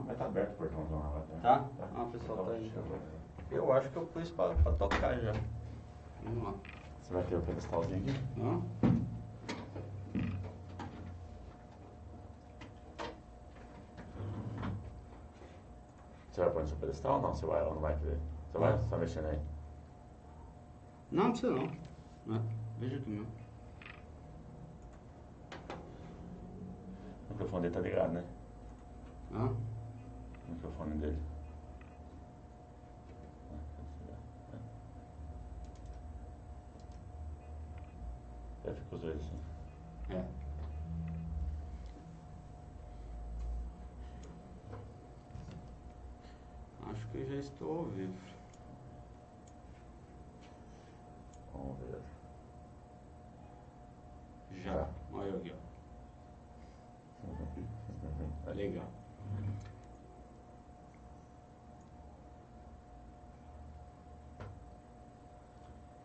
mas tá aberto o portãozão lá. Tá? Ah, o pessoal tá aí. Eu acho que eu pus pra tocar já. Vamos lá. Você vai ter o pedestalzinho aqui? Hã? Você vai pôr no seu pedestal ou não? Você vai ou não vai querer? Você vai? Você tá mexendo aí? Não precisa não. Veja aqui mesmo. O microfone dele tá ligado, né? Hã? O microfone dele. Fica os dois assim. É. Acho que já estou ao vivo. Vamos ver. Já. Tá. Olha eu aqui, ó. Legal.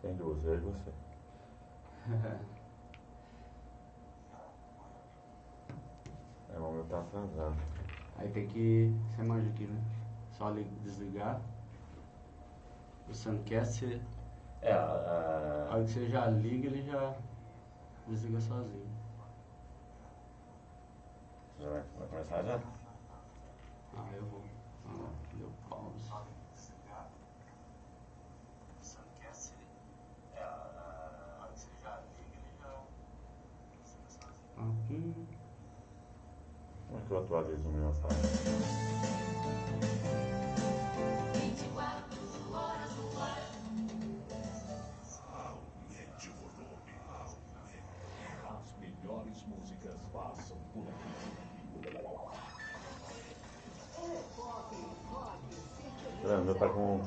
Tem duas, eu e você. O meu tá atrasado. Aí tem que... Você manja aqui, né? Só desligar. O Suncast, a hora que você já liga, ele já desliga sozinho. Já vai começar já? Ah, eu vou. Deu pausa. Como é que eu atualizo o meu site? 24 horas no ar. Aumente o volume. As melhores músicas passam por aqui. O meu tá com...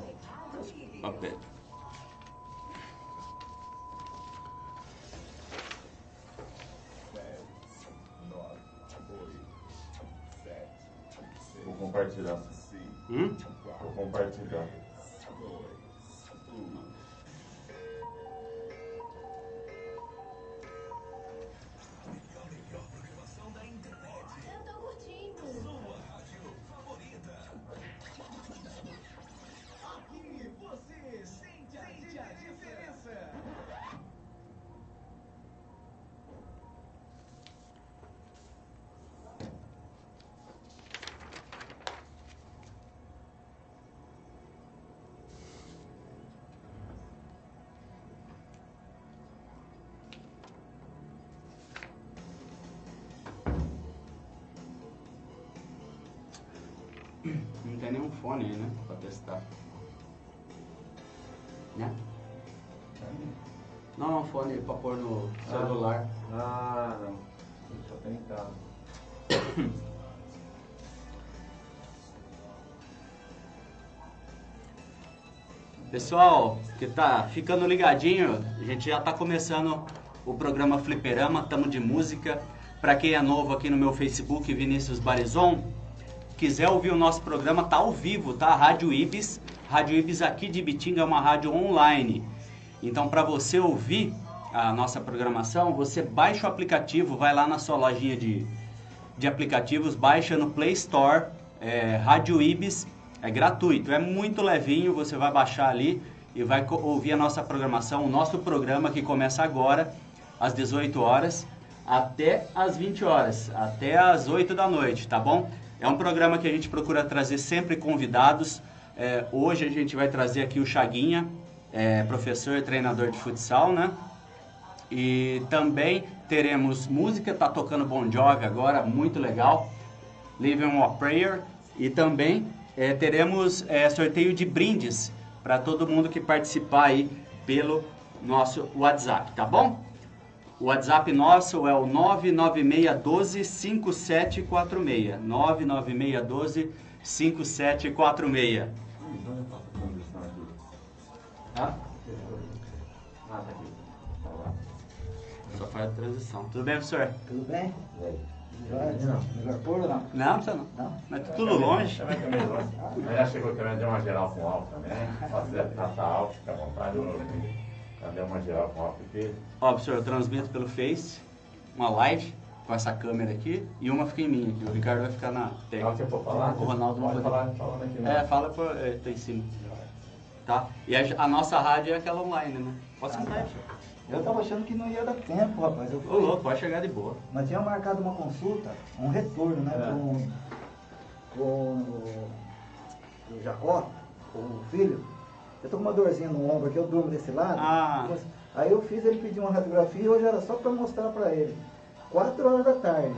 Papel. Vou compartilhar. Vou compartilhar. Eu tô curtindo. Sua rádio favorita. Aqui você sente a diferença. Não tem nenhum fone aí, né? Pra testar. Né? Não, um fone pra pôr no celular. Ah, não. Só tem em casa. Pessoal que tá ficando ligadinho, a gente já tá começando o programa Fliperama, tamo de música. Pra quem é novo aqui no meu Facebook, Vinícius Barizon, quiser ouvir o nosso programa, tá ao vivo, tá? Rádio Ibis. Rádio Ibis aqui de Bitinga é uma rádio online. Então, para você ouvir a nossa programação, você baixa o aplicativo, vai lá na sua lojinha de aplicativos, baixa no Play Store, Rádio Ibis, é gratuito, é muito levinho, você vai baixar ali e vai ouvir a nossa programação, o nosso programa que começa agora, às 18 horas, até às 20 horas, até às 8 da noite, tá bom? É um programa que a gente procura trazer sempre convidados. Hoje a gente vai trazer aqui o Chaguinha, professor e treinador de futsal, né? E também teremos música, tá tocando Bon Jovi agora, muito legal. Living a Prayer. E também teremos sorteio de brindes para todo mundo que participar aí pelo nosso WhatsApp, tá bom? O WhatsApp nosso é o 996125746. 996125746. Tá? Ah, tá aqui. Só faz a transição. Tudo bem, professor? Tudo bem? Não. Melhor pôr ou não? Não, precisa não. Não? Mas tá tudo longe. Mas já chegou também, deu uma geral com o álcool também. Pode passar álcool, fica à vontade. Já deu uma geral com o álcool porque... Ó, professor, eu transmito pelo Face uma live. com essa câmera aqui e uma fica em mim aqui. O Ricardo vai ficar na Na hora técnica. que você for falar, O Ronaldo não pode pode. falar falando aqui. É, fala por. Tá em cima. Tá? E a nossa rádio é aquela online, né? Pode sentar aí, senhor. Eu tava achando que não ia dar tempo, rapaz. Eu Ô fui, louco, pode chegar de boa. mas tinha marcado uma consulta, um retorno, né? Com o Jacó, o filho. Eu tô com uma dorzinha no ombro aqui, eu durmo desse lado. Ah. Aí eu fiz ele pedir uma radiografia e hoje era só pra mostrar pra ele. 4 horas da tarde.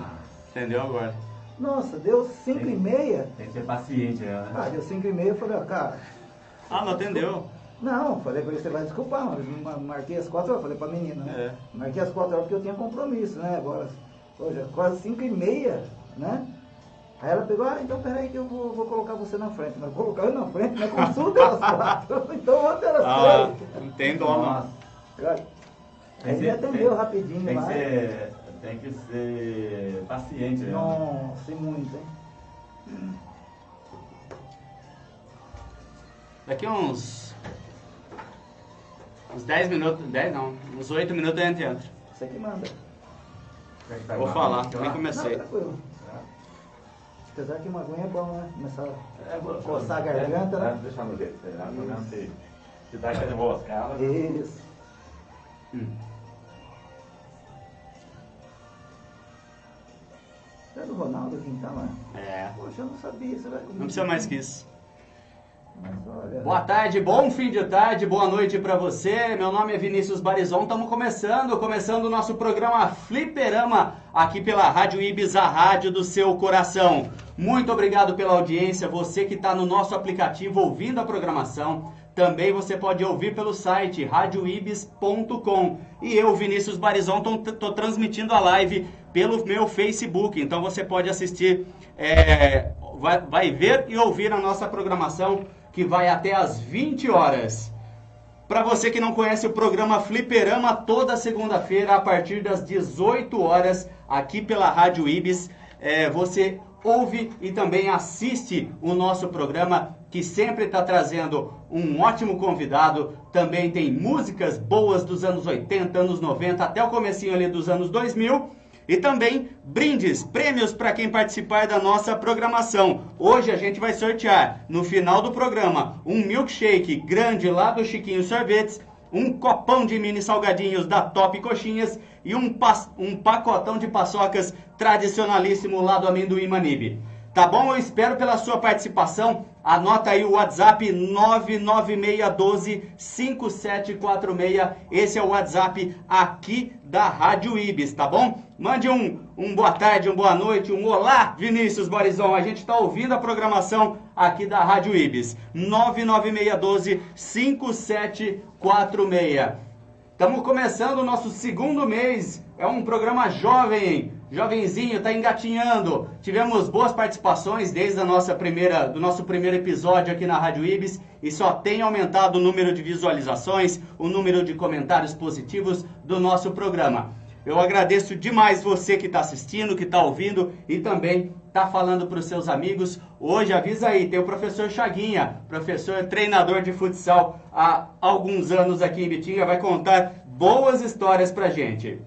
Entendeu agora? Nossa, deu 5h30. Tem que ser paciente, né? Ah, deu 5h30, eu falei, ó, cara. Ah, não atendeu. Não, falei pra ele, você vai desculpar, mas eu marquei as 4 horas, falei pra menina, né? É. Marquei as 4 horas porque eu tinha compromisso, né? Agora, hoje é quase 5h30, né? Aí ela pegou, então peraí que eu vou colocar você na frente. Mas colocar eu na frente, minha consulta era às 4, então ontem era às 3. Não tem dó, não. Cara, aí ele me atendeu rapidinho tem lá. Tem que ser paciente, né? Nossa, e muito, hein? Daqui uns 10 minutos, 10 não, uns 8 minutos a gente entra. Você que manda. Vou falar, nem Não, comecei. tranquilo. Apesar que uma aguinha é bom, né? Começar vou coçar a garganta, né? Deixa no jeito, sei lá, pelo menos se dá aquela enroscada. Isso. É do Ronaldo aqui então, né? É, Poxa, eu não sabia. Você vai comigo? não precisa mais que isso. Mas olha. Boa tarde, bom fim de tarde, boa noite pra você. Meu nome é Vinícius Barizon, estamos começando o nosso programa Fliperama aqui pela Rádio Ibis, a rádio do seu coração. Muito obrigado pela audiência, você que está no nosso aplicativo ouvindo a programação. Também você pode ouvir pelo site radioibis.com. E eu, Vinícius Barizon, estou transmitindo a live pelo meu Facebook. Então você pode assistir, vai ver e ouvir a nossa programação que vai até às 20 horas. Para você que não conhece o programa Fliperama, toda segunda-feira a partir das 18 horas aqui pela Rádio Ibis, você ouve e também assiste o nosso programa que sempre está trazendo um ótimo convidado. Também tem músicas boas dos anos 80, anos 90, até o comecinho ali dos anos 2000. E também brindes, prêmios para quem participar da nossa programação. Hoje a gente vai sortear, no final do programa, um milkshake grande lá do Chiquinho Sorvetes, um copão de mini salgadinhos da Top Coxinhas e um pacotão de paçocas tradicionalíssimo lá do Amendoim Manibe. Tá bom? Eu espero pela sua participação. Anota aí o WhatsApp 996125746. Esse é o WhatsApp aqui da Rádio Ibis, tá bom? Mande um boa tarde, um boa noite, um olá, Vinícius Barizon. A gente está ouvindo a programação aqui da Rádio Ibis. 996125746. Estamos começando o nosso segundo mês. É um programa jovem, jovenzinho, está engatinhando. Tivemos boas participações desde do nosso primeiro episódio aqui na Rádio Ibis e só tem aumentado o número de visualizações, o número de comentários positivos do nosso programa. Eu agradeço demais você que está assistindo, que está ouvindo e também está falando para os seus amigos. Hoje, avisa aí, tem o professor Chaguinha, professor treinador de futsal há alguns anos aqui em Bitinga, vai contar boas histórias para gente.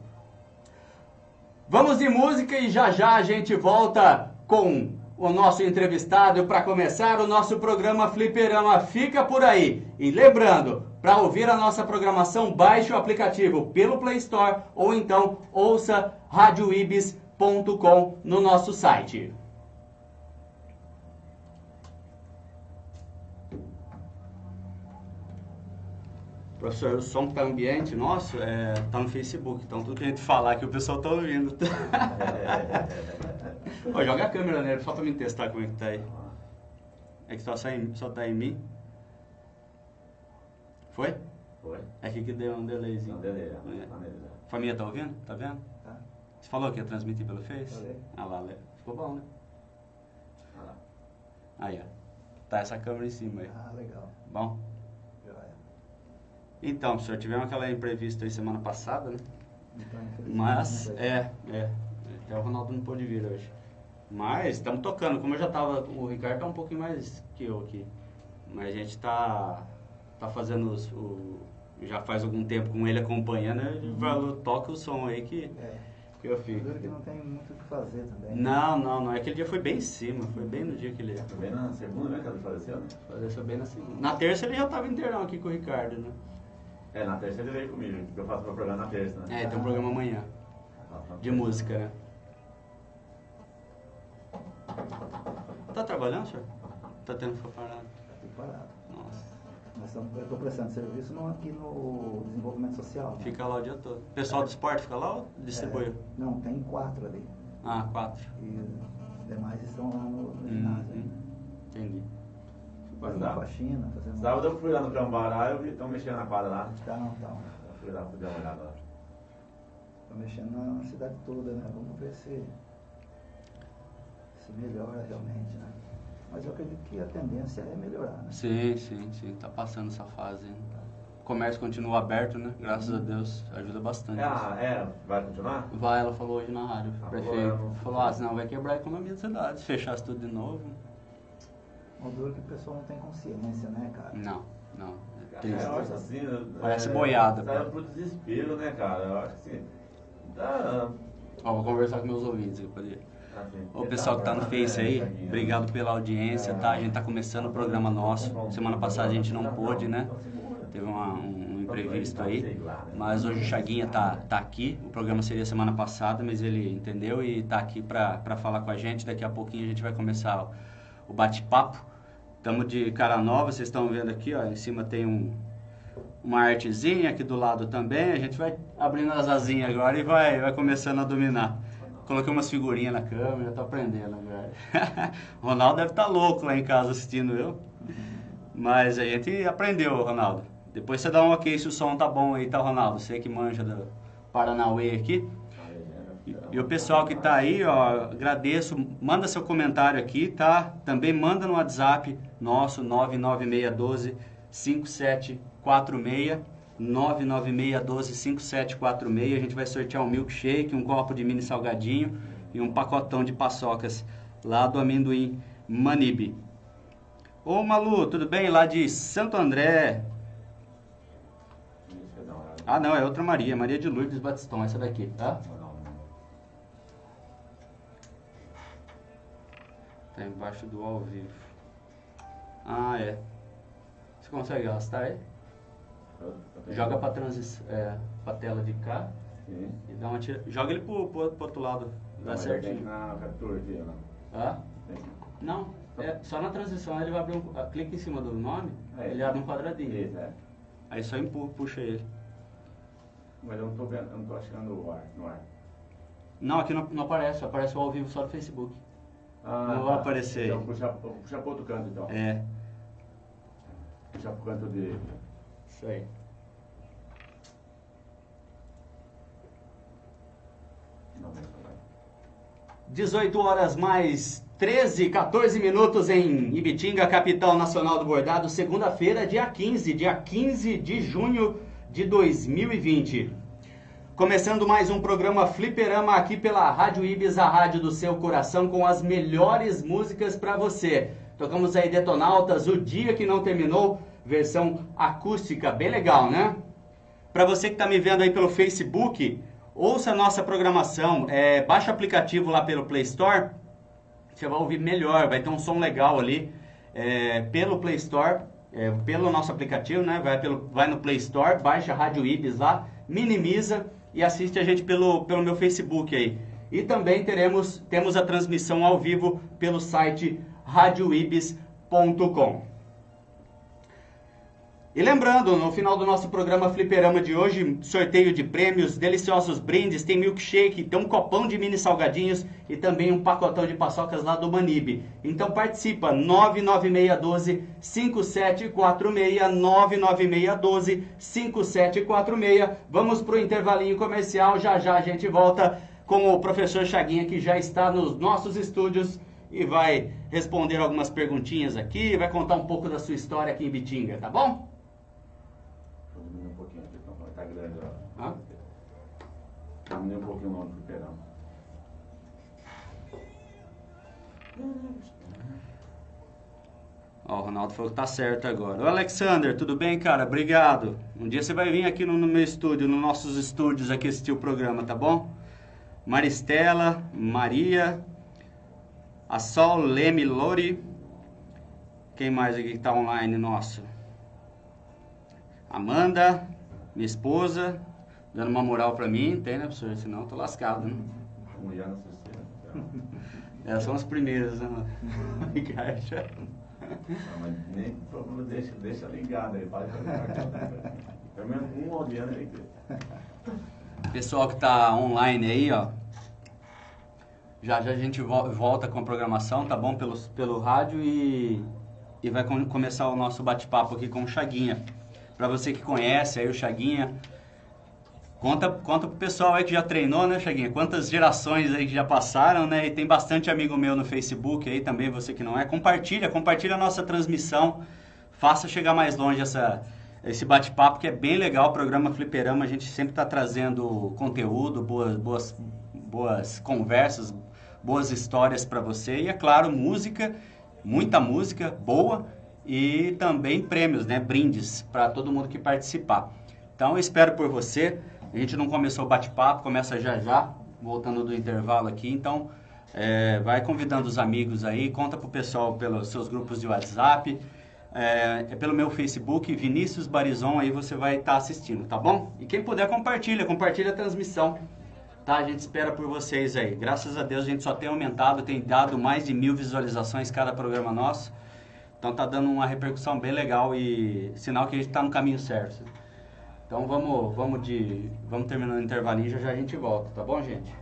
Vamos de música e já a gente volta com o nosso entrevistado para começar o nosso programa Fliperama. Fica por aí. E lembrando, para ouvir a nossa programação, baixe o aplicativo pelo Play Store ou então ouça radioibis.com no nosso site. Professor, o som que tá no ambiente nosso tá no Facebook, então tudo que a gente falar aqui o pessoal tá ouvindo. Pô, joga a câmera nele, só pra me testar como é que tá aí. É que só tá em mim. Foi? Foi. É aqui que deu um delayzinho. Não, beleza. Família tá ouvindo? Tá vendo? Tá. Você falou que ia transmitir pelo Face? Falei. Ah lá, ficou bom, né? Olha lá. Aí, ó. Tá essa câmera em cima aí. Ah, legal. Bom? Joia. Então, professor, tivemos aquela imprevista aí semana passada, né? Então, infelizmente, Mas, não vai ser. até o Ronaldo não pôde vir hoje. Mas, estamos tocando. Como eu já tava, o Ricardo tá um pouquinho mais que eu aqui. Mas a gente tá fazendo já faz algum tempo com ele acompanhando, ele falou, toca o som aí que... que eu fiz. Duro que não tem muito o que fazer também. Não. Aquele dia foi bem em cima, foi bem no dia que ele Foi bem na segunda, né, que ele faleceu, né? faleceu bem na segunda. Na terça ele já tava inteirão aqui com o Ricardo, né? É, na terça ele veio comigo, porque eu faço meu programa na terça, né? É, tem um programa amanhã, de música, né? Tá trabalhando, senhor? Tá tendo que ficar parado? Fico parado. Nossa, Eu estou prestando serviço aqui no desenvolvimento social. Né? fica lá o dia todo. O pessoal do esporte fica lá ou distribui? Não, tem 4 ali. Ah, 4. E os demais estão lá no ginásio. Entendi. Fazendo faxina, fazendo... Sábado eu fui lá no Cambará e eu vi que estão mexendo na quadra lá. Então. Eu fui lá, fui dar uma olhada lá. Estou mexendo na cidade toda, né? Vamos ver se melhora realmente, né? Mas eu acredito que a tendência é melhorar, né? Sim. Tá passando essa fase. Né? O comércio continua aberto, né? Graças a Deus, ajuda bastante. Vai continuar? Vai, ela falou hoje na rádio. O prefeito falou. falou, senão vai quebrar a economia da cidade, se fechasse tudo de novo. O duro é que o pessoal não tem consciência, né, cara? Não. É Eu triste. acho assim... Parece boiada, Tá cara. pro desespero, né, cara? Eu acho que assim... Ó, vou conversar com meus ouvintes aqui, poder. O pessoal que tá no Face aí, obrigado pela audiência, tá? A gente tá começando o programa nosso. Semana passada a gente não pôde, né? Teve um imprevisto aí. Mas hoje o Chaguinha tá aqui. O programa seria semana passada, mas ele entendeu e tá aqui pra falar com a gente. Daqui a pouquinho a gente vai começar o bate-papo. Estamos de cara nova, vocês estão vendo aqui, ó. Em cima tem uma artezinha, aqui do lado também. A gente vai abrindo as asinhas agora e vai começando a dominar. Coloquei umas figurinhas na câmera, tô aprendendo agora. O Ronaldo deve estar louco lá em casa assistindo eu. Mas a gente aprendeu, Ronaldo. Depois você dá um ok se o som tá bom aí, tá, Ronaldo? Você que manja do Paranauê aqui. E o pessoal que tá aí, ó, agradeço. Manda seu comentário aqui, tá? Também manda no WhatsApp nosso, 996125746. 996125746. A gente vai sortear um milkshake, um copo de mini salgadinho e um pacotão de paçocas lá do Amendoim Manib. Ô Malu, tudo bem? Lá de Santo André. Ah não, é outra Maria, Maria de Lourdes Batistão, essa daqui, tá? Tá embaixo do ao vivo. Ah, é. Você consegue arrastar aí? Joga pra pra tela de cá. Sim. E dá uma tira. Joga ele pro outro lado. Dá certinho. Na captura aqui, não? Ah? Não. É, só na transição ele vai abrir clica em cima do nome, ele abre um quadradinho. Isso, é. Aí só puxa ele. Mas eu não tô vendo, eu não tô achando o ar, no ar. Não, aqui não aparece, aparece o ao vivo só no Facebook. Ah, Não vai aparecer aí. Então puxa pro outro canto então. É. Puxa pro canto de... Isso aí. Não, vai. 18 horas mais 14 minutos em Ibitinga, capital nacional do bordado, segunda-feira, dia 15 de junho de 2020. Começando mais um programa Fliperama aqui pela Rádio Ibis, a rádio do seu coração, com as melhores músicas para você. Tocamos aí Detonautas, O Dia Que Não Terminou, versão acústica, bem legal, né? Para você que está me vendo aí pelo Facebook, ouça a nossa programação, baixa o aplicativo lá pelo Play Store, você vai ouvir melhor, vai ter um som legal ali pelo Play Store, pelo nosso aplicativo, né? Vai no Play Store, baixa a Rádio Ibis lá, minimiza e assiste a gente pelo meu Facebook aí. E também temos a transmissão ao vivo pelo site radioibis.com. E lembrando, no final do nosso programa Fliperama de hoje, sorteio de prêmios, deliciosos brindes, tem milkshake, tem um copão de mini salgadinhos e também um pacotão de paçocas lá do Manib. Então participa, 99612-5746, 99612-5746. Vamos pro intervalinho comercial, já a gente volta com o professor Chaguinha, que já está nos nossos estúdios e vai responder algumas perguntinhas aqui, vai contar um pouco da sua história aqui em Ibitinga, tá bom? Vou diminuir um pouquinho aqui, então tá grande, ó. Hã? Diminuir um pouquinho o nome do Fliperama. Ó, o Ronaldo falou que tá certo agora. Ô Alexander, tudo bem, cara? Obrigado. Um dia você vai vir aqui no meu estúdio, nos nossos estúdios aqui assistir o programa, tá bom? Maristela, Maria, a Sol Leme Lori. Quem mais aqui que tá online nosso? Amanda, minha esposa, dando uma moral pra mim, tem, né, professor? Senão eu tô lascado, né? Mulher não assistiu. Elas são as primeiras, né? Ricardo. Não, mas nem problema, deixa ligado aí, faz pelo menos um olhando aí. Pessoal que tá online aí, ó. Já a gente volta com a programação, tá bom? Pelo rádio e vai começar o nosso bate-papo aqui com o Chaguinha. Pra você que conhece aí o Chaguinha, conta pro pessoal aí que já treinou, né, Chaguinha? Quantas gerações aí que já passaram, né? E tem bastante amigo meu no Facebook aí também, você que não é. Compartilha a nossa transmissão. Faça chegar mais longe esse bate-papo que é bem legal. O programa Fliperama, a gente sempre tá trazendo conteúdo, boas conversas, boas histórias para você. E é claro, música, muita música boa e também prêmios, né? Brindes para todo mundo que participar. Então eu espero por você. A gente não começou o bate-papo, começa já, voltando do intervalo aqui. Então vai convidando os amigos aí, conta pro pessoal pelos seus grupos de WhatsApp, pelo meu Facebook, Vinícius Barizon, aí você vai estar assistindo, tá bom? E quem puder compartilha a transmissão. Tá, a gente espera por vocês aí. Graças a Deus a gente só tem aumentado, tem dado mais de 1000 visualizações cada programa nosso. Então tá dando uma repercussão bem legal e sinal que a gente tá no caminho certo. Então vamos terminando o intervalinho, já a gente volta, tá bom, gente?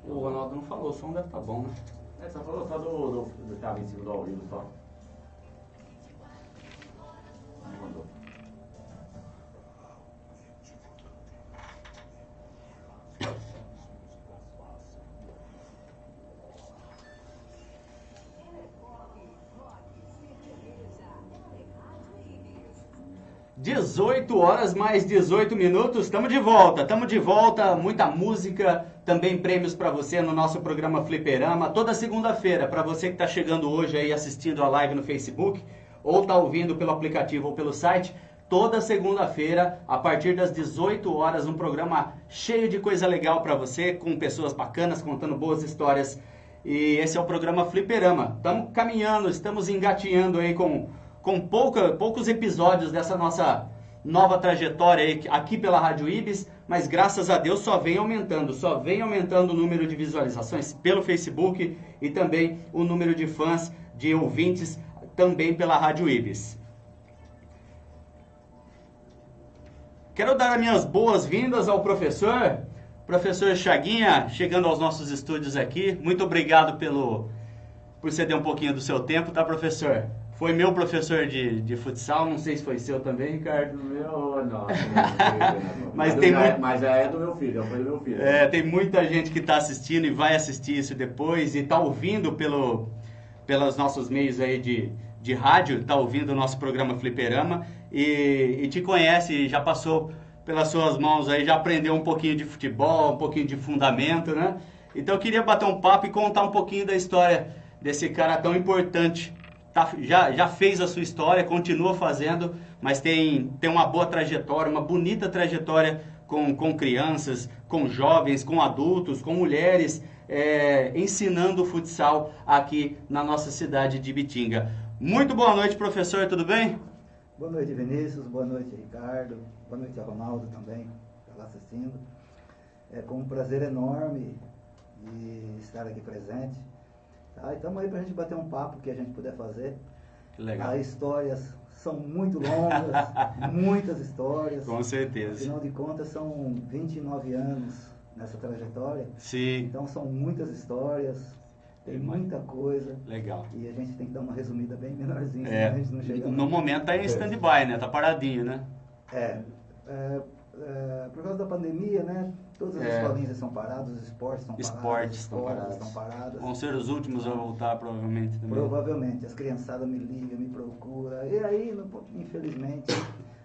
O Ronaldo não falou, o som deve tá bom, né? Só falou só do tava em cima do ao vivo só. Não mandou. 18 horas mais 18 minutos, estamos de volta, muita música, também prêmios para você no nosso programa Fliperama, toda segunda-feira, para você que está chegando hoje aí assistindo a live no Facebook, ou está ouvindo pelo aplicativo ou pelo site, toda segunda-feira, a partir das 18 horas, um programa cheio de coisa legal para você, com pessoas bacanas, contando boas histórias, e esse é o programa Fliperama. Estamos caminhando, estamos engatinhando aí com poucos episódios dessa nossa nova trajetória aí, aqui pela Rádio Ibis, mas graças a Deus só vem aumentando o número de visualizações pelo Facebook e também o número de fãs, de ouvintes, também pela Rádio Ibis. Quero dar as minhas boas-vindas ao professor Chaguinha, chegando aos nossos estúdios aqui. Muito obrigado por ceder um pouquinho do seu tempo, tá, professor? Foi meu professor de futsal, não sei se foi seu também, Ricardo. Meu, não. Mas é do meu filho, foi do meu filho. Tem muita gente que está assistindo e vai assistir isso depois e está ouvindo pelos nossos meios aí de rádio, está ouvindo o nosso programa Fliperama e te conhece, já passou pelas suas mãos aí, já aprendeu um pouquinho de futebol, um pouquinho de fundamento, né? Então eu queria bater um papo e contar um pouquinho da história desse cara tão importante. Já fez a sua história, continua fazendo, mas tem uma boa trajetória, uma bonita trajetória com crianças, com jovens, com adultos, com mulheres, ensinando o futsal aqui na nossa cidade de Ibitinga. Muito boa noite, professor, tudo bem? Boa noite, Vinícius, boa noite, Ricardo, boa noite a Ronaldo também, que está lá assistindo. É com um prazer enorme de estar aqui presente. Tá, estamos aí para a gente bater um papo que a gente puder fazer. Legal. As histórias são muito longas, muitas histórias. Com certeza. Afinal de contas, são 29 anos nessa trajetória. Sim. Então, são muitas histórias, tem muita coisa. Legal. E a gente tem que dar uma resumida bem menorzinha, senão a gente não chega no momento tá em stand-by, né? Tá paradinho, né? Por causa da pandemia, né? Todas as escolinhas estão paradas, os esportes estão parados, as escolas estão paradas. Vão ser os últimos a voltar, provavelmente, também. Provavelmente. As criançadas me ligam, me procuram. E aí, infelizmente,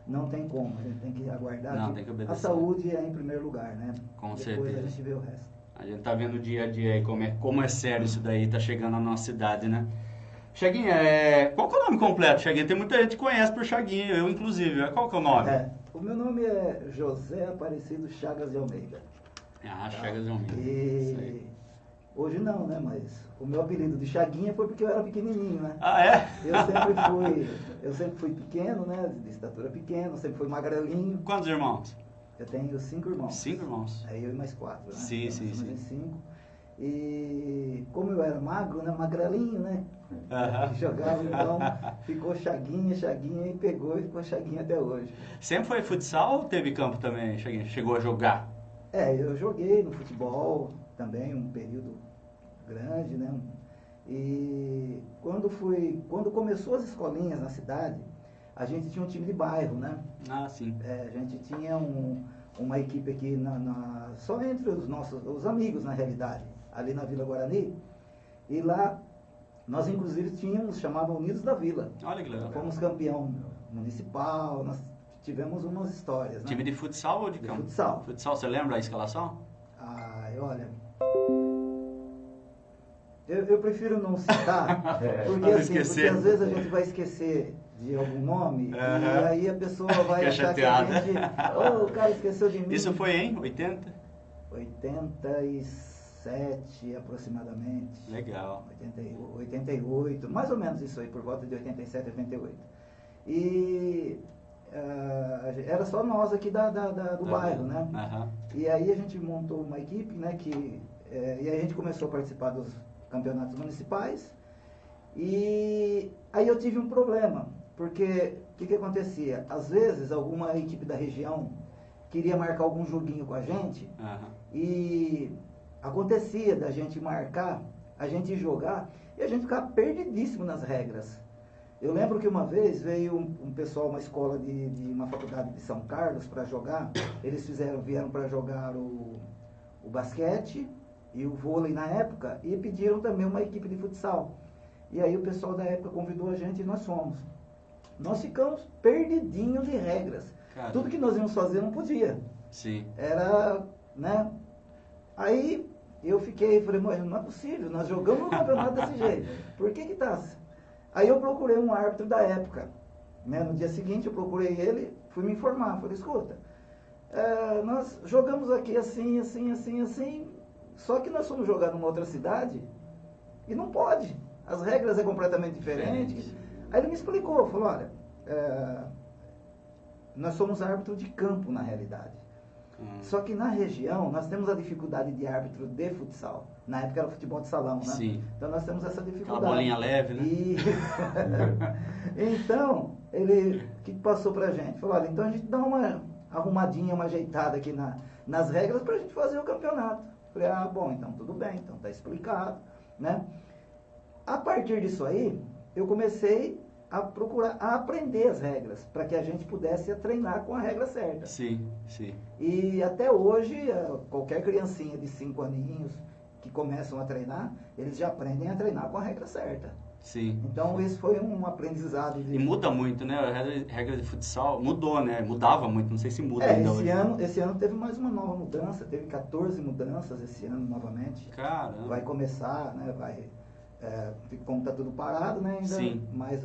não tem como. A gente tem que aguardar. Não, tem que obedecer. A saúde é em primeiro lugar, né? Com Depois certeza. a gente vê o resto. A gente tá vendo dia a dia aí como é sério isso daí, tá chegando na nossa cidade, né? Chaguinha, qual que é o nome completo, Chaguinha? Tem muita gente que conhece por Chaguinha, eu inclusive. Qual que é o nome? O meu nome é José Aparecido Chagas de Almeida. Ah, Chagas de Almeida. Isso aí. E hoje não, né? Mas o meu apelido de Chaguinha foi porque eu era pequenininho, né? Ah, é? Eu sempre fui pequeno, né? De estatura pequena, sempre fui magrelinho. Quantos irmãos? Eu tenho 5 irmãos. 5 irmãos. Aí eu e mais 4, né? Sim, Então, sim, nós somos sim. em 5. E como eu era magro, né? Magrelinho, né? Aham. Jogava, então, ficou Chaguinha e pegou e ficou Chaguinha até hoje. Sempre foi futsal ou teve campo também, Chaguinha? Chegou a jogar? Eu joguei no futebol também, um período grande, né? E quando começou as escolinhas na cidade, a gente tinha um time de bairro, né? Ah, sim. A gente tinha uma equipe aqui só entre os amigos, na realidade, ali na Vila Guarani. E lá, nós inclusive chamava Unidos da Vila. Olha que legal. Fomos campeão municipal, nós tivemos umas histórias, né? Time de futsal ou de De campo? futsal. Futsal, você lembra a escalação? Olha, eu prefiro não citar, porque Pra não assim, esquecer. porque às vezes a gente vai esquecer de algum nome, e Aham. aí a pessoa vai Fica achar chateada. que a gente, o cara esqueceu de mim. Isso foi em 80? 87 aproximadamente. Legal. 88, mais ou menos isso aí, por volta de 87, 88. E era só nós aqui do bairro, né? Aham. E aí a gente montou uma equipe, né? E aí a gente começou a participar dos campeonatos municipais. E aí eu tive um problema, porque o que acontecia? Às vezes alguma equipe da região queria marcar algum joguinho com a gente, Aham. e acontecia da gente marcar, a gente jogar, e a gente ficava perdidíssimo nas regras. Eu lembro que uma vez veio um pessoal, uma escola de uma faculdade de São Carlos para jogar, eles vieram para jogar o basquete e o vôlei na época, e pediram também uma equipe de futsal. E aí o pessoal da época convidou a gente e nós fomos. Nós ficamos perdidinhos de regras. Cara. Tudo que nós íamos fazer não podia. Sim. Era, né? Aí eu falei, mãe, não é possível, nós jogamos o campeonato desse jeito. Por que tá? Aí eu procurei um árbitro da época. Né? No dia seguinte eu procurei ele, fui me informar. Falei, escuta, nós jogamos aqui assim, só que nós fomos jogar numa outra cidade e não pode. As regras é completamente diferente. Aí ele me explicou, falou, olha, nós somos árbitro de campo na realidade. Só que na região nós temos a dificuldade de árbitro de futsal. Na época era futebol de salão, né? Sim. Então nós temos essa dificuldade. Aquela bolinha leve, né? Então, ele, o que passou pra gente? Falou, olha, então a gente dá uma arrumadinha, uma ajeitada aqui nas regras pra gente fazer o campeonato. Falei, bom, então tudo bem, então tá explicado, né? A partir disso aí, eu comecei a procurar, a aprender as regras, para que a gente pudesse treinar com a regra certa. Sim, sim. E até hoje, qualquer criancinha de 5 aninhos que começam a treinar, eles já aprendem a treinar com a regra certa. Sim. Então, esse foi um aprendizado. E muda muito, né? A regra de futsal mudou, né? Mudava muito, não sei se muda ainda hoje. Esse ano teve mais uma nova mudança, teve 14 mudanças esse ano novamente. Caramba. Vai começar, né? Como está tudo parado, né? Ainda, Sim. mas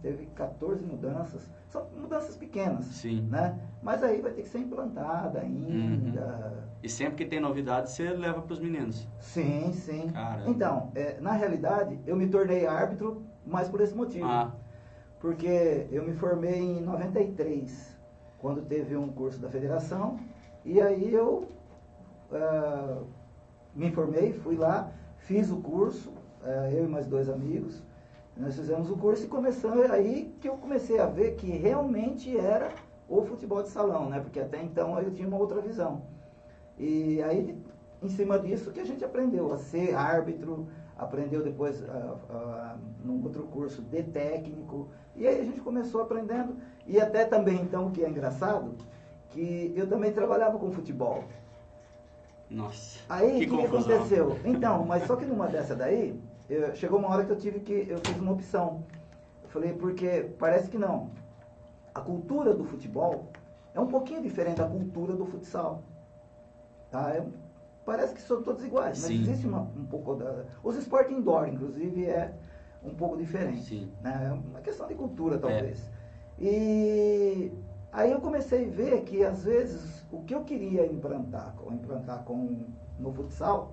teve 14 mudanças. São mudanças pequenas, Sim. né? Mas aí vai ter que ser implantada ainda. E sempre que tem novidade, você leva para os meninos. Sim, sim. Caramba. Então, na realidade, eu me tornei árbitro mais por esse motivo. Porque eu me formei em 93, quando teve um curso da federação, e aí eu me formei, fui lá, fiz o curso, eu e mais 2 amigos, nós fizemos o curso e começamos, aí que eu comecei a ver que realmente era o futebol de salão, né? Porque até então eu tinha uma outra visão. E aí, em cima disso, que a gente aprendeu a ser árbitro, aprendeu depois num outro curso de técnico, e aí a gente começou aprendendo, e até também, então, o que é engraçado, que eu também trabalhava com futebol. Nossa, Aí, que o que confusão. aconteceu? Então, mas só que numa dessa daí, chegou uma hora que eu fiz uma opção. Eu falei, porque parece que não. A cultura do futebol é um pouquinho diferente da cultura do futsal. Tá? Parece que são todos iguais, mas Sim. existe um pouco da... Os esportes indoor, inclusive, um pouco diferente. Sim. Né? É uma questão de cultura, talvez. E aí eu comecei a ver que, às vezes, o que eu queria implantar no futsal,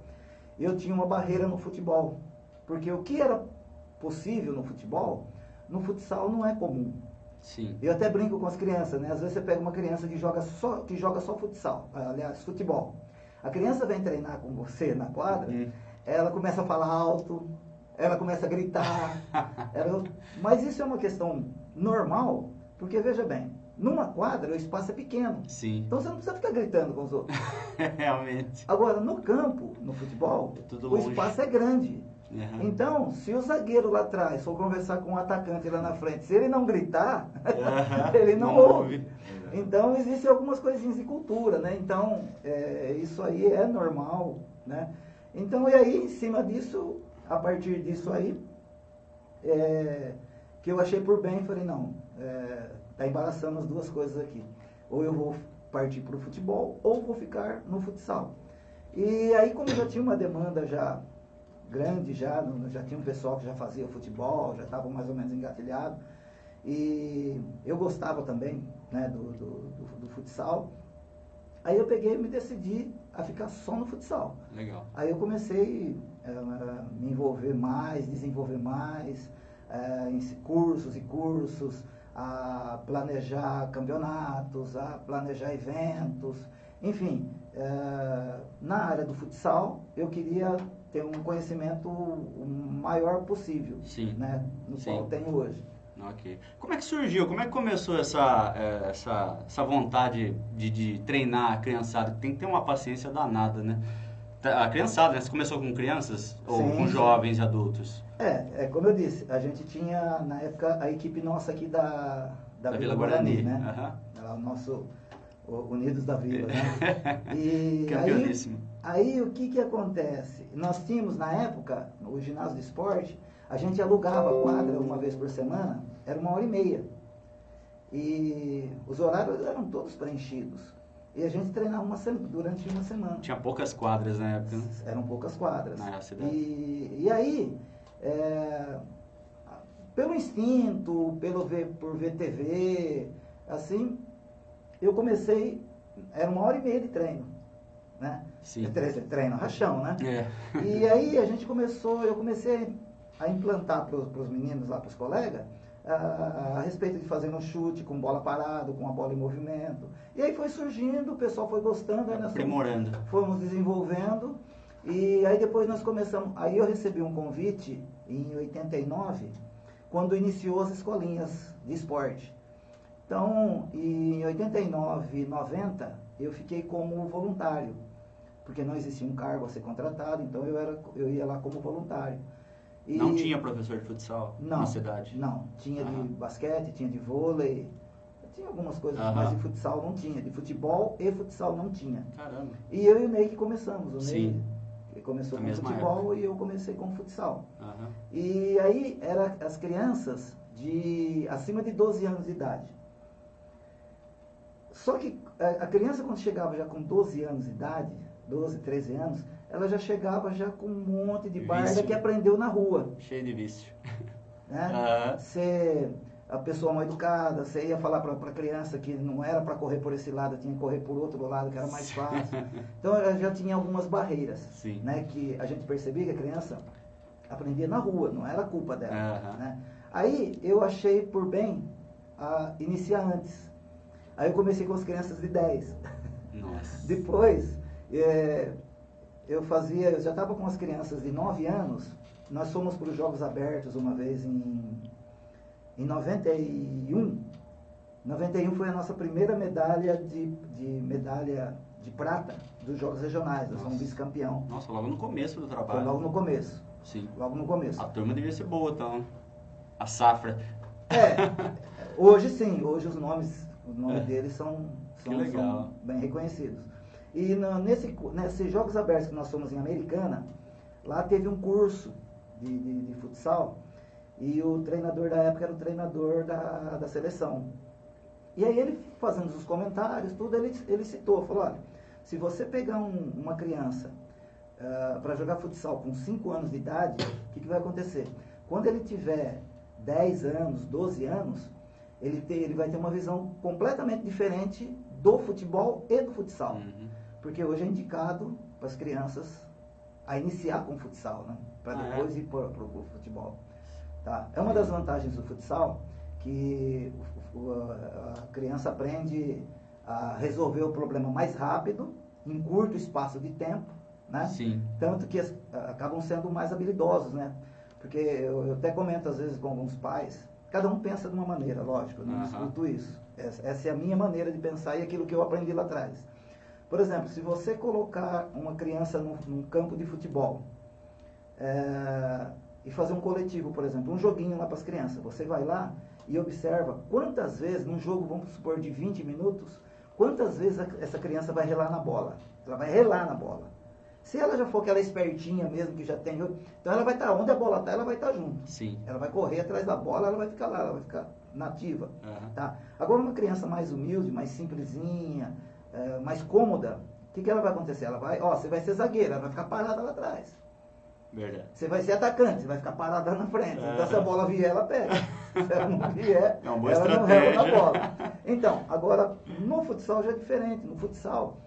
eu tinha uma barreira no futebol. Porque o que era possível no futebol, no futsal não é comum. Sim. Eu até brinco com as crianças, né? Às vezes você pega uma criança que joga só futsal, aliás, futebol. A criança vem treinar com você na quadra, ela começa a falar alto, ela começa a gritar. Mas isso é uma questão normal, porque veja bem, numa quadra o espaço é pequeno. Sim. Então você não precisa ficar gritando com os outros. Realmente. Agora, no campo, no futebol, tudo o longe. espaço é grande. Uhum. Então, se o zagueiro lá atrás for conversar com o atacante lá na frente, se ele não gritar, ele não ouve. Então, existem algumas coisinhas de cultura, né? Então, isso aí é normal, né? Então, e aí, em cima disso, a partir disso aí, que eu achei por bem, falei, não, tá embaraçando as duas coisas aqui. Ou eu vou partir para o futebol, ou vou ficar no futsal. E aí, como já tinha uma demanda já grande, já tinha um pessoal que já fazia futebol, já estava mais ou menos engatilhado, e eu gostava também, né, do futsal. Aí eu peguei e me decidi a ficar só no futsal. Legal. Aí eu comecei a me envolver mais, desenvolver mais, em cursos e cursos, a planejar campeonatos, a planejar eventos, enfim, na área do futsal eu queria ter um conhecimento o maior possível, Sim. Né, no Sim. qual eu tenho hoje. Ok. Como é que surgiu? Como é que começou essa vontade de treinar a criançada? Tem que ter uma paciência danada, né? A criançada, né? Você começou com crianças ou Sim, com sim. jovens e adultos? Como eu disse, a gente tinha, na época, a equipe nossa aqui da Vila Guarani, né? Aham. O nosso Unidos da Vila, né? E Campeoníssimo. aí o que acontece? Nós tínhamos, na época, o ginásio de esporte, a gente alugava a quadra uma vez por semana, era 1h30. E os horários eram todos preenchidos. E a gente treinava durante uma semana. Tinha poucas quadras na época, né? Eram poucas quadras. Na cidade. E aí, pelo instinto, por ver TV, assim, eu comecei, era 1h30 de treino, né? Sim. Treino, rachão, né? É. E aí eu comecei a implantar para os meninos lá, para os colegas, a respeito de fazer um chute com bola parada, com a bola em movimento. E aí foi surgindo, o pessoal foi gostando, aí nós Aprimorando. fomos desenvolvendo. E aí depois nós começamos, aí eu recebi um convite em 89, quando iniciou as escolinhas de esporte. Então, em 89 e 90, eu fiquei como voluntário, porque não existia um cargo a ser contratado, então eu ia lá como voluntário. E Não tinha professor de futsal na cidade? Não, tinha de basquete, tinha de vôlei, tinha algumas coisas, mas de futsal não tinha, de futebol e futsal não tinha. Caramba. E eu e o Ney que começamos, o Ney começou Na com mesma futebol época. e eu comecei com futsal. Aham. E aí eram as crianças acima de 12 anos de idade. Só que a criança, quando chegava já com 12 anos de idade, 12, 13 anos, ela já chegava já com um monte de barda Vício. que aprendeu na rua. Cheio de vício. Né? A pessoa mal educada, você ia falar para a criança que não era para correr por esse lado, tinha que correr por outro lado, que era mais fácil. Então, ela já tinha algumas barreiras, Sim. né? Que a gente percebia que a criança aprendia na rua, não era culpa dela. Né? Aí, eu achei por bem iniciar antes. Aí eu comecei com as crianças de 10. Nossa. Depois, eu já estava com as crianças de 9 anos, nós fomos para os Jogos Abertos uma vez em 91. 91 foi a nossa primeira medalha medalha de prata dos Jogos Regionais, nós fomos vice-campeão. Nossa, logo no começo do trabalho. Foi logo no começo. Sim. Logo no começo. A turma devia ser boa, então. A safra. Hoje sim, hoje os nomes deles são legal. bem reconhecidos. E nesses Jogos Abertos que nós fomos em Americana, lá teve um curso de futsal, e o treinador da época era o treinador da seleção. E aí ele, fazendo os comentários, tudo, ele citou, falou, olha, se você pegar uma criança para jogar futsal com 5 anos de idade, o que vai acontecer? Quando ele tiver 10 anos, 12 anos, ele vai ter uma visão completamente diferente do futebol e do futsal. Uhum. Porque hoje é indicado para as crianças a iniciar com o futsal, né? Para depois ir para o futebol. Tá? É uma das vantagens do futsal que a criança aprende a resolver o problema mais rápido, em curto espaço de tempo, né? Sim. Tanto que acabam sendo mais habilidosos, né? Porque eu até comento às vezes com alguns pais, cada um pensa de uma maneira, lógico, eu não discuto isso. Essa é a minha maneira de pensar e aquilo que eu aprendi lá atrás. Por exemplo, se você colocar uma criança num campo de futebol e fazer um coletivo, por exemplo, um joguinho lá para as crianças, você vai lá e observa quantas vezes, num jogo, vamos supor, de 20 minutos, quantas vezes essa criança vai relar na bola. Ela vai relar na bola. Se ela já for aquela espertinha mesmo, que já tem... Então ela vai estar, onde a bola está, ela vai estar junto. Sim. Ela vai correr atrás da bola, ela vai ficar lá, ela vai ficar nativa. Uhum. Tá? Agora uma criança mais humilde, mais simplesinha, mais cômoda, o que ela vai acontecer? Ela vai, você vai ser zagueira, ela vai ficar parada lá atrás. Verdade. Você vai ser atacante, você vai ficar parada lá na frente. Então se a bola vier, ela pega. Se ela não vier, É uma boa ela não estratégia. rela na bola. Então, agora, no futsal já é diferente. No futsal,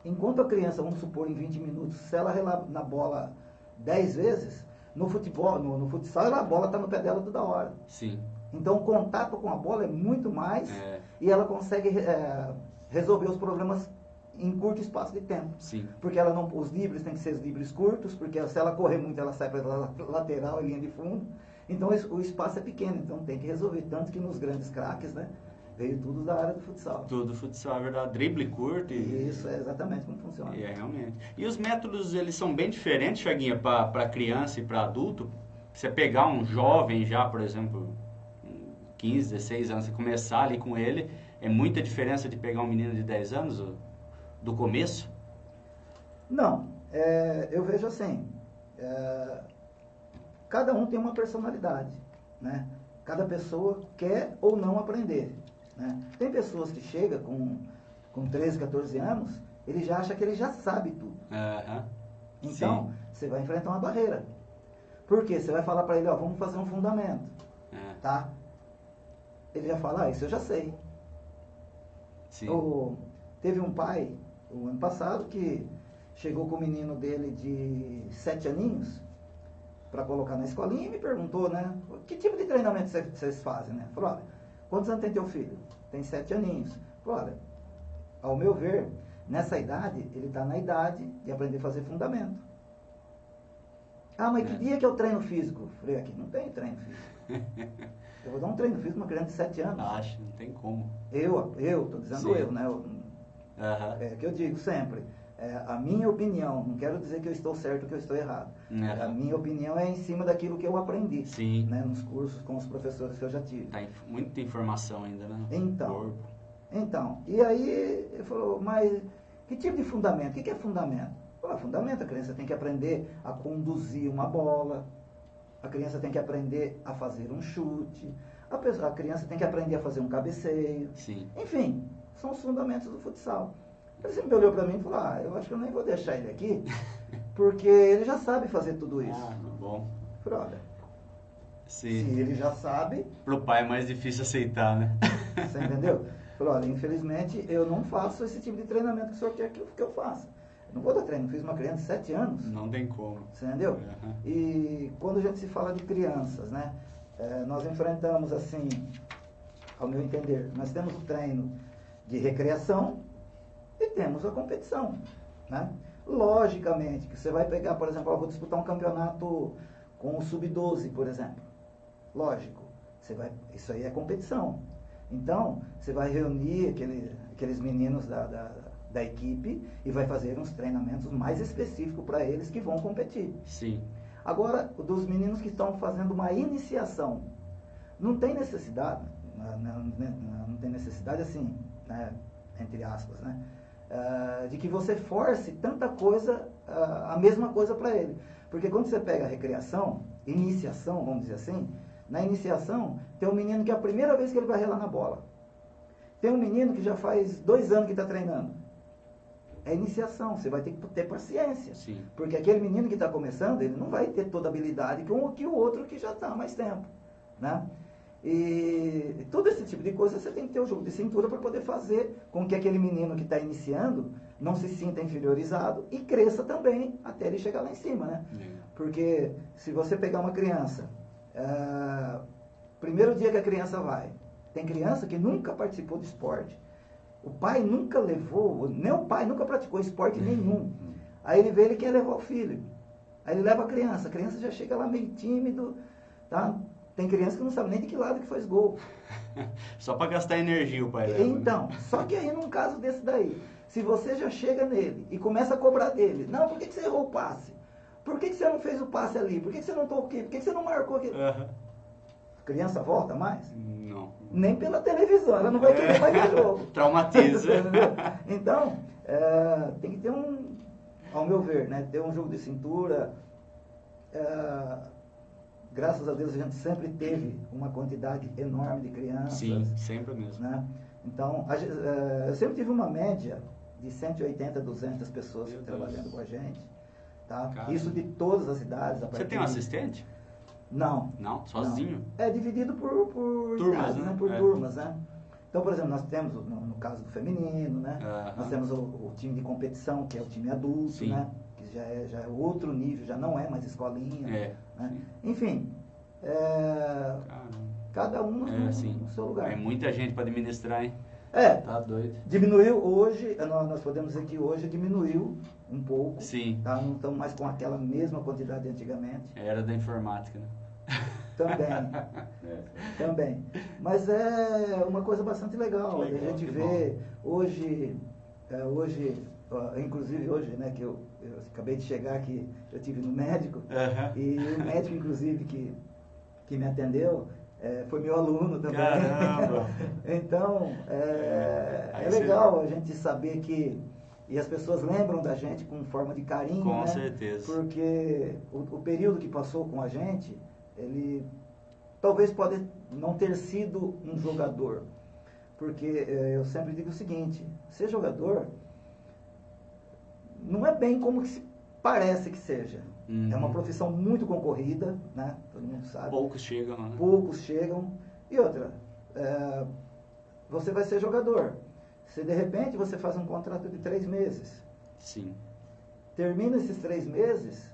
enquanto a criança, vamos supor, em 20 minutos, se ela relar na bola 10 vezes, no futebol, no futsal, a bola está no pé dela toda hora. Sim. Então o contato com a bola é muito mais e ela consegue resolver os problemas em curto espaço de tempo. Sim. Porque ela não, os dribles têm que ser os dribles curtos, porque se ela correr muito, ela sai para lateral e linha de fundo. Então o espaço é pequeno, então tem que resolver. Tanto que nos grandes craques, né, veio tudo da área do futsal. Tudo futsal, é verdade. Drible curto e... Isso é exatamente como funciona. É, realmente. E os métodos, eles são bem diferentes, Chaguinha, para criança e para adulto? Você pegar um jovem já, por exemplo, 15, 16 anos, e começar ali com ele, é muita diferença de pegar um menino de 10 anos do começo? Não, eu vejo assim, cada um tem uma personalidade, né? Cada pessoa quer ou não aprender, né? Tem pessoas que chegam com 13, 14 anos, ele já acha que ele já sabe tudo. Uhum. Então, você vai enfrentar uma barreira. Por quê? Você vai falar para ele, vamos fazer um fundamento, tá? Ele já fala, isso eu já sei. Sim. Teve um pai, o ano passado, que chegou com o menino dele de 7 aninhos para colocar na escolinha e me perguntou, né? Que tipo de treinamento vocês fazem, né? Falou, olha, quantos anos tem teu filho? Tem 7 aninhos. Falou, olha, ao meu ver, nessa idade, ele está na idade de aprender a fazer fundamento. Mas que dia que eu treino físico? Falei, aqui não tem treino físico. Eu vou dar um treino físico para uma criança de 7 anos. Acho, não tem como. Tô dizendo Sim. eu, né? É que eu digo sempre, a minha opinião, não quero dizer que eu estou certo ou que eu estou errado. A minha opinião é em cima daquilo que eu aprendi. Sim. Né, nos cursos com os professores que eu já tive. Tá muita informação ainda, né? Então, e aí ele falou, mas que tipo de fundamento? O que é fundamento? Falei, fundamento, a criança tem que aprender a conduzir uma bola, a criança tem que aprender a fazer um chute, a criança tem que aprender a fazer um cabeceio. Sim. Enfim, são os fundamentos do futsal. Ele sempre olhou para mim e falou, eu acho que eu nem vou deixar ele aqui, porque ele já sabe fazer tudo isso. Bom. Eu falei, olha, Sim. se ele já sabe... Pro pai é mais difícil aceitar, né? Você entendeu? Falou, olha, infelizmente eu não faço esse tipo de treinamento que o senhor quer que eu faça. Eu não vou dar treino, fiz uma criança de 7 anos. Não tem como. Você entendeu? Uhum. E quando a gente se fala de crianças, né? Nós enfrentamos assim, ao meu entender, nós temos o treino de recreação e temos a competição, né? Logicamente, que você vai pegar, por exemplo, eu vou disputar um campeonato com o Sub-12, por exemplo. Lógico, isso aí é competição. Então, você vai reunir aqueles meninos da equipe e vai fazer uns treinamentos mais específicos para eles que vão competir. Sim. Agora, dos meninos que estão fazendo uma iniciação, não tem necessidade, não tem necessidade assim, né, entre aspas, né, de que você force tanta coisa, a mesma coisa para ele. Porque quando você pega a recreação, iniciação, vamos dizer assim, na iniciação, tem um menino que é a primeira vez que ele vai relar na bola. Tem um menino que já faz 2 anos que está treinando. é iniciação, você vai ter que ter paciência. Sim. Porque aquele menino que está começando, ele não vai ter toda a habilidade que o outro que já está há mais tempo, né? E todo esse tipo de coisa você tem que ter o jogo de cintura para poder fazer com que aquele menino que está iniciando não se sinta inferiorizado e cresça também até ele chegar lá em cima, né? Porque se você pegar uma criança, primeiro dia que a criança vai, tem criança que nunca participou de esporte, o pai nunca levou, nem o pai nunca praticou esporte nenhum. Aí ele vê, ele quer levar o filho. Aí ele leva a criança já chega lá meio tímido, tá? Tem criança que não sabe nem de que lado que faz gol. Só para gastar energia o pai leva. Então, só que aí num caso desse daí, se você já chega nele e começa a cobrar dele, não, por que você errou o passe? Por que você não fez o passe ali? Por que você não toquei? Por que você não marcou aqui? Criança volta mais? Não. Nem pela televisão, ela não vai querer mais ver jogo. Traumatiza. Então, tem que ter ao meu ver, né, ter um jogo de cintura. Graças a Deus a gente sempre teve uma quantidade enorme de crianças. Sim, sempre mesmo. Né? Então, eu sempre tive uma média de 180, 200 pessoas trabalhando com a gente. Tá? Isso de todas as idades. Você tem um assistente? Não. Não? Sozinho? Não. É dividido por turmas, idades, né? Por turmas, né? Então, por exemplo, nós temos, no caso do feminino, né? Nós temos o time de competição, que é o time adulto, Sim. né? Que já é outro nível, já não é mais escolinha. Né? Enfim, cada um no seu lugar. É muita gente para administrar, hein? Tá doido. Diminuiu hoje, nós podemos dizer que hoje diminuiu um pouco. Sim. Tá? Não estamos mais com aquela mesma quantidade de antigamente. Era da informática, né? Também. Mas é uma coisa bastante legal. A gente vê hoje, inclusive hoje, né, que eu acabei de chegar aqui, eu estive no médico, e o médico, inclusive, que me atendeu, foi meu aluno também. Caramba! Então, é legal a gente saber que... E as pessoas lembram da gente com forma de carinho, com né? certeza. Porque o período que passou com a gente, ele talvez pode não ter sido um jogador. Porque eu sempre digo o seguinte, ser jogador não é bem como que se parece que seja. É uma profissão muito concorrida, né? Todo mundo sabe. Poucos chegam, né? Poucos chegam. E outra, você vai ser jogador. Se de repente você faz um contrato de 3 meses. Sim. Termina esses 3 meses,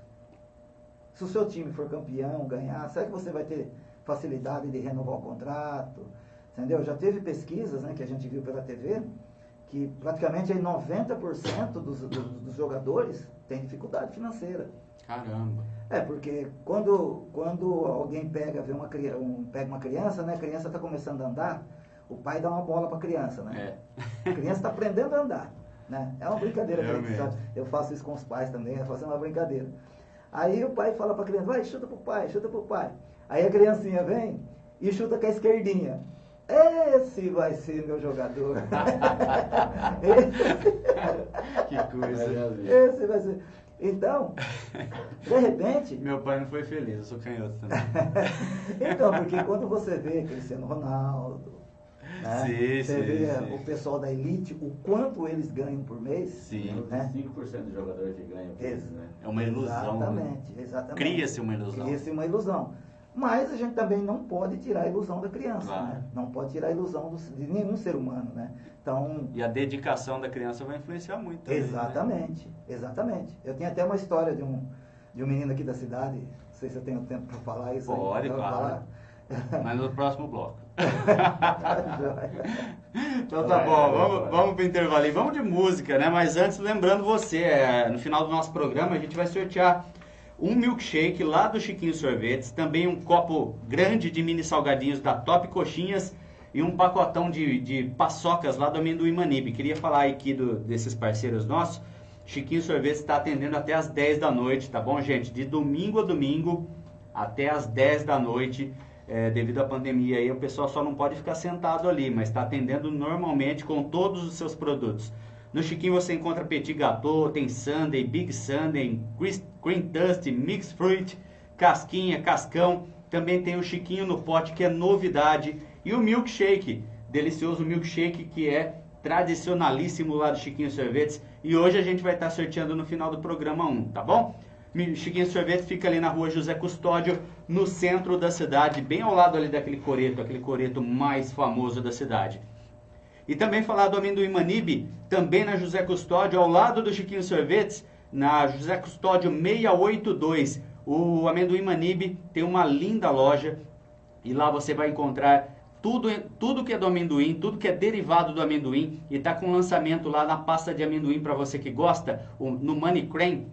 se o seu time for campeão, ganhar, será que você vai ter facilidade de renovar o contrato? Entendeu? Já teve pesquisas, né, que a gente viu pela TV, que praticamente aí 90% dos jogadores têm dificuldade financeira. Caramba. Porque quando alguém pega uma criança, né, a criança está começando a andar, o pai dá uma bola para a criança, né? A criança está aprendendo a andar, né? É uma brincadeira que a gente sabe. Eu faço isso com os pais também, eu faço uma brincadeira. Aí o pai fala para a criança, vai, chuta pro pai, chuta pro pai. Aí a criancinha vem e chuta com a esquerdinha. Esse vai ser meu jogador. Que coisa. Esse vai ser. Então, de repente... Meu pai não foi feliz, eu sou canhoto também. Então, porque quando você vê Cristiano Ronaldo, né? Você vê o pessoal da elite, o quanto eles ganham por mês. Sim. Né? 5% dos jogadores que ganham por mês, né? É uma ilusão. Exatamente. Cria-se uma ilusão. Cria-se uma ilusão. Mas a gente também não pode tirar a ilusão da criança, Claro. né? Não pode tirar a ilusão de nenhum ser humano, né? Então... E a dedicação da criança vai influenciar muito também, Exatamente, né? Exatamente. Eu tenho até uma história de um menino aqui da cidade, não sei se eu tenho tempo para falar isso. Pode, claro. Mas no próximo bloco. Então tá bom, vamos pro intervalo. Vamos de música, né? Mas antes, lembrando você, no final do nosso programa a gente vai sortear um milkshake lá do Chiquinho Sorvetes, também um copo grande de mini salgadinhos da Top Coxinhas e um pacotão de paçocas lá do Amendoim Manibe. Queria falar aqui desses parceiros nossos. Chiquinho Sorvetes está atendendo até as 10 da noite, tá bom, gente? De domingo a domingo até as 10 da noite. Devido à pandemia aí, o pessoal só não pode ficar sentado ali, mas está atendendo normalmente com todos os seus produtos. No Chiquinho você encontra Petit Gâteau, tem Sundae, Big Sundae, Cream Dust, Mix Fruit, Casquinha, Cascão. Também tem o Chiquinho no pote, que é novidade. E o milkshake, delicioso milkshake, que é tradicionalíssimo lá do Chiquinho Sorvetes. E hoje a gente vai estar sorteando no final do programa 1, tá bom? Chiquinho Sorvetes fica ali na rua José Custódio, no centro da cidade, bem ao lado ali daquele coreto, aquele coreto mais famoso da cidade. E também falar do Amendoim Manibe, também na José Custódio, ao lado do Chiquinho Sorvetes, na José Custódio 682. O Amendoim Manibe tem uma linda loja e lá você vai encontrar tudo que é do amendoim, tudo que é derivado do amendoim, e tá com lançamento lá na pasta de amendoim para você que gosta, no Money Cream,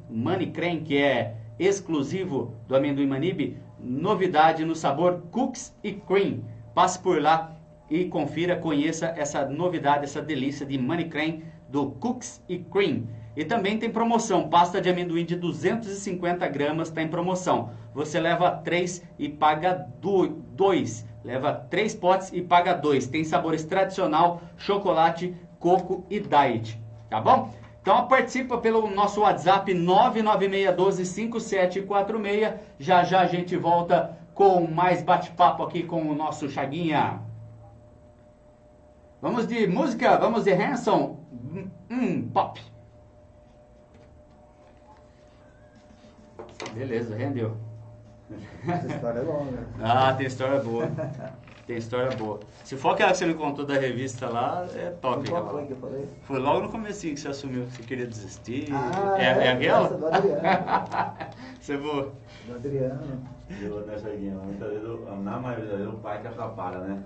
que é exclusivo do Amendoim Manibe, novidade no sabor Cookies e Cream. Passe por lá e confira, conheça essa novidade, essa delícia de Money Cream do Cookies e Cream. E também tem promoção, pasta de amendoim de 250 gramas está em promoção. Você leva 3 e paga 2. Leva 3 potes e paga 2. Tem sabores tradicional, chocolate, coco e diet. Tá bom? Então participa pelo nosso WhatsApp 996125746. Já já a gente volta com mais bate-papo aqui com o nosso Chaguinha. Vamos de música, vamos de Hanson. Pop. Beleza, rendeu. Essa história é longa. Ah, tem história boa. Tem história boa. Se for aquela que você me contou da revista lá, é top. Qual foi que eu falei? Foi logo no comecinho que você assumiu que você queria desistir. Ah, é aquela? essa do Adriano. Você voou. Do Adriano. Eu nessa guinha, muitas vezes, na maioria das vezes, o pai que atrapalha, né?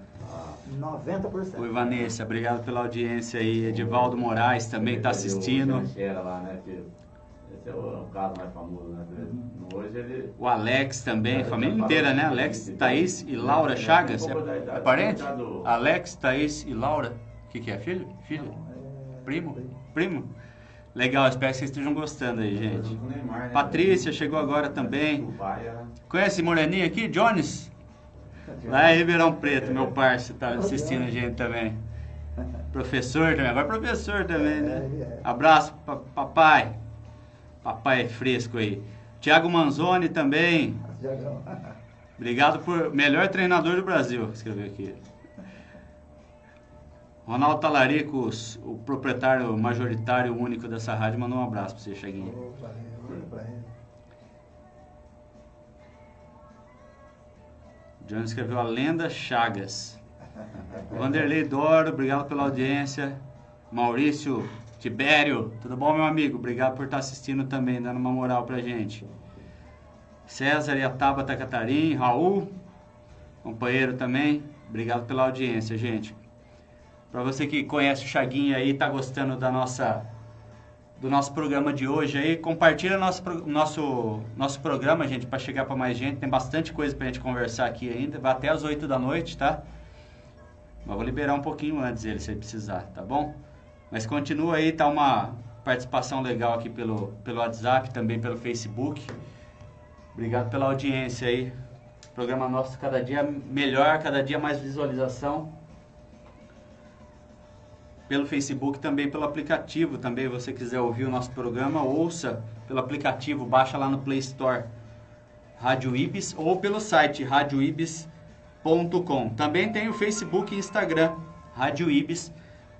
90%. Oi, Vanessa, obrigado pela audiência aí. Edivaldo Moraes também está assistindo. Era lá, né? Esse é o caso mais famoso, né? Hoje ele... O Alex também, a família inteira, né? Alex, Thaís e Laura Chagas. É parente? Alex, Thaís e Laura. O que é? Filho? Filho? Primo? Primo? Legal, espero que vocês estejam gostando aí, gente. Patrícia chegou agora também. Conhece Moreninha aqui? Jones? Lá em Ribeirão Preto, meu parceiro, tá assistindo a gente também. Professor também, agora professor também, né? Abraço, papai. Papai é fresco aí. Tiago Manzoni também. Obrigado por melhor treinador do Brasil, escreveu aqui. Ronaldo Talaricos, o proprietário majoritário único dessa rádio, mandou um abraço pra você, Chaguinho. John escreveu a lenda Chagas. Vanderlei Doro, obrigado pela audiência. Maurício Tibério, tudo bom, meu amigo? Obrigado por estar assistindo também, dando uma moral pra gente. César e a Tabata Catarim, Raul, companheiro também, obrigado pela audiência, gente. Para você que conhece o Chaguinha aí, tá gostando do nosso programa de hoje aí, compartilha nosso programa, gente, para chegar para mais gente. Tem bastante coisa pra gente conversar aqui ainda, vai até às 8 da noite, tá? Mas vou liberar um pouquinho antes ele, se ele precisar, tá bom? Mas continua aí, tá uma participação legal aqui pelo WhatsApp, também pelo Facebook. Obrigado pela audiência aí. Programa nosso cada dia melhor, cada dia mais visualização. Pelo Facebook, também pelo aplicativo. Também, você quiser ouvir o nosso programa, ouça pelo aplicativo, baixa lá no Play Store, Rádio Ibis, ou pelo site radioibis.com. Também tem o Facebook e Instagram, Rádio Ibis.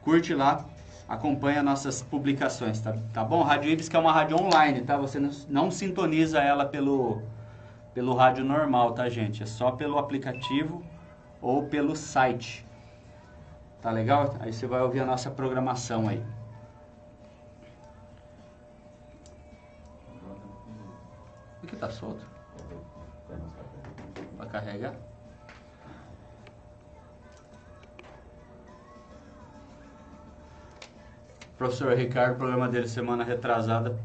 Curte lá, acompanha nossas publicações, tá bom? Rádio Ibis, que é uma rádio online, tá? Você não sintoniza ela pelo rádio normal, tá, gente? É só pelo aplicativo ou pelo site. Tá legal? Aí você vai ouvir a nossa programação aí. O que tá solto? Vai carregar? Professor Ricardo, o programa dele semana retrasada,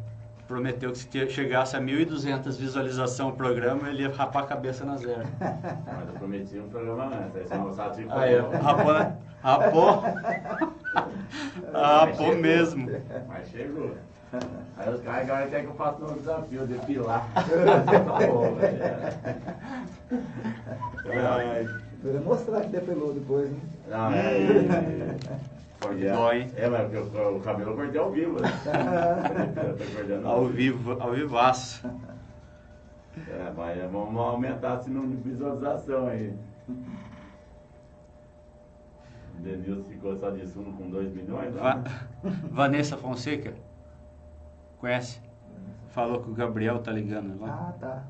prometeu que se chegasse a 1.200 visualizações o programa, ele ia rapar a cabeça na zero. Mas eu prometi um programa antes, aí você não sabe de Aí, rapou mesmo. Mas chegou. Aí os caras agora querem que eu faça um desafio, depilar. Tá bom, velho. Eu ia mostrar que depilou depois, né? Não, Dói. Mas o cabelo eu cortei ao vivo, né? Ao vivaço. Mas vamos aumentar esse número de visualização aí. Denilson ficou só de sumo com 2 milhões. Vanessa Fonseca? Conhece? Falou que o Gabriel tá ligando lá. Ah, tá.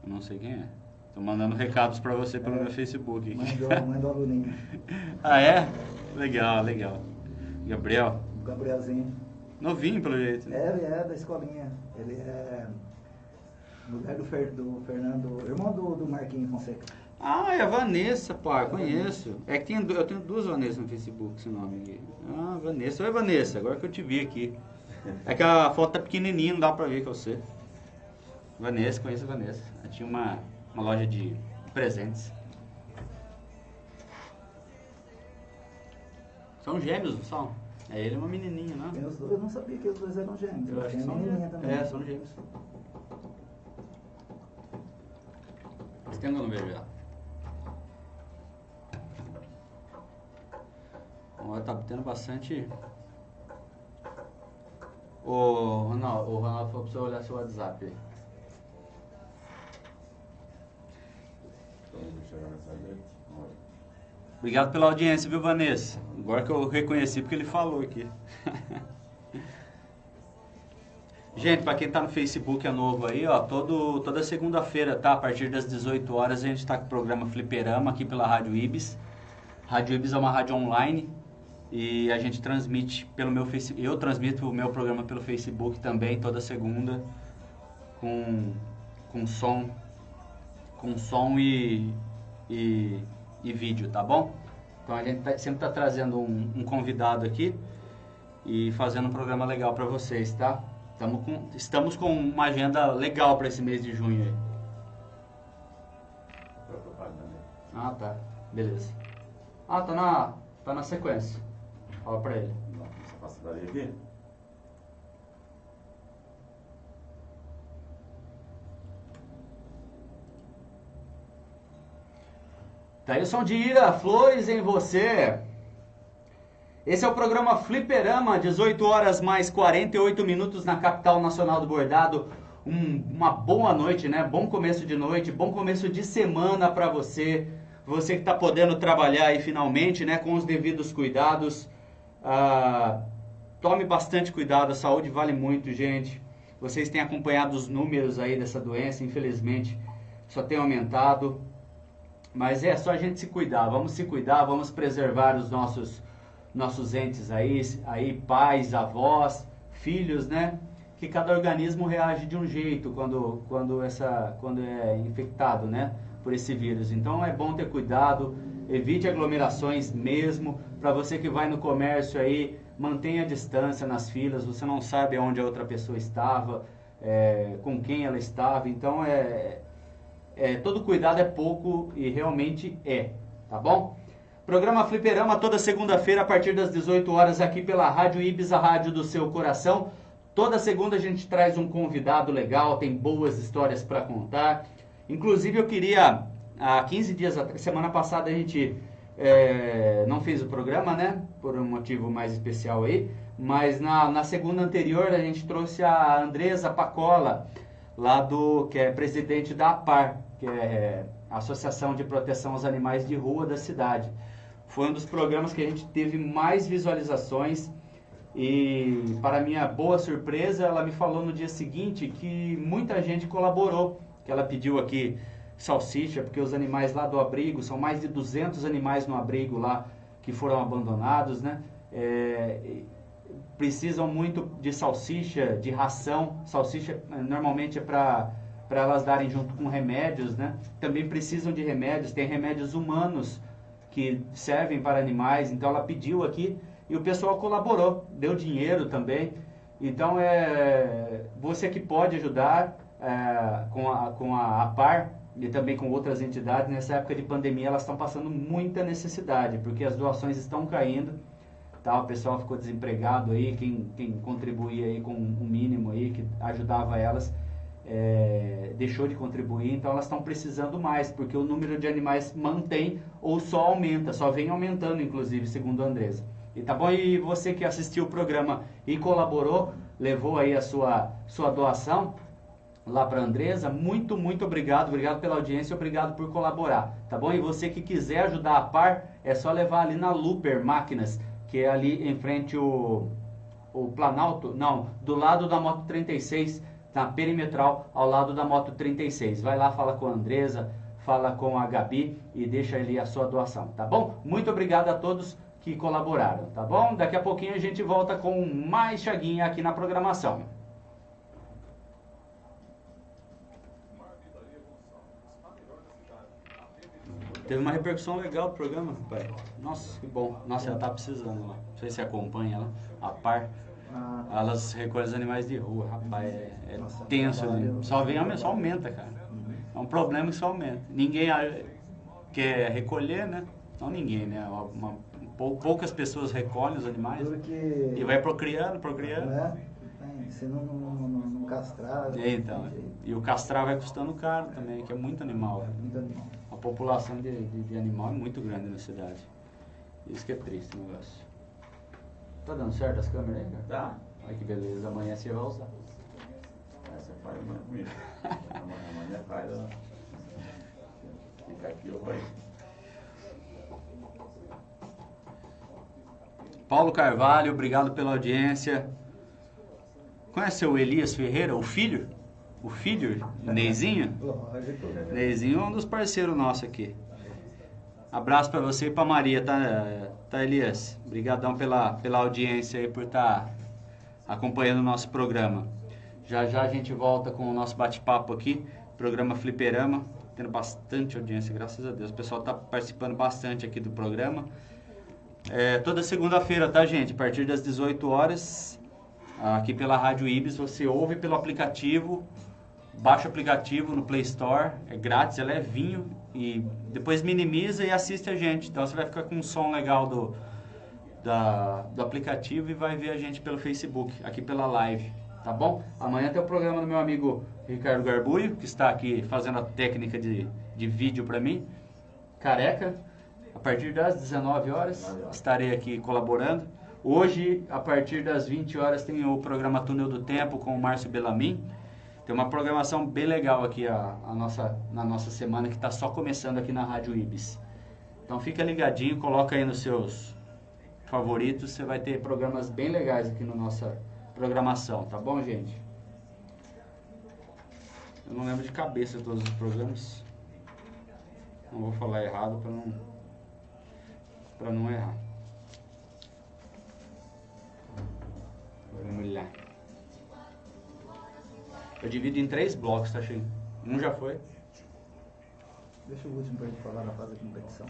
Eu não sei quem é. Tô mandando recados pra você pelo meu Facebook aqui. Mãe do aluninho. Ah, é? Legal, legal. Gabriel. O Gabrielzinho. Novinho, pelo jeito. É, ele é da escolinha. Ele é mulher do Fernando, irmão do Marquinhos Fonseca. Ah, é a Vanessa, pá, conheço. É que eu tenho 2 Vanessa no Facebook, esse nome aqui. Ah, Vanessa. Oi, Vanessa, agora que eu te vi aqui. É que a foto tá pequenininha, não dá pra ver que é você. Vanessa, conheço a Vanessa. Ela tinha uma loja de presentes. São gêmeos, não são? É ele e uma menininha, né? Eu não sabia que os dois eram gêmeos. Eu acho que Tem são menininha gêmeos. também. É, são gêmeos. Faz tempo que eu não vejo ela. Ó, tá tendo bastante... O Ronaldo falou pra você olhar seu WhatsApp aí. Obrigado pela audiência, viu, Vanessa? Agora que eu reconheci porque ele falou aqui. Gente, para quem tá no Facebook é novo aí, ó, toda segunda-feira, tá? A partir das 18 horas a gente tá com o programa Fliperama aqui pela Rádio Ibis. Rádio Ibis é uma rádio online e a gente transmite pelo meu Facebook. Eu transmito o meu programa pelo Facebook também toda segunda com som e vídeo, tá bom? Então a gente sempre tá trazendo um convidado aqui e fazendo um programa legal para vocês, tá? Estamos com uma agenda legal para esse mês de junho aí. Ah, tá. Beleza. Ah, tá na sequência. Fala pra ele. Essa facilidade aqui? Thailson de Ira, flores em você. Esse é o programa Fliperama, 18 horas mais 48 minutos na capital nacional do bordado. Uma boa noite, né? Bom começo de noite, bom começo de semana para você. Você que está podendo trabalhar aí finalmente, né? Com os devidos cuidados. Tome bastante cuidado, a saúde vale muito, gente. Vocês têm acompanhado os números aí dessa doença, infelizmente, só tem aumentado. Mas é só a gente se cuidar, vamos preservar os nossos entes aí, pais, avós, filhos, né? Que cada organismo reage de um jeito quando é infectado, né? Por esse vírus. Então é bom ter cuidado, evite aglomerações mesmo. Para você que vai no comércio aí, mantenha a distância nas filas, você não sabe onde a outra pessoa estava, com quem ela estava. Então todo cuidado é pouco e realmente tá bom? Programa Fliperama toda segunda-feira a partir das 18 horas aqui pela Rádio Ibis, a rádio do seu coração. Toda segunda a gente traz um convidado legal, tem boas histórias para contar. Inclusive eu queria, há 15 dias, semana passada a gente não fez o programa, né? Por um motivo mais especial aí. Mas na segunda anterior a gente trouxe a Andresa Pacola, que é presidente da APAR, que é a Associação de Proteção aos Animais de Rua da cidade. Foi um dos programas que a gente teve mais visualizações e, para minha boa surpresa, ela me falou no dia seguinte que muita gente colaborou, que ela pediu aqui salsicha, porque os animais lá do abrigo, são mais de 200 animais no abrigo lá que foram abandonados, né? Precisam muito de salsicha, de ração. Salsicha normalmente é para elas darem junto com remédios, né? Também precisam de remédios, tem remédios humanos que servem para animais, então ela pediu aqui e o pessoal colaborou, deu dinheiro também. Então você que pode ajudar com a APAR e também com outras entidades, nessa época de pandemia elas estão passando muita necessidade, porque as doações estão caindo. Tá, o pessoal ficou desempregado aí, quem contribuía aí com o mínimo aí, que ajudava elas, deixou de contribuir, então elas estão precisando mais, porque o número de animais mantém ou só aumenta, só vem aumentando, inclusive, segundo a Andresa. E tá bom? E você que assistiu o programa e colaborou, levou aí a sua doação, lá para Andresa. Muito, muito obrigado. Obrigado pela audiência, obrigado por colaborar, tá bom? E você que quiser ajudar a par, é só levar ali na Looper Máquinas, que é ali em frente o Planalto, não, do lado da Moto 36, na Perimetral, ao lado da Moto 36. Vai lá, fala com a Andresa, fala com a Gabi e deixa ali a sua doação, tá bom? Muito obrigado a todos que colaboraram, tá bom? Daqui a pouquinho a gente volta com mais Chaguinha aqui na programação. Teve uma repercussão legal do programa, pai. Nossa, que bom. Nossa, ela tá precisando lá. Não sei se acompanha ela, a par. Elas recolhem os animais de rua, rapaz, é Nossa, tenso ali. trabalho. Só aumenta, cara. É um problema que só aumenta. Ninguém quer recolher, né? Não ninguém, né? Poucas pessoas recolhem os animais Duro que... e vai procriando. Né? Se não castrar... Então, e o castrar vai custando caro também, que é muito animal. Muito animal. A população de animal é muito grande na cidade. Isso que é triste o negócio. Tá dando certo as câmeras aí, cara? Tá. Olha que beleza, amanhã você vai usar. Você faz amanhã comigo. Amanhã faz, ó. Fica aqui, eu vou. Paulo Carvalho, obrigado pela audiência. Conhece o Elias Ferreira, o filho? O filho, Neizinho? Lógico. Neizinho é um dos parceiros nossos aqui. Abraço pra você e pra Maria, tá Elias? Obrigadão pela audiência aí, por estar acompanhando o nosso programa. Já já a gente volta com o nosso bate-papo aqui, programa Fliperama, tendo bastante audiência, graças a Deus. O pessoal tá participando bastante aqui do programa. Toda segunda-feira, tá, gente? A partir das 18 horas, aqui pela Rádio Ibis, você ouve pelo aplicativo, baixa o aplicativo no Play Store, é grátis, é levinho, e depois minimiza e assiste a gente. Então você vai ficar com um som legal do aplicativo e vai ver a gente pelo Facebook, aqui pela live, tá bom? Amanhã tem o programa do meu amigo Ricardo Garbuio, que está aqui fazendo a técnica de vídeo para mim, careca. A partir das 19 horas estarei aqui colaborando. Hoje, a partir das 20 horas, tem o programa Túnel do Tempo com o Márcio Belamin. Tem uma programação bem legal aqui na nossa semana, que está só começando aqui na Rádio Ibis. Então fica ligadinho, coloca aí nos seus favoritos, você vai ter programas bem legais aqui na nossa programação, tá bom, gente? Eu não lembro de cabeça todos os programas. Não vou falar errado para não errar. Vamos lá. Eu divido em 3 blocos, tá, Chico? Um já foi. Deixa o último pra gente falar na fase da competição.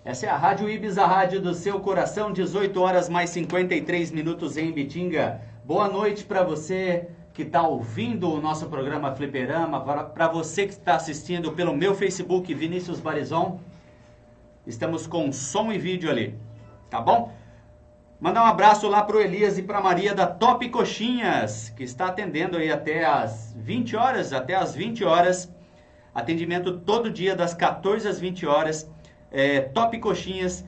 Essa é a Rádio Ibis, a rádio do seu coração, 18 horas mais 53 minutos em Bitinga. Boa noite para você que está ouvindo o nosso programa Fliperama, para você que está assistindo pelo meu Facebook, Vinícius Barizon. Estamos com som e vídeo ali, tá bom? Mandar um abraço lá pro Elias e pra Maria da Top Coxinhas, que está atendendo aí até as 20 horas. Atendimento todo dia das 14 às 20 horas. Top Coxinhas,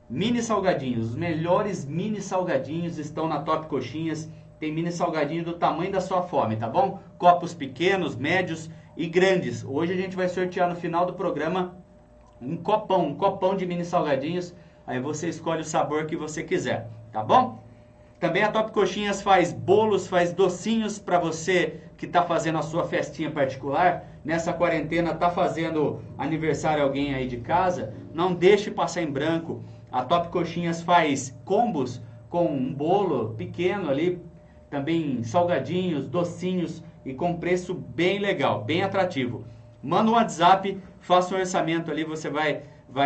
mini salgadinhos. Os melhores mini salgadinhos estão na Top Coxinhas. Tem mini salgadinho do tamanho da sua fome, tá bom? Copos pequenos, médios e grandes. Hoje a gente vai sortear no final do programa um copão de mini salgadinhos. Aí você escolhe o sabor que você quiser, tá bom? Também a Top Coxinhas faz bolos, faz docinhos para você que está fazendo a sua festinha particular. Nessa quarentena tá fazendo aniversário alguém aí de casa. Não deixe passar em branco. A Top Coxinhas faz combos com um bolo pequeno ali, também salgadinhos, docinhos e com preço bem legal, bem atrativo. Manda um WhatsApp, faça um orçamento ali, você vai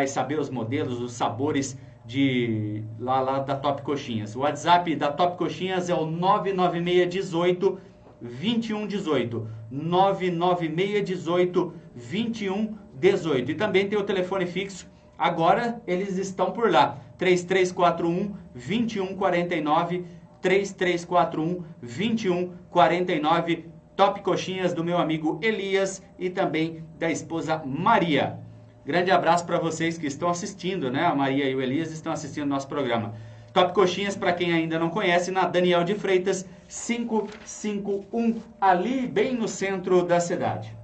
saber os modelos, os sabores de lá da Top Coxinhas. O WhatsApp da Top Coxinhas é o 99618 2118. 99618 2118. E também tem o telefone fixo. Agora eles estão por lá. 3341 2149. 3341 2149. Top Coxinhas do meu amigo Elias e também da esposa Maria. Grande abraço para vocês que estão assistindo, né? A Maria e o Elias estão assistindo o nosso programa. Top Coxinhas, para quem ainda não conhece, na Daniel de Freitas 551, ali bem no centro da cidade.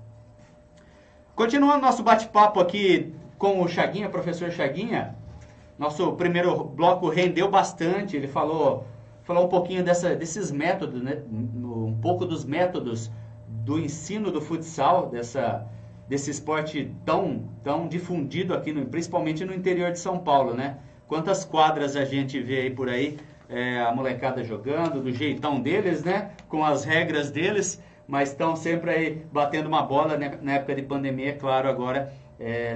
Continuando nosso bate-papo aqui com o Chaguinha, professor Chaguinha, nosso primeiro bloco rendeu bastante, ele falou um pouquinho desses métodos, né? Um pouco dos métodos do ensino do futsal, desse esporte tão difundido aqui, principalmente no interior de São Paulo, né? Quantas quadras a gente vê aí por aí, a molecada jogando, do jeitão deles, né? Com as regras deles, mas estão sempre aí batendo uma bola, né? Na época de pandemia, claro, agora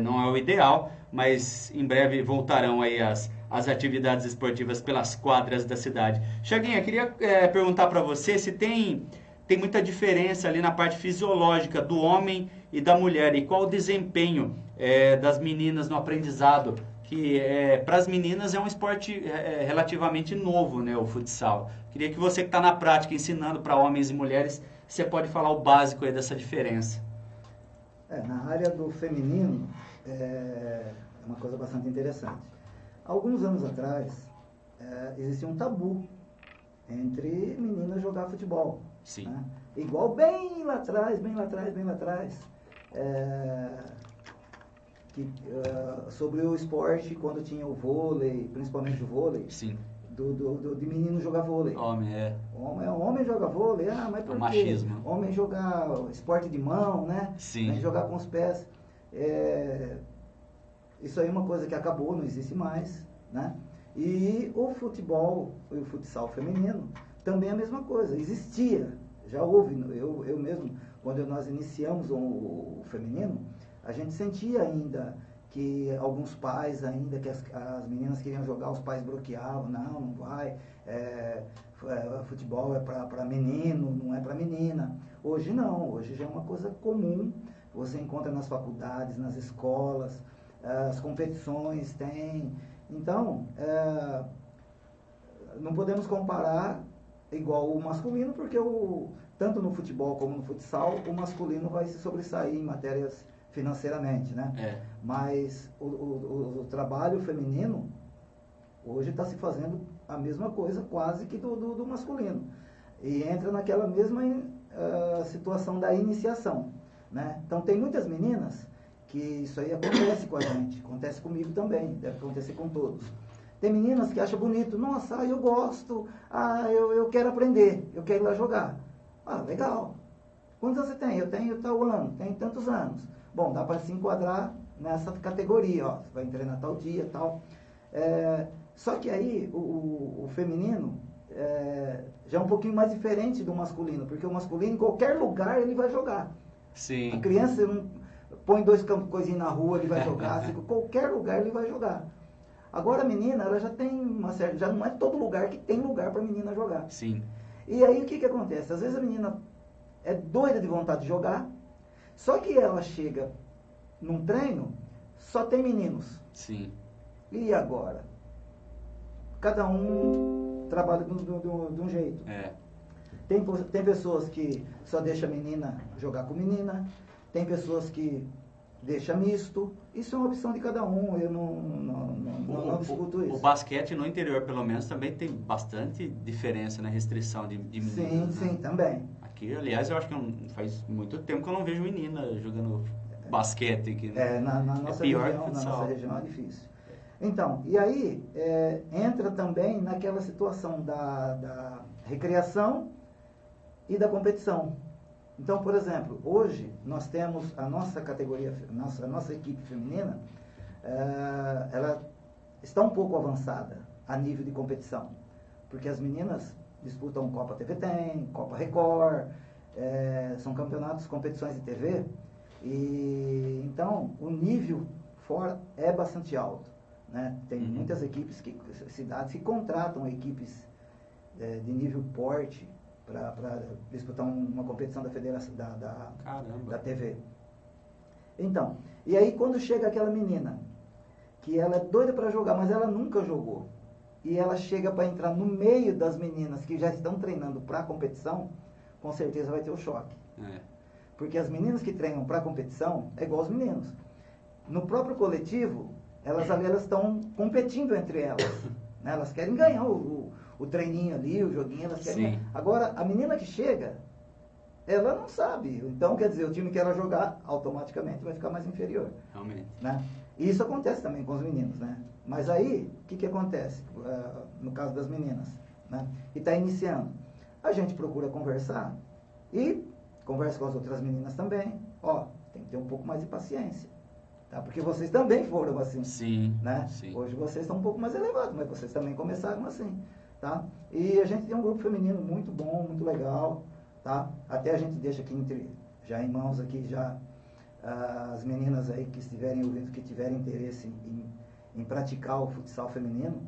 não é o ideal, mas em breve voltarão aí as atividades esportivas pelas quadras da cidade. Chaguinha, queria perguntar para você se tem muita diferença ali na parte fisiológica do homem e da mulher, e qual o desempenho das meninas no aprendizado, que para as meninas é um esporte relativamente novo, né, o futsal. Queria que você que está na prática ensinando para homens e mulheres, você pode falar o básico aí dessa diferença. Na área do feminino, é uma coisa bastante interessante. Alguns anos atrás, existia um tabu entre meninas jogar futebol. Sim. Né? Igual bem lá atrás, sobre o esporte, quando tinha o vôlei, principalmente o vôlei. Sim. De menino jogar vôlei. Homem joga vôlei, mas por quê? Machismo. Homem jogar esporte de mão, né? Sim. Né? Jogar com os pés. Isso aí é uma coisa que acabou, não existe mais, né? E o futebol, o futsal feminino, também é a mesma coisa. Existia, já houve, eu mesmo, quando nós iniciamos o feminino, a gente sentia ainda que alguns pais ainda, que as meninas queriam jogar, os pais bloqueavam, não vai, futebol é para menino, não é para menina. Hoje não, hoje já é uma coisa comum, você encontra nas faculdades, nas escolas, as competições tem. Então, não podemos comparar igual o masculino, porque tanto no futebol como no futsal, o masculino vai se sobressair em matérias financeiramente, né? Mas o trabalho feminino, hoje está se fazendo a mesma coisa quase que do masculino. E entra naquela mesma situação da iniciação, né? Então, tem muitas meninas que isso aí acontece com a gente, acontece comigo também, deve acontecer com todos. Tem meninas que acham bonito, nossa, eu gosto, eu quero aprender, eu quero ir lá jogar. Legal. Quantos anos você tem? Eu tenho tal ano, tenho tantos anos. Bom, dá para se enquadrar nessa categoria, ó, você vai treinar tal dia, tal. Só que aí, o feminino já é um pouquinho mais diferente do masculino, porque o masculino, em qualquer lugar, ele vai jogar. Sim. A criança não põe 2 coisinhas na rua, ele vai jogar, assim, qualquer lugar ele vai jogar. Agora a menina, ela já tem uma certa, já não é todo lugar que tem lugar para a menina jogar. Sim. E aí o que acontece? Às vezes a menina é doida de vontade de jogar, só que ela chega num treino, só tem meninos. Sim. E agora? Cada um trabalha de um jeito. Tem pessoas que só deixam a menina jogar com menina, tem pessoas que deixam misto. Isso é uma opção de cada um, eu não discuto isso. O basquete no interior, pelo menos, também tem bastante diferença na restrição de meninas. Sim, também. Aqui, aliás, eu acho que faz muito tempo que eu não vejo menina jogando basquete aqui. Né? Na nossa pior região, que na futsal. nossa região é difícil. Então, e aí entra também naquela situação da recreação e da competição. Então, por exemplo, hoje nós temos a nossa categoria, a nossa equipe feminina, ela está um pouco avançada a nível de competição, porque as meninas disputam Copa TV Tem, Copa Record, são campeonatos, competições de TV, e então o nível fora é bastante alto, né? Tem muitas equipes, cidades que contratam equipes de nível porte para disputar uma competição da federação da TV. Então, e aí quando chega aquela menina que ela é doida para jogar, mas ela nunca jogou, e ela chega para entrar no meio das meninas que já estão treinando para a competição, com certeza vai ter o choque. Porque as meninas que treinam para a competição é igual aos meninos. no próprio coletivo, elas estão competindo entre elas. Né? Elas querem ganhar o treininho ali, o joguinho, elas querem Sim. ganhar. Agora, a menina que chega, ela não sabe. Então, quer dizer, o time que ela jogar, automaticamente vai ficar mais inferior. Realmente. Né? E isso acontece também com os meninos, né? Mas aí, o que acontece no caso das meninas? Né? E está iniciando. A gente procura conversar e conversa com as outras meninas também. Ó, tem que ter um pouco mais de paciência. Tá? Porque vocês também foram assim. Sim, Né? sim. Hoje vocês estão um pouco mais elevados, mas vocês também começaram assim. Tá? E a gente tem um grupo feminino muito bom, muito legal. Tá? Até a gente deixa aqui já em mãos aqui já as meninas aí que estiverem ouvindo, que tiverem interesse em praticar o futsal feminino.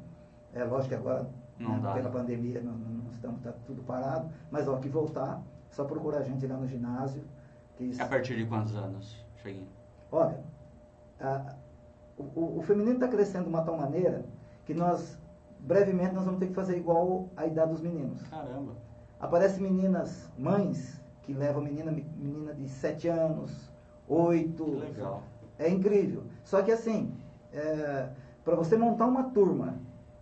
É lógico que agora, Não dá, pela né? pandemia, não estamos, tá tudo parado, mas ó, que voltar, só procurar a gente lá no ginásio. A partir de quantos anos, Cheguinho? Olha, o feminino está crescendo de uma tal maneira que brevemente nós vamos ter que fazer igual à idade dos meninos. Caramba. Aparecem meninas, mães, que levam menina de 7 anos, 8. Que legal. É incrível. Só que assim, para você montar uma turma,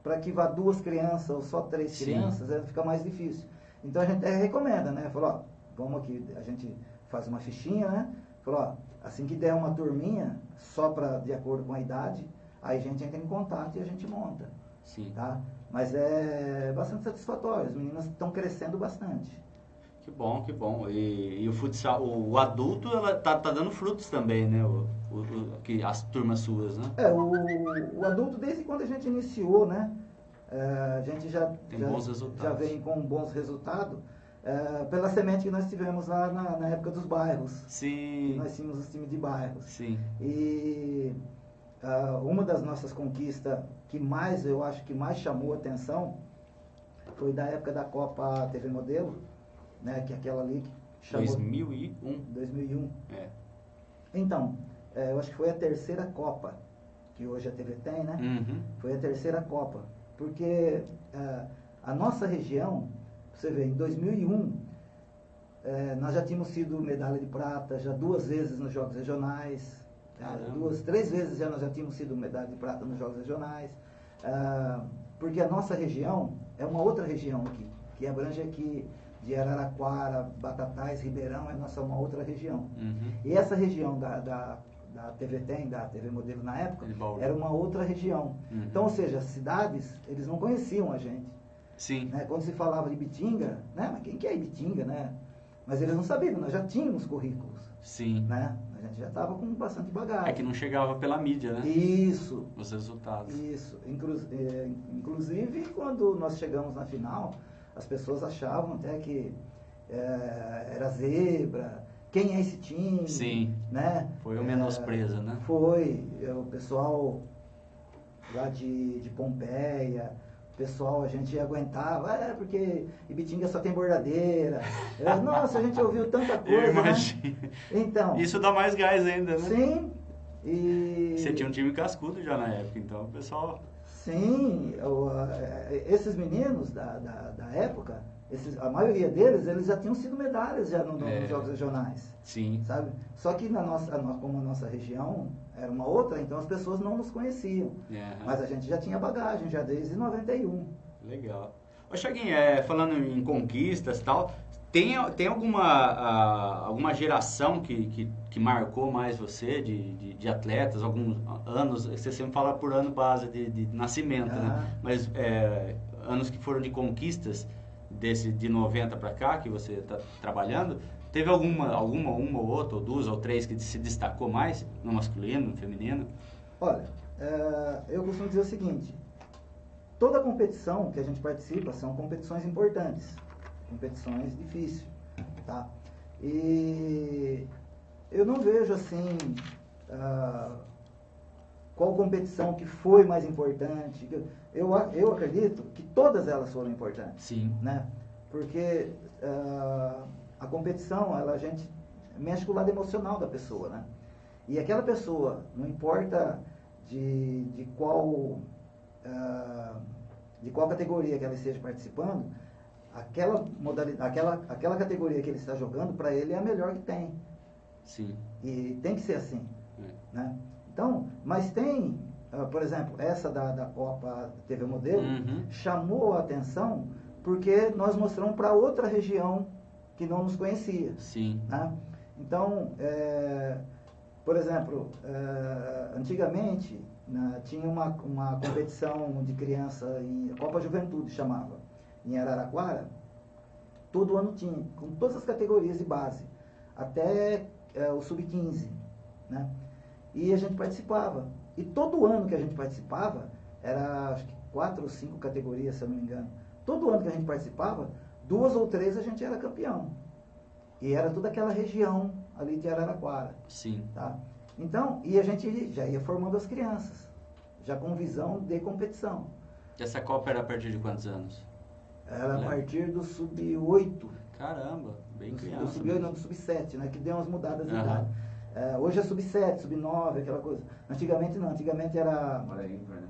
para que vá 2 crianças ou só 3 Sim. crianças, fica mais difícil. Então a gente recomenda, né? Falou, ó, vamos aqui, a gente faz uma fichinha, né? Falou, ó, assim que der uma turminha, só de acordo com a idade, aí a gente entra em contato e a gente monta. Sim. Tá? Mas é bastante satisfatório, as meninas estão crescendo bastante. Que bom, que bom. E o futsal, o adulto, ela tá dando frutos também, né? As turmas suas, né? O adulto, desde quando a gente iniciou, né? A gente Tem bons resultados. já vem com bons resultados, pela semente que nós tivemos lá na época dos bairros. Sim. Nós tínhamos os times de bairros. Sim. E uma das nossas conquistas eu acho que mais chamou a atenção foi da época da Copa TV Modelo, né, que é aquela ali que chamou 2001. 2001. É. Então, eu acho que foi a terceira Copa que hoje a TV tem, né? Uhum. Foi a terceira Copa, porque a nossa região, você vê, em 2001 nós já tínhamos sido medalha de prata já 2 vezes nos Jogos Regionais. 3 vezes nós já tínhamos sido medalha de prata nos Jogos Regionais, porque a nossa região é uma outra região aqui, que abrange aqui de Araraquara, Batatais, Ribeirão, é uma outra região. Uhum. E essa região da TV Tem, da TV Modelo na época, De Bauru. era uma outra região. Uhum. Então, ou seja, as cidades, eles não conheciam a gente. Sim. Né? Quando se falava de Ibitinga, né? Mas quem que é Ibitinga, né? Mas eles não sabiam, nós já tínhamos currículos. Sim. Né? A gente já estava com bastante bagagem. É que não chegava pela mídia, né? Isso, Os resultados. isso. Inclusive, quando nós chegamos na final, as pessoas achavam até que era zebra. Quem é esse time? Sim. Né? Foi o menosprezo, né? Foi. O pessoal lá de Pompeia, o pessoal, a gente aguentava, porque Ibitinga só tem bordadeira. Nossa, a gente ouviu tanta Eu coisa, né? imagino. Então, Isso dá mais gás ainda, né? sim. E Você tinha um time cascudo já na época, então o pessoal... sim, esses meninos da época, a maioria deles, eles já tinham sido medalhas já nos Jogos Regionais, Sim. sabe? Só que como a nossa região era uma outra, então as pessoas não nos conheciam. Mas a gente já tinha bagagem, já desde 91. Legal. Ô, Chaguinho, falando em conquistas e tal, tem alguma geração que marcou mais você, de atletas, alguns anos, você sempre fala por ano base de nascimento, né? Mas anos que foram de conquistas, de 90 para cá, que você está trabalhando, teve uma ou outra, ou 2 ou 3 que se destacou mais, no masculino, no feminino? Olha, eu costumo dizer o seguinte, toda competição que a gente participa são competições importantes, competições difíceis, tá? E eu não vejo assim qual competição que foi mais importante. Eu acredito que todas elas foram importantes. Sim. Né? Porque a competição, a gente mexe com o lado emocional da pessoa, né? E aquela pessoa, não importa de qual categoria que ela esteja participando, aquela modalidade, aquela categoria que ele está jogando, para ele é a melhor que tem. Sim. E tem que ser assim. Né? Então, mas tem, por exemplo, essa da Copa TV Modelo, Uhum. chamou a atenção porque nós mostramos para outra região que não nos conhecia. Sim. Né? Então, por exemplo, antigamente tinha uma competição de criança, a Copa Juventude chamava, em Araraquara, todo ano tinha, com todas as categorias de base, até o Sub-15, né? E a gente participava. E todo ano que a gente participava, era acho que 4 ou 5 categorias, se eu não me engano. Todo ano que a gente participava, 2 ou 3 a gente era campeão. E era toda aquela região ali de Araraquara. Sim. Tá? Então, e a gente já ia formando as crianças, já com visão de competição. Essa Copa era a partir de quantos anos? Era a Lembra? partir do Sub-8. Caramba, bem Do criança. Sub-8, não, do Sub-7, né? Que deu umas mudadas de Aham. idade. Hoje é Sub-7, Sub-9, aquela coisa. Antigamente não, antigamente era... Agora é ímpar, né?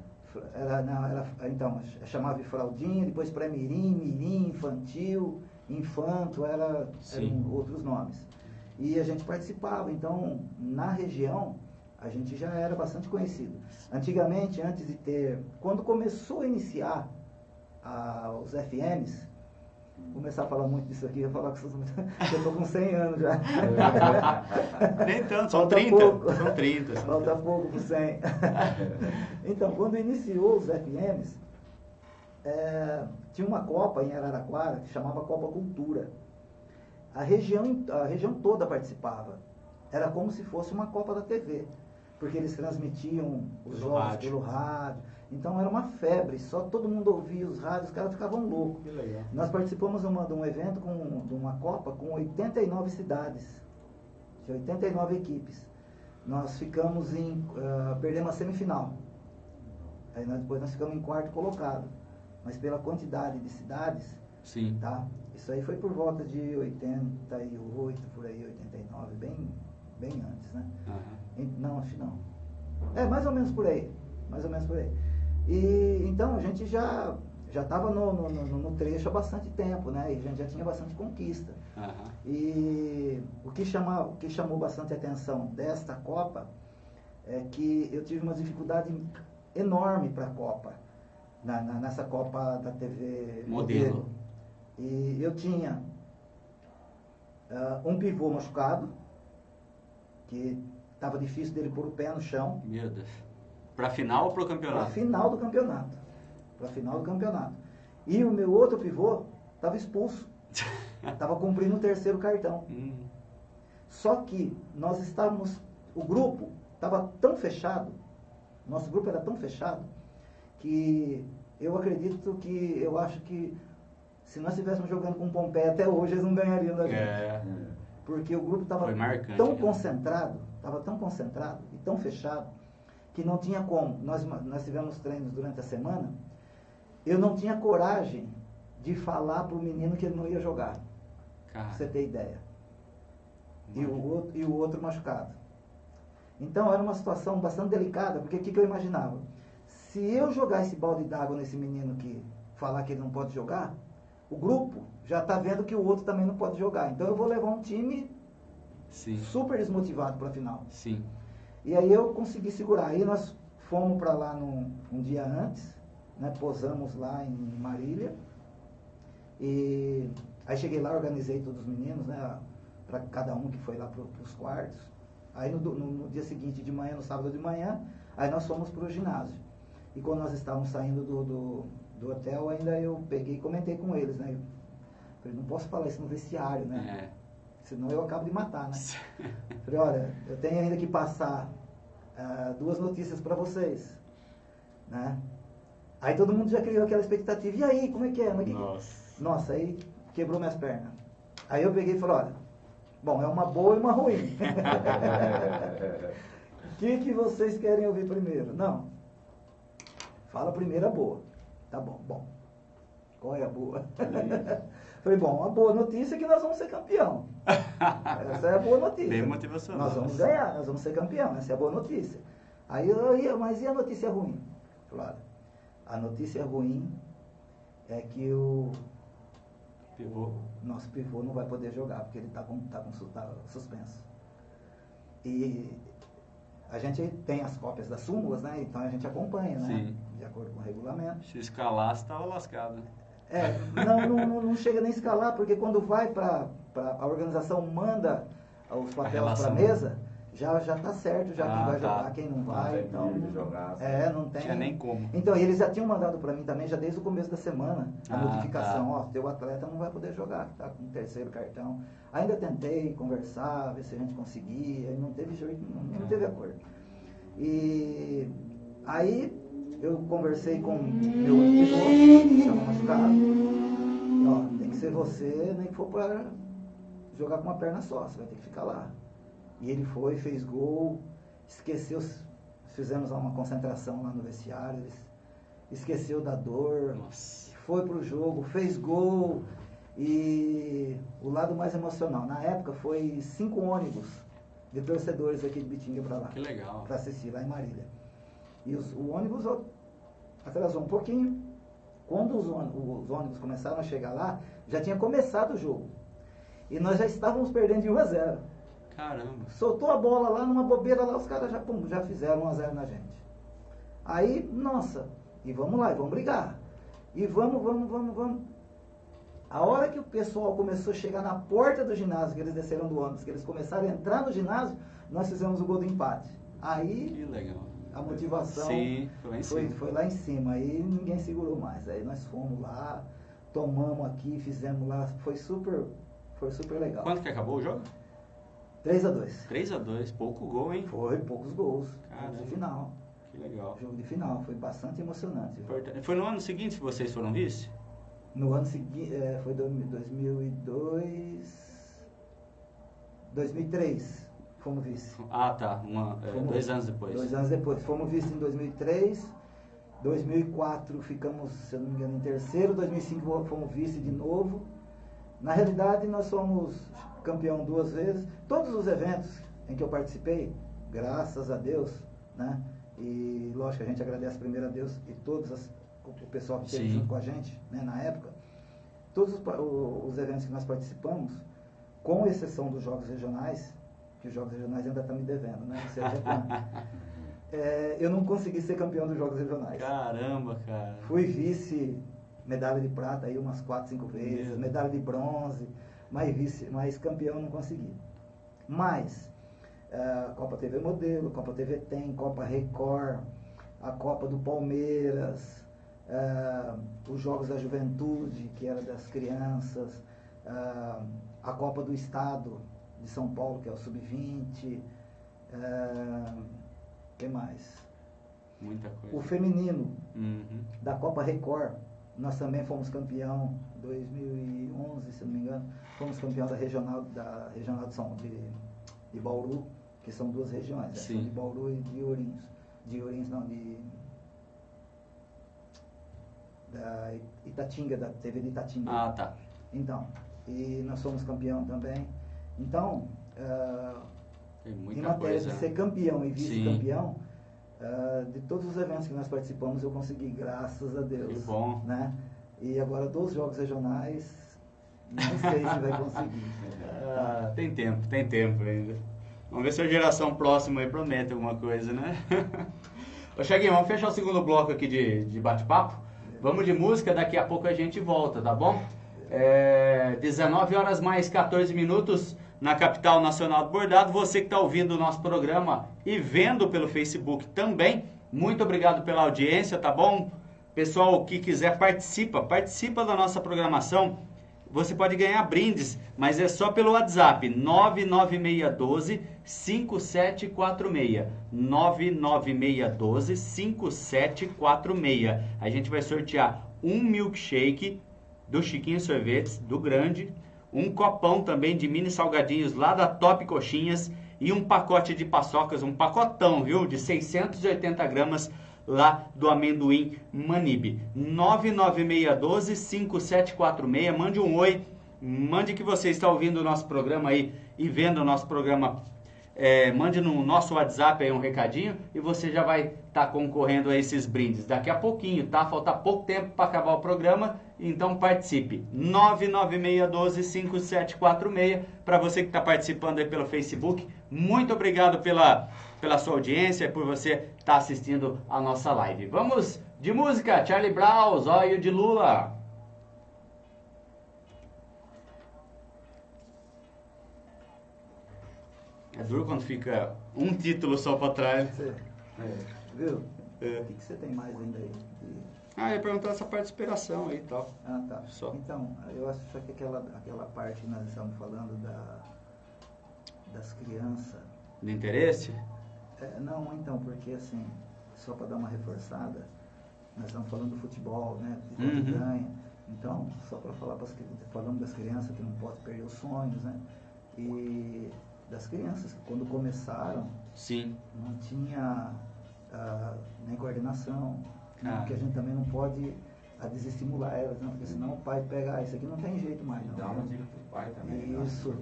Então, chamava de fraldinha, depois pré-mirim, mirim, infantil, infanto, eram Sim. outros nomes. E a gente participava, então, na região, a gente já era bastante conhecido. Antigamente, antes de ter... Quando começou a iniciar os FMs, vou começar a falar muito disso aqui, eu vou falar que eu estou com 100 anos já. Nem tanto, são Falta 30. pouco. São 30. Falta pouco para 100. Então, quando iniciou os FMs, tinha uma Copa em Araraquara que chamava Copa Cultura. A região toda participava. Era como se fosse uma Copa da TV, porque eles transmitiam os Pelo jogos rádio. pelo rádio. Então era uma febre, só todo mundo ouvia os rádios, os caras ficavam loucos. Que legal. Nós participamos de um evento, de uma Copa, com 89 cidades, de 89 equipes. Nós ficamos perdemos a semifinal. Aí depois nós ficamos em quarto colocado. Mas pela quantidade de cidades, Sim. tá? Isso aí foi por volta de 88, por aí, 89, bem antes, né? Aham. Não, acho que não. Mais ou menos por aí. Mais ou menos por aí. E então a gente já estava no trecho há bastante tempo, né? E a gente já tinha bastante conquista. Aham. E o que chamou bastante atenção desta Copa é que eu tive uma dificuldade enorme para a Copa, nessa Copa da TV Modelo. E eu tinha um pivô machucado, que estava difícil dele pôr o pé no chão, Meu Deus. Pra final ou pro para a campeonato? final do campeonato. Para a final do campeonato. E o meu outro pivô estava expulso. Estava cumprindo o 3º cartão. Só que nós estávamos, o grupo estava tão fechado, nosso grupo era tão fechado, que eu acho que se nós estivéssemos jogando com o Pompeia até hoje, eles não ganhariam da gente. É. Porque o grupo estava Foi marcante, tão né? concentrado e tão fechado, que não tinha como. Nós tivemos treinos durante a semana, eu não tinha coragem de falar para o menino que ele não ia jogar, Cara. pra você ter ideia. E o outro machucado. Então era uma situação bastante delicada, porque o que eu imaginava? Se eu jogar esse balde d'água nesse menino que falar que ele não pode jogar, o grupo já está vendo que o outro também não pode jogar. Então eu vou levar um time Sim. super desmotivado para a final. Sim. E aí eu consegui segurar. Aí nós fomos para lá um dia antes, né, posamos lá em Marília. E aí cheguei lá, organizei todos os meninos, né, para cada um que foi lá para os quartos. Aí no dia seguinte de manhã, no sábado de manhã, aí nós fomos para o ginásio. E quando nós estávamos saindo do hotel, ainda eu peguei e comentei com eles, né? Eu falei, não posso falar isso no vestiário, né? Senão eu acabo de matar, né? Falei, olha, eu tenho ainda que passar 2 notícias para vocês, né? Aí todo mundo já criou aquela expectativa. E aí, como é que é? Nossa, aí quebrou minhas pernas. Aí eu peguei e falei, olha, bom, é uma boa e uma ruim. O que vocês querem ouvir primeiro? Não. Fala primeiro a boa. Tá bom, bom. Qual é a boa? Falei, bom, a boa notícia é que nós vamos ser campeão. Essa é a boa notícia. Bem motivacional. Nós vamos ganhar, nós vamos ser campeão. Essa é a boa notícia. Aí mas e a notícia ruim? Falei, olha, a notícia ruim é que o nosso pivô não vai poder jogar, porque ele tá suspenso. E a gente tem as cópias das súmulas, né? Então a gente acompanha, né? Sim. De acordo com o regulamento. Se escalar, você tava lascado. Não chega nem a escalar, porque quando vai para a organização manda os papéis para a relação. mesa, já tá certo, já quem vai tá. jogar, quem não vai, tem então perigo de jogar, assim. não tem. Tinha nem como. Então, e eles já tinham mandado para mim também, já desde o começo da semana, a Ah, notificação, tá. ó, teu atleta não vai poder jogar, tá com o terceiro cartão. Ainda tentei conversar, ver se a gente conseguia, e não teve jeito, não teve acordo. E aí eu conversei com meu outro piloto, que estava machucado, e, ó, tem que ser você, nem que for para jogar com uma perna só, você vai ter que ficar lá. E ele foi, fez gol, esqueceu, fizemos uma concentração lá no vestiário, ele esqueceu da dor, Nossa. foi pro jogo, fez gol. E o lado mais emocional, na época foi 5 ônibus de torcedores aqui de Bitinga para lá, Que legal. para assistir lá em Marília. E o ônibus atrasou um pouquinho. Quando os ônibus começaram a chegar lá, já tinha começado o jogo. E nós já estávamos perdendo de 1-0. Caramba. Soltou a bola lá, numa bobeira lá, os caras já fizeram 1-0 na gente. Aí, nossa, e vamos lá, e vamos brigar. E vamos. A hora que o pessoal começou a chegar na porta do ginásio, que eles desceram do ônibus, que eles começaram a entrar no ginásio, nós fizemos o gol do empate. Aí, Que legal. a motivação Sim, foi lá em cima. foi lá em cima. Aí ninguém segurou mais. Aí nós fomos lá, tomamos aqui, fizemos lá. Foi super legal. Quanto que acabou o jogo? 3-2. 3-2, pouco gol, hein? Foi poucos gols. Caramba. Jogo de final. Que legal. Jogo de final. Foi bastante emocionante. Foi no ano seguinte que vocês foram vice? No ano seguinte, foi 2003, fomos vice. Ah, tá. Fomos- 2 anos depois. 2 anos depois. Fomos vice em 2003. 2004 ficamos, se eu não me engano, em terceiro. 2005 fomos vice de novo. Na realidade, nós somos campeão 2 vezes. Todos os eventos em que eu participei, graças a Deus, né? E lógico, a gente agradece primeiro a Deus e o pessoal que esteve Sim. junto com a gente, né, na época. Todos os eventos que nós participamos, com exceção dos Jogos Regionais, que os Jogos Regionais ainda estão me devendo, né? Isso é reclamo. Eu não consegui ser campeão dos Jogos Regionais. Caramba, cara. Fui vice, medalha de prata aí umas 4, 5 vezes, Meu. medalha de bronze, mas campeão não consegui. Mas, Copa TV Modelo, Copa TV Tem, Copa Record, a Copa do Palmeiras, os Jogos da Juventude, que era das crianças, a Copa do Estado de São Paulo, que é o Sub-20, que mais? Muita coisa. O feminino, Uhum. da Copa Record, nós também fomos campeão 2011, se não me engano, fomos campeão da regional de Bauru, que são 2 regiões, né? Sim. De Bauru e de Ourinhos. Da Itatinga, da TV de Itatinga. Ah, tá. Então, e nós fomos campeão também. Então, Tem em muita matéria coisa. de ser campeão e Sim. vice-campeão, de todos os eventos que nós participamos, eu consegui, graças a Deus. Que bom. Né? E agora dos Jogos Regionais, não sei se vai conseguir. Ah, tem tempo ainda. Vamos ver se a geração próxima aí promete alguma coisa, né? Ô, Chaguinho, vamos fechar o segundo bloco aqui de bate-papo. Vamos de música, daqui a pouco a gente volta, tá bom? 19 horas mais 14 minutos na capital nacional do bordado. Você que está ouvindo o nosso programa e vendo pelo Facebook também, muito obrigado pela audiência, tá bom? Pessoal que quiser participa da nossa programação. Você pode ganhar brindes, mas é só pelo WhatsApp 99612-5746. 99612-5746. A gente vai sortear um milkshake do Chiquinho Sorvetes, do grande, um copão também de mini salgadinhos lá da Top Coxinhas e um pacote de paçocas, um pacotão, viu, de 680 gramas lá do Amendoim Manib. 99612-5746. Mande um oi, mande que você está ouvindo o nosso programa aí e vendo o nosso programa. Mande no nosso WhatsApp aí um recadinho e você já vai estar concorrendo a esses brindes. Daqui a pouquinho, tá? Falta pouco tempo para acabar o programa Então participe, 996125746. Para você que está participando aí pelo Facebook, muito obrigado pela sua audiência, por você estar assistindo a nossa live. Vamos de música, Charlie Brown, Zóio de Lula. É duro quando fica um título só para trás. Você, viu? É. O que você tem mais ainda aí? Ah, eu ia perguntar essa parte de inspiração aí e tal. Ah, tá. Só. Então, eu acho que aquela parte que nós estamos falando das crianças. De interesse? Não, então, porque assim, só para dar uma reforçada, nós estamos falando do futebol, né? De quando Uhum. ganha. Então, só para falar falando das crianças que não pode perder os sonhos, né? E das crianças que quando começaram Sim. não tinha nem coordenação, Ah. porque a gente também não pode desestimular elas, não, porque senão o pai pega, isso aqui não tem jeito mais, não. Dá uma dica pro pai também. Isso.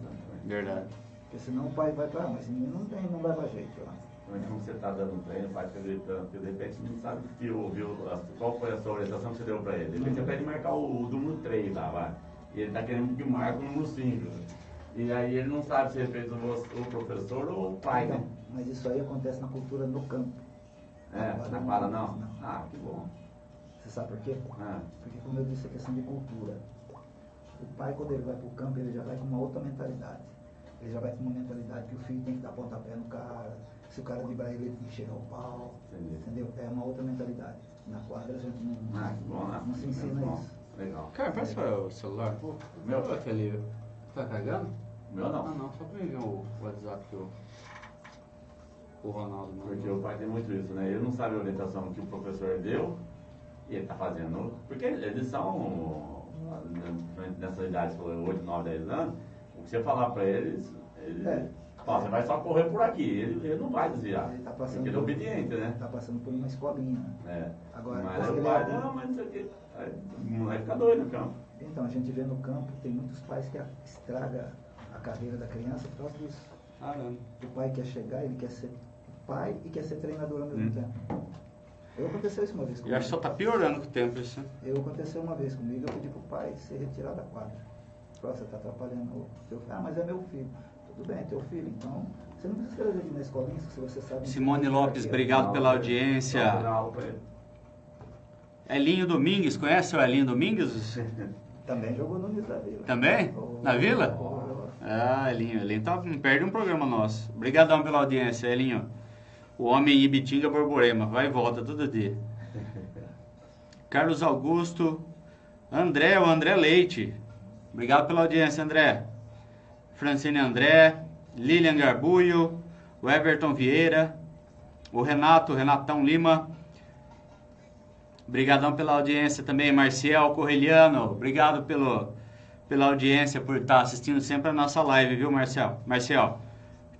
Verdade. Porque senão o pai vai para mas esse menino não leva jeito. Ó. Mas como você está dando treino, o pai fica gritando, porque de repente não sabe o que ouviu, qual foi a sua orientação que você deu para ele. De repente você pede marcar o número 3 lá, vai. E ele está querendo que marque o número 5. E aí ele não sabe se ele fez o professor ou o pai, Então, né? mas isso aí acontece na cultura no campo. Na quadra não? Ah, que bom. Você sabe por quê? Ah, Porque, como eu disse, é questão de cultura. O pai, quando ele vai para o campo, ele já vai com uma outra mentalidade. Ele já vai com uma mentalidade que o filho tem que dar pontapé no cara. Se o cara driblar ele tem que chegar ao pau. entendi. Entendeu? É uma outra mentalidade. Na quadra a gente Ah, que bom, né? não se ensina Muito bom. isso. Legal. Cara, parece o celular. Pô, Meu. aquele. Tá carregando? O meu não. Ah, não, só pra ver o WhatsApp que o Ronaldo mandou. Porque o pai tem muito isso, né? Ele não sabe a orientação que o professor deu e ele está fazendo. Porque eles são, nessa idade, 8, 9, 10 anos, o que você falar para eles, fala, você vai só correr por aqui, ele não vai desviar. Ele tá passando Porque ele é obediente, né? Está passando por uma escolinha. É. Agora, Mas parece o que pai, ele é- não, mas não sei o quê. Aí o moleque fica doido no campo. Então, a gente vê no campo, tem muitos pais que estragam a carreira da criança por causa disso. Caramba. O pai quer chegar, ele quer ser pai e quer ser treinador ao mesmo tempo. Aconteceu isso uma vez E comigo. acho que só tá piorando com o tempo isso. Aconteceu uma vez comigo, eu pedi pro pai ser retirado da quadra. Falei, você está atrapalhando o teu filho. Ah, mas é meu filho. Tudo bem, é teu filho, então você não precisa escrever aqui na escolinha se você sabe. Simone Lopes, obrigado pela audiência. Só dar aula pra ele. Elinho Domingues, conhece o Elinho Domingues? Também jogou no Nunes da Vila. Também? Na Vila? Ah, Elinho tá, não perde um programa nosso. Obrigadão pela audiência, Elinho. O homem em Ibitinga, Borborema, vai e volta todo dia. Carlos Augusto, o André Leite. Obrigado pela audiência, André. Francine André, Lilian Garbulho, o Everton Vieira, o Renatão Lima. Obrigadão pela audiência também, Marcial Correliano. Obrigado pela audiência, por estar assistindo sempre a nossa live, viu, Marcial?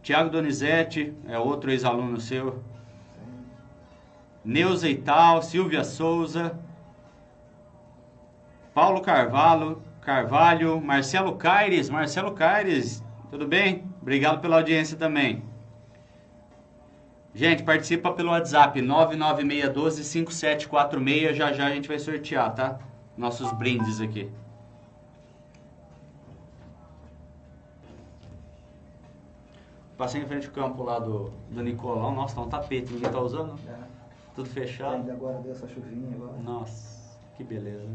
Tiago Donizete, é outro ex-aluno seu. Neuza Ital, Silvia Souza, Paulo Carvalho, Marcelo Caires, tudo bem? Obrigado pela audiência também. Gente, participa pelo WhatsApp 996125746, já a gente vai sortear, tá? Nossos brindes aqui. Passei em frente ao campo lá do Nicolão, nossa, tá um tapete, ninguém tá usando? Tudo fechado. Ainda agora deu essa chuvinha agora. Nossa, que beleza.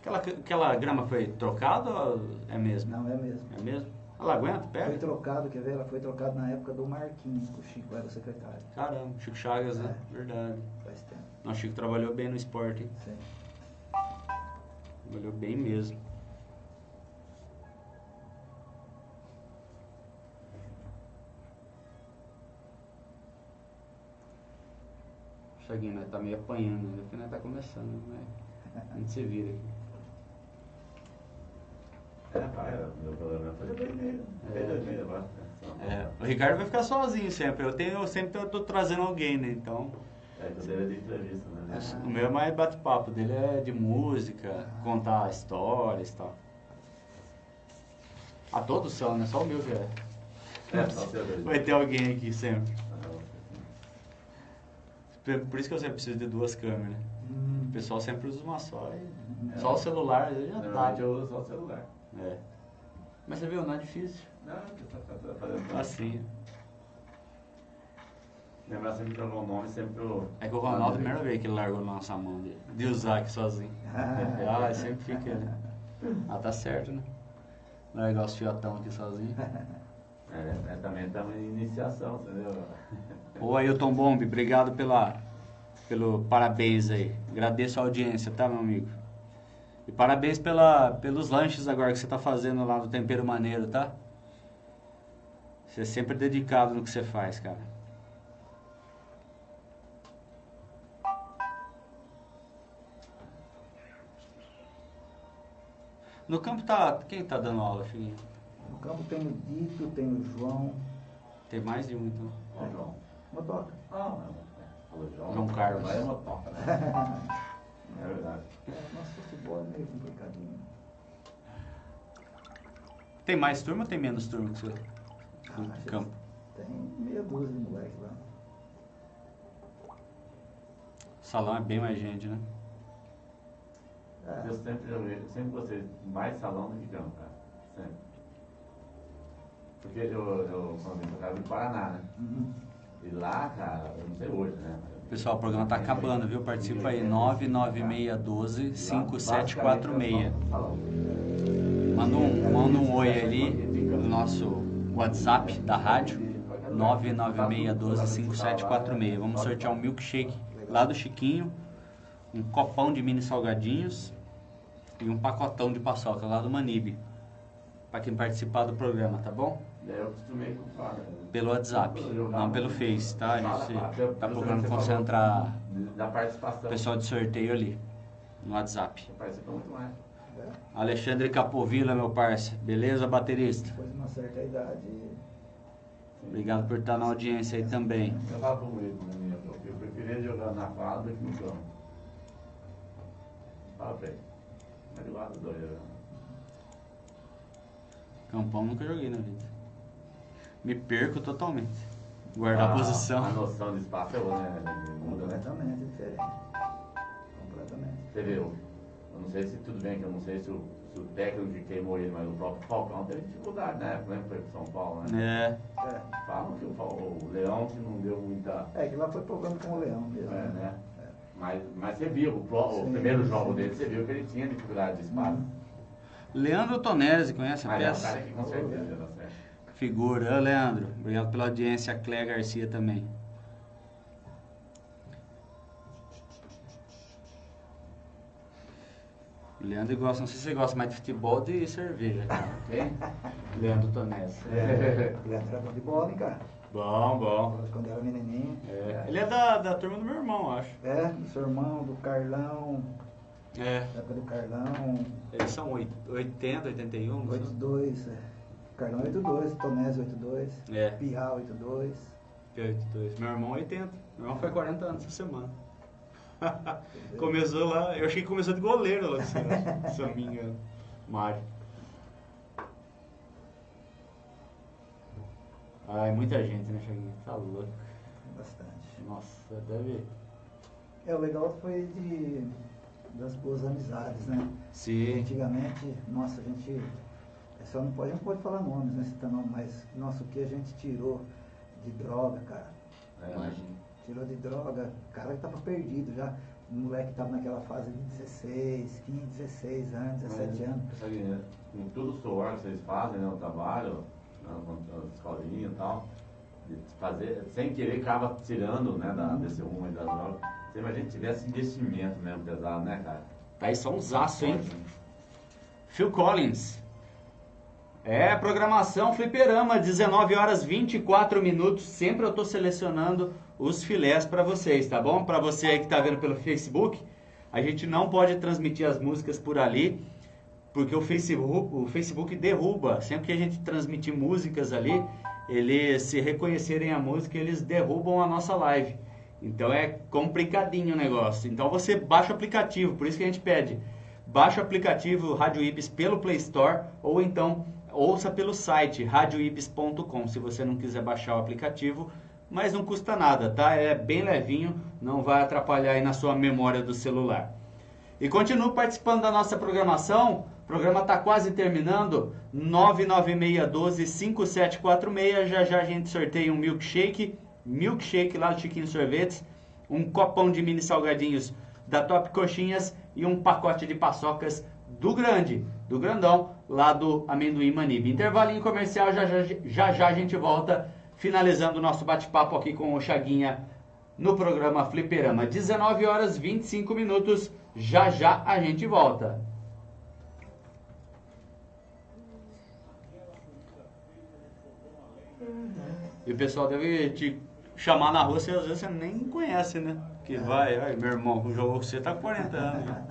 Aquela grama foi trocada ou é mesmo? Não, é mesmo. É mesmo? Ela aguenta, Foi pega? trocado, quer ver? Ela foi trocada na época do Marquinhos, que o Chico era o secretário. Caramba, Chico Chagas, né? Verdade. Faz tempo. Nossa, Chico trabalhou bem no esporte, hein? Sim. Trabalhou bem mesmo. Chaguinho, nós tá meio apanhando ainda, porque nós tá começando, né? A gente se vira aqui. Meu problema foi 2 meses agora. O Ricardo vai ficar sozinho sempre. Eu sempre tô trazendo alguém, né? Então, Então dele é de entrevista, né? o meu é mais bate-papo, dele é de música, contar histórias e tal. A todos são, né? Só o meu que é. Só seu dois. Vai ter alguém aqui sempre. Ah, Por isso que eu sempre preciso de 2 câmeras. O pessoal sempre usa uma só. Só o celular já tá. Normalmente eu uso só o celular. É. Mas você viu, não é difícil. Não, você tá fazendo Assim. Lembrar sempre de jogar o nome, sempre o... É que o Ronaldo, a primeira vez que ele largou na nossa mão de usar aqui sozinho. Ah, sempre fica, né? Ah, tá certo, né? Largar os fiotão aqui sozinho. Também estamos em iniciação, entendeu? Ô Ailton Bombe, obrigado pelo parabéns aí. Agradeço a audiência, tá, meu amigo? E parabéns pelos lanches agora que você tá fazendo lá no Tempero Maneiro, tá? Você é sempre dedicado no que você faz, cara. No campo quem tá dando aula, filhinho? No campo tem o Dito, tem o João. Tem mais de um, então. Ó, João. Motoca. Falou João. João Carlos. Vai é motoca, né? É verdade. Nosso futebol é meio complicadinho. Tem mais turma ou tem menos turma que você? No Acho que campo. Tem meia dúzia de moleques lá. O salão é bem mais gente, né? É. Eu sempre gostei mais salão do que campo, cara. Sempre. Porque eu quando vim pra cá, eu vim do Paraná, né? Uhum. E lá, cara, eu não sei hoje, né? Pessoal, o programa tá acabando, viu? Participa aí, 99612-5746. Manda um oi ali no nosso WhatsApp da rádio, 99612-5746. Vamos sortear um milkshake lá do Chiquinho, um copão de mini salgadinhos e um pacotão de paçoca lá do Manibe. Pra quem participar do programa, tá bom? Eu acostumei com o Fábio. Pelo WhatsApp, não pelo Face, tá? A gente tá procurando concentrar da o participação. pessoal de sorteio ali, no WhatsApp. Você participa muito mais. Alexandre Capovilla, meu parceiro. Beleza, baterista? Depois de uma certa idade. Obrigado por estar na audiência aí também. Eu tava com ele, né? Eu preferia jogar na quadra que no campo. Fala pra ele. Mas eu gosto doido. Campão nunca joguei na vida. Me perco totalmente. Guardar a posição. A noção de espaço é outra, né? Muda, né? Completamente diferente. Completamente. Você vê, eu não sei se tudo bem, que eu não sei se o técnico que queimou ele, mas o próprio Falcão teve dificuldade na época, né? Foi pro São Paulo, né? É. Falam que o Leão que não deu muita. Que lá foi problema com o Leão mesmo. Né? Mas você viu, o primeiro jogo dele, você viu que ele tinha dificuldade de espaço. Leandro Tonesi, conhece a Mas é um peça? cara que com certeza ia dar certo. Figura. Ô, Leandro, obrigado pela audiência. A Cléia Garcia também. O Leandro gosta, não sei se você gosta mais de futebol ou de cerveja, cara. Quem? Leandro Tonesi. Ele era bom de bola, hein, cara? Bom. Quando era menininho. Ele é da turma do meu irmão, acho. Do seu irmão, do Carlão. É. Da época do Carlão. Eles são 80, 81, não sei. 82. Carlão 82, Tonés 82. É. Pirra 82. P82. Meu irmão 80. Meu irmão foi 40 anos essa semana. Começou lá, eu achei que começou de goleiro lá, se eu não me engano. Mário. Ai, muita gente, né, Chaguinho? Tá louco. Bastante. Nossa, deve... O legal foi das boas amizades, né? Sim. Antigamente, nossa, a gente só não pode falar nomes, né, Citanão, mas nossa, o que a gente tirou de droga, cara. Imagina. Tirou de droga, o cara que tava perdido já. O moleque tava naquela fase de 16, 15, 16 anos, 17 anos. Sabe, com todo o suor que vocês fazem, né, o trabalho, a escolinha e tal, de fazer, sem querer, acaba tirando, né, desse rumo aí das drogas. Você imagina que tivesse investimento mesmo pesado, né, cara? Tá aí só um zaço, hein? Phil Collins. Programação Fliperama, 19 horas 24 minutos. Sempre eu tô selecionando os filés para vocês, tá bom? Para você aí que tá vendo pelo Facebook, a gente não pode transmitir as músicas por ali, porque o Facebook derruba. Sempre que a gente transmitir músicas ali, eles, se reconhecerem a música, eles derrubam a nossa live. Então é complicadinho o negócio. Então você baixa o aplicativo, por isso que a gente pede. Baixa o aplicativo Rádio Ibis pelo Play Store, ou então ouça pelo site radioibis.com. Se você não quiser baixar o aplicativo, mas não custa nada, tá? É bem levinho, não vai atrapalhar aí na sua memória do celular. E continue participando da nossa programação. O programa está quase terminando. 996125746. Já já a gente sorteia um milkshake lá do Chiquinho Sorvetes, um copão de mini salgadinhos da Top Coxinhas e um pacote de paçocas do grandão, lá do Amendoim Manib. Intervalinho comercial, já a gente volta, finalizando o nosso bate-papo aqui com o Chaguinha no programa Fliperama. 19h25, já a gente volta. E o pessoal deve te chamar na rua, às vezes você nem conhece, né? Que vai, meu irmão, jogou com você tá com 40 anos. Né?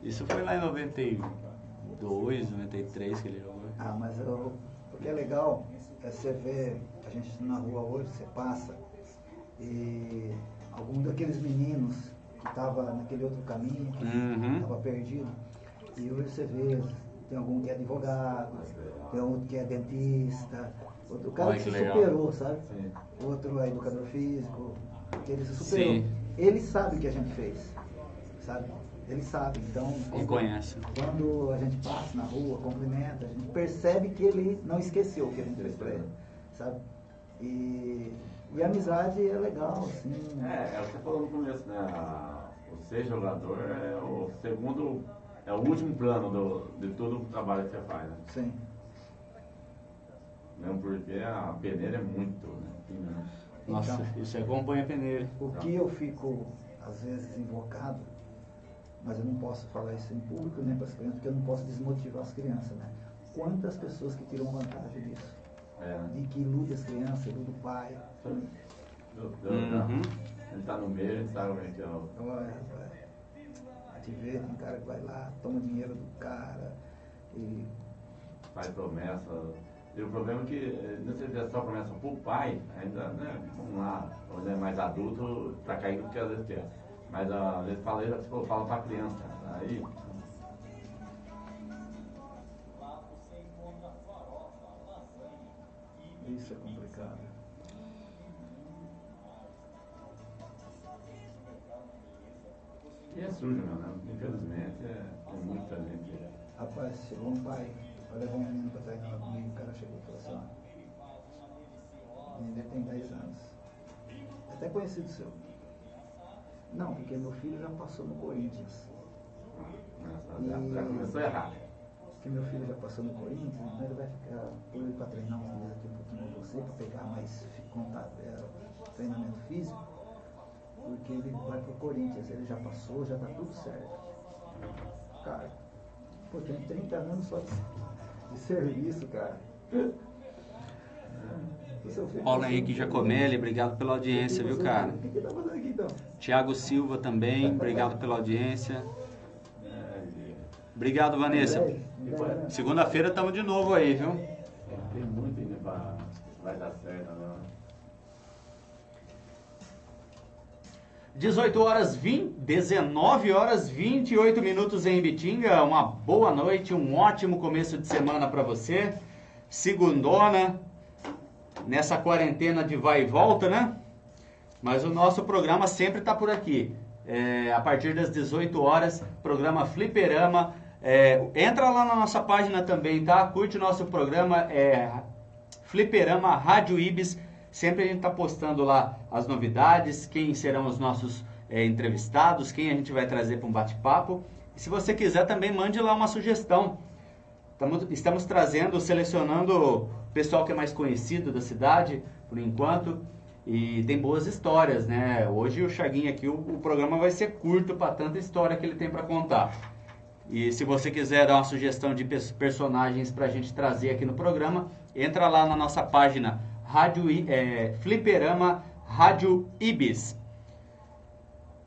Isso foi lá em 92, 93 que ele jogou. Ah, mas o que é legal é você ver a gente na rua hoje, você passa e algum daqueles meninos que estava naquele outro caminho, que estava perdido, e hoje você vê, tem algum que é advogado, tem outro que é dentista, outro cara que se superou, sabe? Sim. Outro é educador físico, que ele se superou. Sim. Ele sabe o que a gente fez, sabe? Ele sabe, então conhece. Quando a gente passa na rua, cumprimenta, a gente percebe que ele não esqueceu o que a gente fez pra ele, sabe? E a amizade é legal, assim. É o que você falou no começo, né? O ser jogador é o segundo, é o último plano de todo o trabalho que você faz, né? Sim. Mesmo porque a peneira é muito, né? Nossa, então, isso acompanha a peneira. O que eu fico, às vezes, invocado, mas eu não posso falar isso em público, nem para as crianças, porque eu não posso desmotivar as crianças, né? Quantas pessoas que tiram vantagem disso? De que ilude as crianças, ilude o pai. Ele tá no meio, ele sabe como é que é. Olha, a gente vê, tem cara que vai lá, toma dinheiro do cara e... faz promessa. E o problema é que, não sei se é só promessa pro pai, ainda, né? Vamos lá, quando é mais adulto, tá caindo porque às vezes quer. Mas às vezes fala pra criança, aí... Isso é complicado. E é sujo, né? Infelizmente, tem muita gente. Rapaz, chegou um pai, eu levei um menino pra treinar comigo, o cara chegou e falou assim, ó, o menino tem 10 anos. É até conhecido seu. Não, porque meu filho já passou no Corinthians. Já começou errado. Porque meu filho já passou no Corinthians, então ele vai ficar por ele para treinar uns dias aqui um pouquinho com você, para pegar mais contato, treinamento físico, porque ele vai pro Corinthians, ele já passou, já tá tudo certo. Cara, pô, tem 30 anos só de serviço, cara. Paulo Henrique Giacomelli, obrigado pela audiência, viu, cara? O que tá fazendo aqui, então? Tiago Silva também, obrigado pela audiência. Obrigado, Vanessa. Segunda-feira estamos de novo aí, viu? Tem muito ainda pra... vai dar certo, né? 19 horas 28 minutos em Ibitinga. Uma boa noite, um ótimo começo de semana para você. Segundona, nessa quarentena de vai e volta, né? Mas o nosso programa sempre está por aqui. A partir das 18 horas, programa Fliperama. Entra lá na nossa página também, tá? Curte o nosso programa, Fliperama Rádio Ibis. Sempre a gente está postando lá as novidades, quem serão os nossos entrevistados, quem a gente vai trazer para um bate-papo. E se você quiser também, mande lá uma sugestão. Estamos trazendo, selecionando o pessoal que é mais conhecido da cidade, por enquanto. E tem boas histórias, né? Hoje o Chaguinha aqui, o programa vai ser curto para tanta história que ele tem para contar. E se você quiser dar uma sugestão de personagens para a gente trazer aqui no programa, entra lá na nossa página Fliperama Rádio Ibis.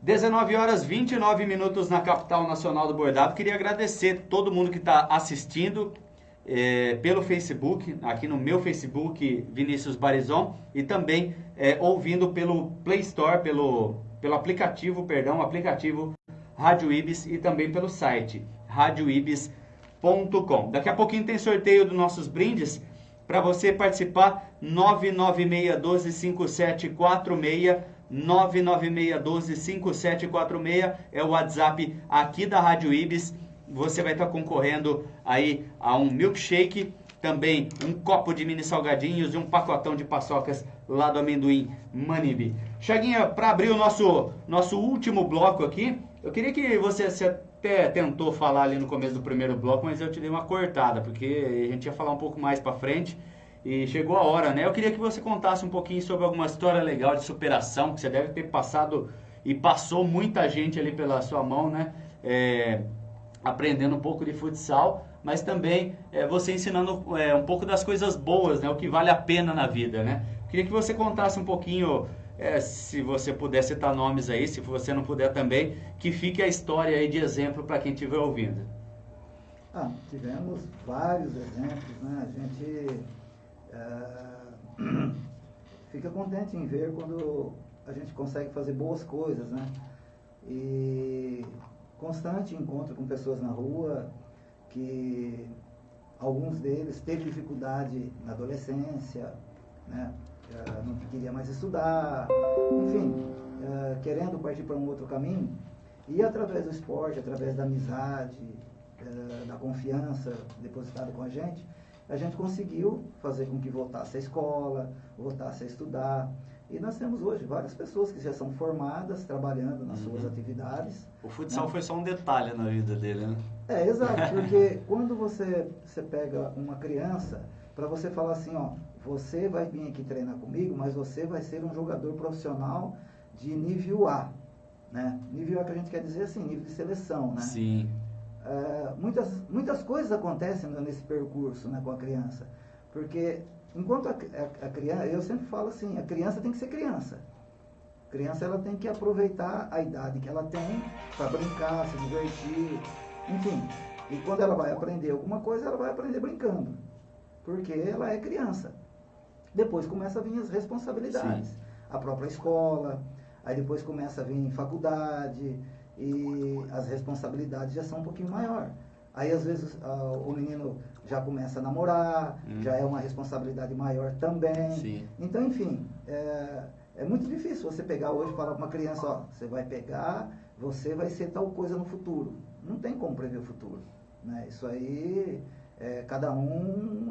19 horas 29 minutos na capital nacional do bordado. Queria agradecer todo mundo que está assistindo pelo Facebook, aqui no meu Facebook, Vinícius Barizon, e também ouvindo pelo Play Store, pelo aplicativo Rádio Ibis, e também pelo site radioibis.com. Daqui a pouquinho tem sorteio dos nossos brindes para você participar 996125746, 996125746 é o WhatsApp aqui da Rádio Ibis. Você vai estar concorrendo aí a um milkshake, também um copo de mini salgadinhos e um pacotão de paçocas lá do Amendoim Manibi. Chaguinha, para abrir o nosso último bloco aqui, eu queria que você até tentou falar ali no começo do primeiro bloco, mas eu te dei uma cortada, porque a gente ia falar um pouco mais para frente e chegou a hora, né? Eu queria que você contasse um pouquinho sobre alguma história legal de superação, que você deve ter passado e passou muita gente ali pela sua mão, né? Aprendendo um pouco de futsal, mas também você ensinando um pouco das coisas boas, né? O que vale a pena na vida, né? Queria que você contasse um pouquinho, se você puder citar nomes aí, se você não puder também, que fique a história aí de exemplo para quem estiver ouvindo. Tivemos vários exemplos, né? A gente fica contente em ver quando a gente consegue fazer boas coisas, né? E constante encontro com pessoas na rua, que alguns deles teve dificuldade na adolescência, né? Não queria mais estudar, enfim, querendo partir para um outro caminho, e através do esporte, através da amizade, da confiança depositada com a gente conseguiu fazer com que voltasse à escola, voltasse a estudar. E nós temos hoje várias pessoas que já são formadas, trabalhando nas suas atividades. O futsal foi só um detalhe na vida dele, né? Exato, porque quando você pega uma criança, para você falar assim, ó, você vai vir aqui treinar comigo, mas você vai ser um jogador profissional de nível A, né? Nível A que a gente quer dizer assim, nível de seleção, né? Sim. Muitas coisas acontecem nesse percurso, né, com a criança, porque enquanto a criança, eu sempre falo assim, a criança tem que ser criança. A criança ela tem que aproveitar a idade que ela tem para brincar, se divertir, enfim. E quando ela vai aprender alguma coisa, ela vai aprender brincando, porque ela é criança. Depois começa a vir as responsabilidades. Sim. A própria escola, aí depois começa a vir faculdade, e as responsabilidades já são um pouquinho maior. Aí às vezes o menino já começa a namorar, já é uma responsabilidade maior também. Sim. Então, enfim, é muito difícil você pegar hoje e falar para uma criança, ó, você vai pegar, você vai ser tal coisa no futuro. Não tem como prever o futuro, né? Isso aí, cada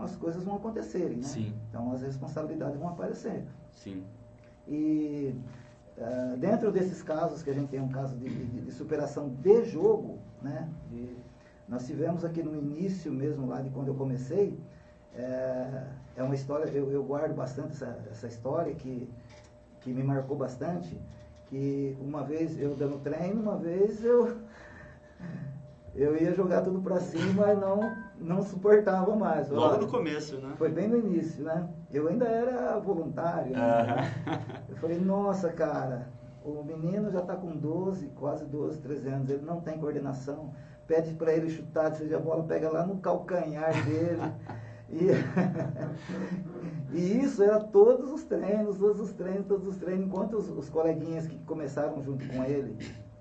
as coisas vão acontecerem, né? Sim. Então as responsabilidades vão aparecer. Sim. E dentro desses casos, que a gente tem um caso de superação de jogo, né? Nós tivemos aqui no início mesmo, lá de quando eu comecei, é uma história, eu guardo bastante essa história que me marcou bastante, que uma vez eu dando treino, uma vez eu ia jogar tudo pra cima e não suportava mais. Logo no começo, né? Foi bem no início, né? Eu ainda era voluntário, né? Eu falei, nossa, cara, o menino já está com 12, quase 12, 13 anos, ele não tem coordenação, pede para ele chutar, seja a bola pega lá no calcanhar dele. E isso era todos os treinos, enquanto os coleguinhas que começaram junto com ele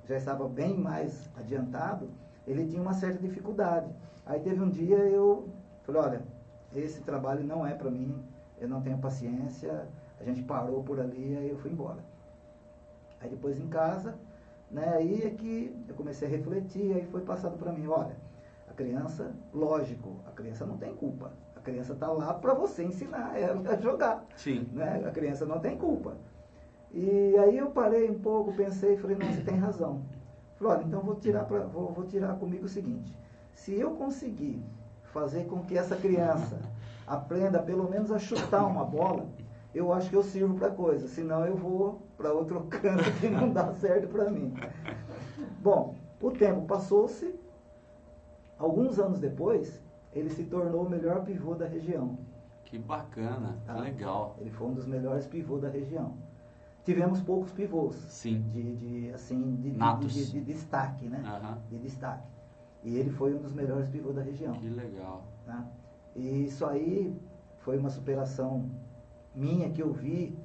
já estavam bem mais adiantado, ele tinha uma certa dificuldade. Aí teve um dia eu falei, olha, esse trabalho não é para mim, eu não tenho paciência, a gente parou por ali, aí eu fui embora. Aí depois em casa, né, aí é que eu comecei a refletir, aí foi passado para mim, olha, a criança, lógico, a criança não tem culpa, a criança está lá para você ensinar ela a jogar. Sim. Né? A criança não tem culpa. E aí eu parei um pouco, pensei e falei, não, você tem razão. Falei, olha, então vou tirar comigo o seguinte, se eu conseguir fazer com que essa criança aprenda pelo menos a chutar uma bola, eu acho que eu sirvo para coisa, senão eu vou para outro canto que não dá certo para mim. Bom, o tempo passou-se, alguns anos depois, ele se tornou o melhor pivô da região. Que bacana, tá? Que legal. Ele foi um dos melhores pivôs da região. Tivemos poucos pivôs. Sim. De destaque, né? De destaque. E ele foi um dos melhores pivôs da região. Que legal. Tá? E isso aí foi uma superação minha, que eu vi,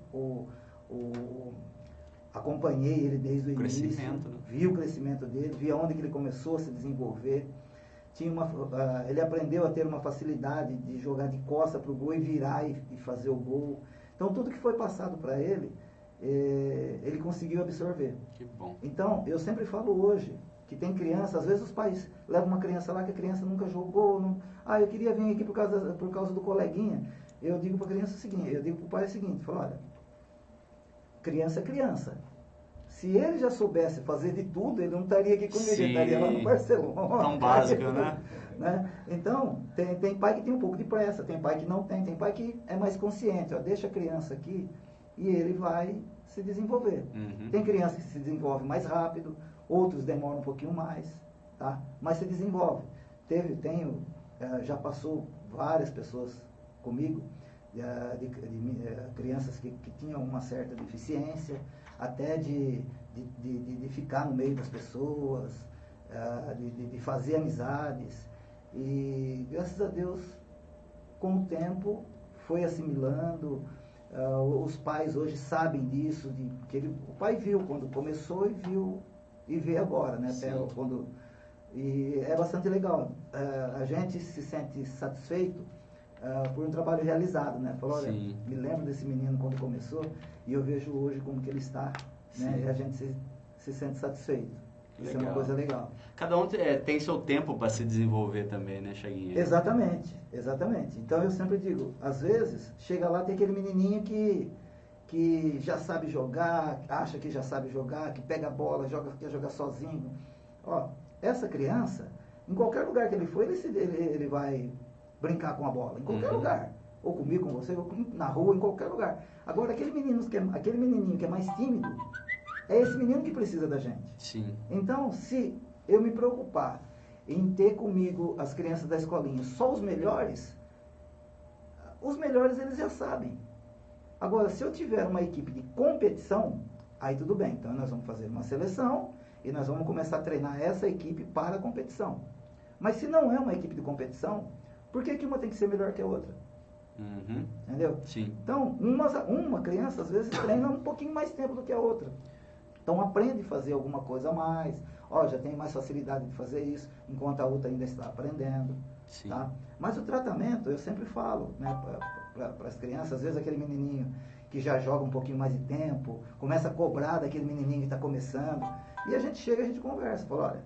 acompanhei ele desde o início. Crescimento, né? Vi o crescimento dele, vi aonde que ele começou a se desenvolver. ele aprendeu a ter uma facilidade de jogar de costa para o gol e virar e fazer o gol. Então, tudo que foi passado para ele, ele conseguiu absorver. Que bom. Então, eu sempre falo hoje, que tem criança, às vezes os pais levam uma criança lá que a criança nunca jogou, eu queria vir aqui por causa do coleguinha. Eu digo para a criança o seguinte, eu digo para o pai o seguinte, falo, olha, criança é criança. Se ele já soubesse fazer de tudo, ele não estaria aqui comigo, ele estaria lá no Barcelona. Tão básico, né? Então, tem pai que tem um pouco de pressa, tem pai que não tem pai que é mais consciente, deixa a criança aqui e ele vai se desenvolver. Uhum. Tem criança que se desenvolve mais rápido, outros demoram um pouquinho mais, tá? Mas se desenvolve. Já passou várias pessoas comigo, de crianças que tinham uma certa deficiência, até de ficar no meio das pessoas, de fazer amizades. E graças a Deus, com o tempo, foi assimilando. Os pais hoje sabem disso, o pai viu quando começou e vê agora, né? Até e é bastante legal. A gente se sente satisfeito por um trabalho realizado, né? Falou, olha, me lembro desse menino quando começou e eu vejo hoje como que ele está, né? E a gente se sente satisfeito. Isso é uma coisa legal. Cada um tem seu tempo para se desenvolver também, né, Chaguinha? Exatamente. Então eu sempre digo, às vezes, chega lá, tem aquele menininho que já sabe jogar, acha que já sabe jogar, que pega a bola, quer jogar sozinho. Essa criança, em qualquer lugar que ele for, ele vai brincar com a bola, em qualquer lugar. Ou comigo, com você, ou na rua, em qualquer lugar. Agora, aquele menininho que é mais tímido, é esse menino que precisa da gente. Sim. Então, se eu me preocupar em ter comigo as crianças da escolinha só os melhores eles já sabem. Agora, se eu tiver uma equipe de competição, aí tudo bem. Então, nós vamos fazer uma seleção e nós vamos começar a treinar essa equipe para a competição. Mas se não é uma equipe de competição, por que uma tem que ser melhor que a outra? Uhum. Entendeu? Sim. Então, uma criança, às vezes, treina um pouquinho mais tempo do que a outra. Então, aprende a fazer alguma coisa a mais. Já tem mais facilidade de fazer isso, enquanto a outra ainda está aprendendo. Sim. Tá? Mas o tratamento, eu sempre falo, né, para as crianças, às vezes aquele menininho que já joga um pouquinho mais de tempo, começa a cobrar daquele menininho que está começando, e a gente chega e a gente conversa, fala, olha,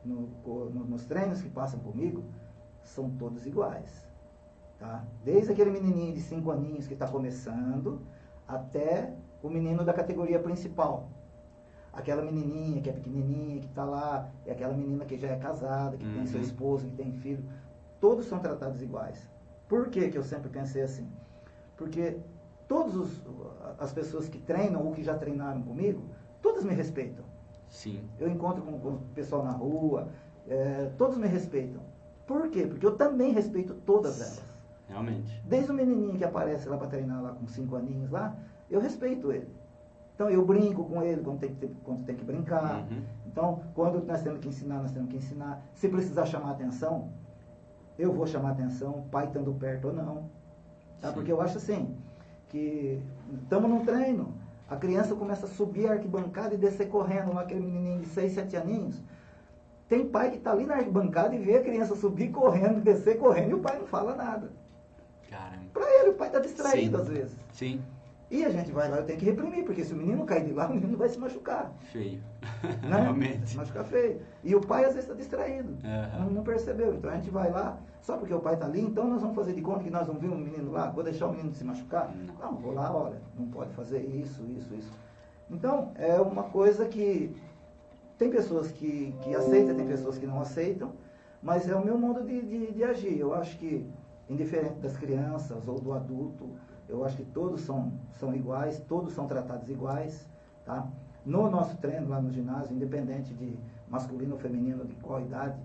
nos treinos que passam comigo, são todos iguais. Tá? Desde aquele menininho de 5 aninhos que está começando, até o menino da categoria principal. Aquela menininha que é pequenininha, que está lá, e aquela menina que já é casada, que tem seu esposo, que tem filho, todos são tratados iguais. Por que eu sempre pensei assim? Porque todas as pessoas que treinam ou que já treinaram comigo, todas me respeitam. Sim. Eu encontro com o pessoal na rua, todos me respeitam. Por quê? Porque eu também respeito todas elas. Realmente. Desde o menininho que aparece lá para treinar lá com 5 aninhos lá, eu respeito ele. Então eu brinco com ele quando tem que brincar. Uhum. Então, quando nós temos que ensinar, nós temos que ensinar. Se precisar chamar atenção, eu vou chamar atenção, o pai estando perto ou não. Tá? Porque eu acho assim, que estamos num treino, a criança começa a subir a arquibancada e descer correndo, lá aquele menininho de 6, 7 aninhos. Tem pai que está ali na arquibancada e vê a criança subir correndo, descer correndo, e o pai não fala nada. Caramba. Para ele, o pai está distraído às vezes. Sim. E a gente vai lá, eu tenho que reprimir, porque se o menino cair de lá, o menino vai se machucar. Feio. Né? Realmente. Se machucar feio. E o pai às vezes está distraído. Uhum. Não percebeu. Então a gente vai lá, só porque o pai está ali, então nós vamos fazer de conta que nós não vimos o menino lá, vou deixar o menino se machucar? Não, vou lá, olha, não pode fazer isso. Então, é uma coisa que tem pessoas que aceitam, tem pessoas que não aceitam, mas é o meu modo de agir. Eu acho que, indiferente das crianças ou do adulto, eu acho que todos são iguais, todos são tratados iguais, tá? No nosso treino lá no ginásio, independente de masculino ou feminino, de qual idade,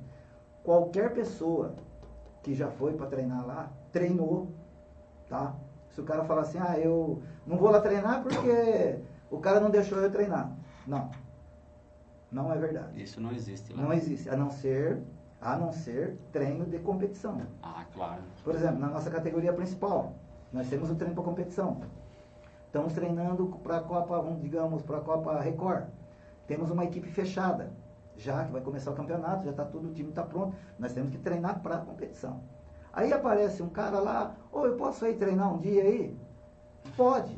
qualquer pessoa que já foi para treinar lá, treinou, tá? Se o cara falar assim, eu não vou lá treinar porque o cara não deixou eu treinar. Não é verdade. Isso não existe lá. Não existe, a não ser treino de competição. Ah, claro. Por exemplo, na nossa categoria principal, nós temos o treino para competição. Estamos treinando para a Copa, digamos, para a Copa Record. Temos uma equipe fechada. já que vai começar o campeonato, já está tudo, o time está pronto, nós temos que treinar para a competição. Aí aparece um cara lá, eu posso ir treinar um dia aí? Pode,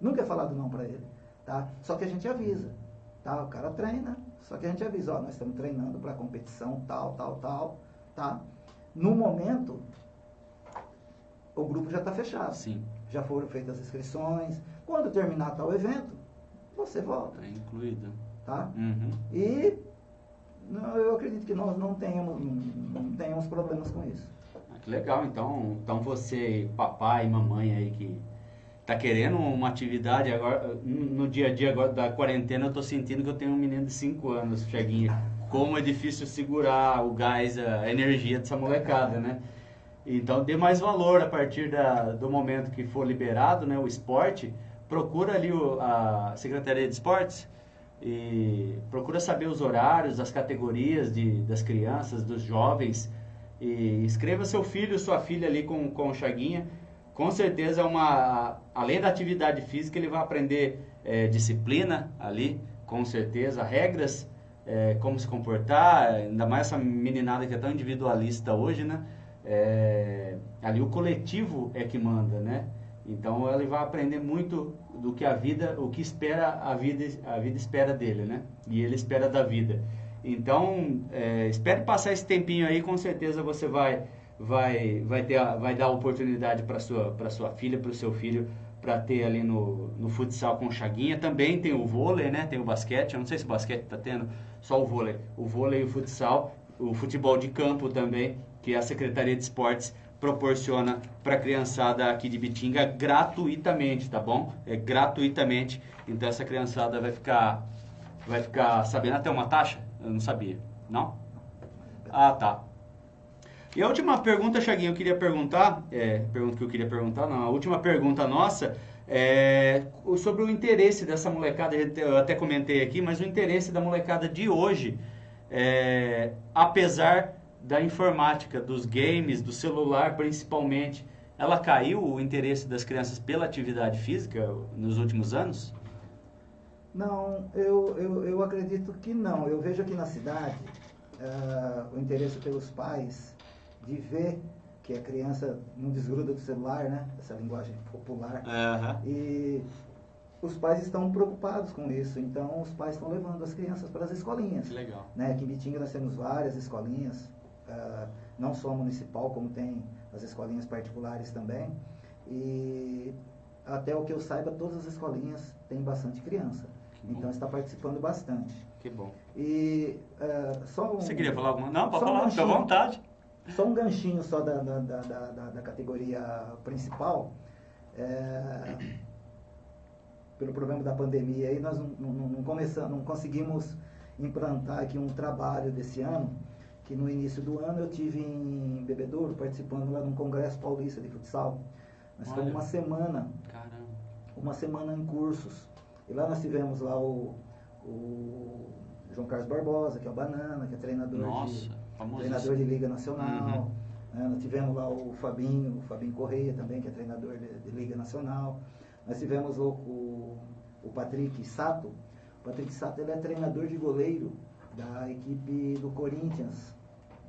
nunca é falado não para ele, tá? Só que a gente avisa, tá? O cara treina, só que a gente avisa, nós estamos treinando para a competição tal, tá? No momento, o grupo já está fechado. Sim. Já foram feitas as inscrições. Quando terminar tal evento, você volta. É incluído. Tá? Uhum. E eu acredito que nós não tenhamos problemas com isso. Que legal, então você, papai e mamãe aí que tá querendo uma atividade agora, no dia a dia agora da quarentena, eu tô sentindo que eu tenho um menino de 5 anos, Chaguinha. Como é difícil segurar o gás, a energia dessa molecada, né? Então, dê mais valor a partir do momento que for liberado, né, o esporte. Procura ali a Secretaria de Esportes e procura saber os horários, as categorias das crianças, dos jovens. E inscreva seu filho, sua filha ali com o Chaguinha. Com certeza, além da atividade física, ele vai aprender disciplina ali, com certeza, regras, como se comportar, ainda mais essa meninada que é tão individualista hoje, né? Ali o coletivo é que manda, né? Então ele vai aprender muito do que o que espera a vida espera dele, né? E ele espera da vida. Então, espere passar esse tempinho aí, com certeza você vai dar oportunidade para sua filha, para o seu filho, para ter ali no futsal com o Chaguinha. Também tem o vôlei, né? Tem o basquete. Eu não sei se o basquete está tendo, só o vôlei. O vôlei e o futsal, o futebol de campo também, que a Secretaria de Esportes proporciona para a criançada aqui de Bitinga gratuitamente, tá bom? Gratuitamente. Então essa criançada vai ficar sabendo até uma taxa? Eu não sabia. Não? Ah, tá. E a última pergunta, Chaguinho, eu queria perguntar, a última pergunta nossa é sobre o interesse dessa molecada, eu até comentei aqui, mas o interesse da molecada de hoje, apesar da informática, dos games, do celular principalmente, ela caiu o interesse das crianças pela atividade física nos últimos anos? Não, eu acredito que não. Eu vejo aqui na cidade o interesse pelos pais de ver que a criança não desgruda do celular, né? Essa linguagem popular. Uhum. E os pais estão preocupados com isso, então os pais estão levando as crianças para as escolinhas. Que legal. Né? Aqui em Bitinga nós temos várias escolinhas, não só a municipal, como tem as escolinhas particulares também. E até o que eu saiba, todas as escolinhas têm bastante criança. Então está participando bastante. Que bom. E Você queria falar alguma? Não, pode falar, fica à vontade. Só um ganchinho só da categoria principal. Pelo problema da pandemia aí, nós não conseguimos implantar aqui um trabalho desse ano, que no início do ano eu tive em Bebedouro, participando lá de um congresso paulista de futsal. Nós ficamos uma semana em cursos. E lá nós tivemos lá o João Carlos Barbosa, que é o Banana, que é treinador de Liga Nacional. Uhum. Nós tivemos lá o Fabinho Correia também, que é treinador de Liga Nacional. Nós tivemos o Patrick Sato. O Patrick Sato, ele é treinador de goleiro da equipe do Corinthians,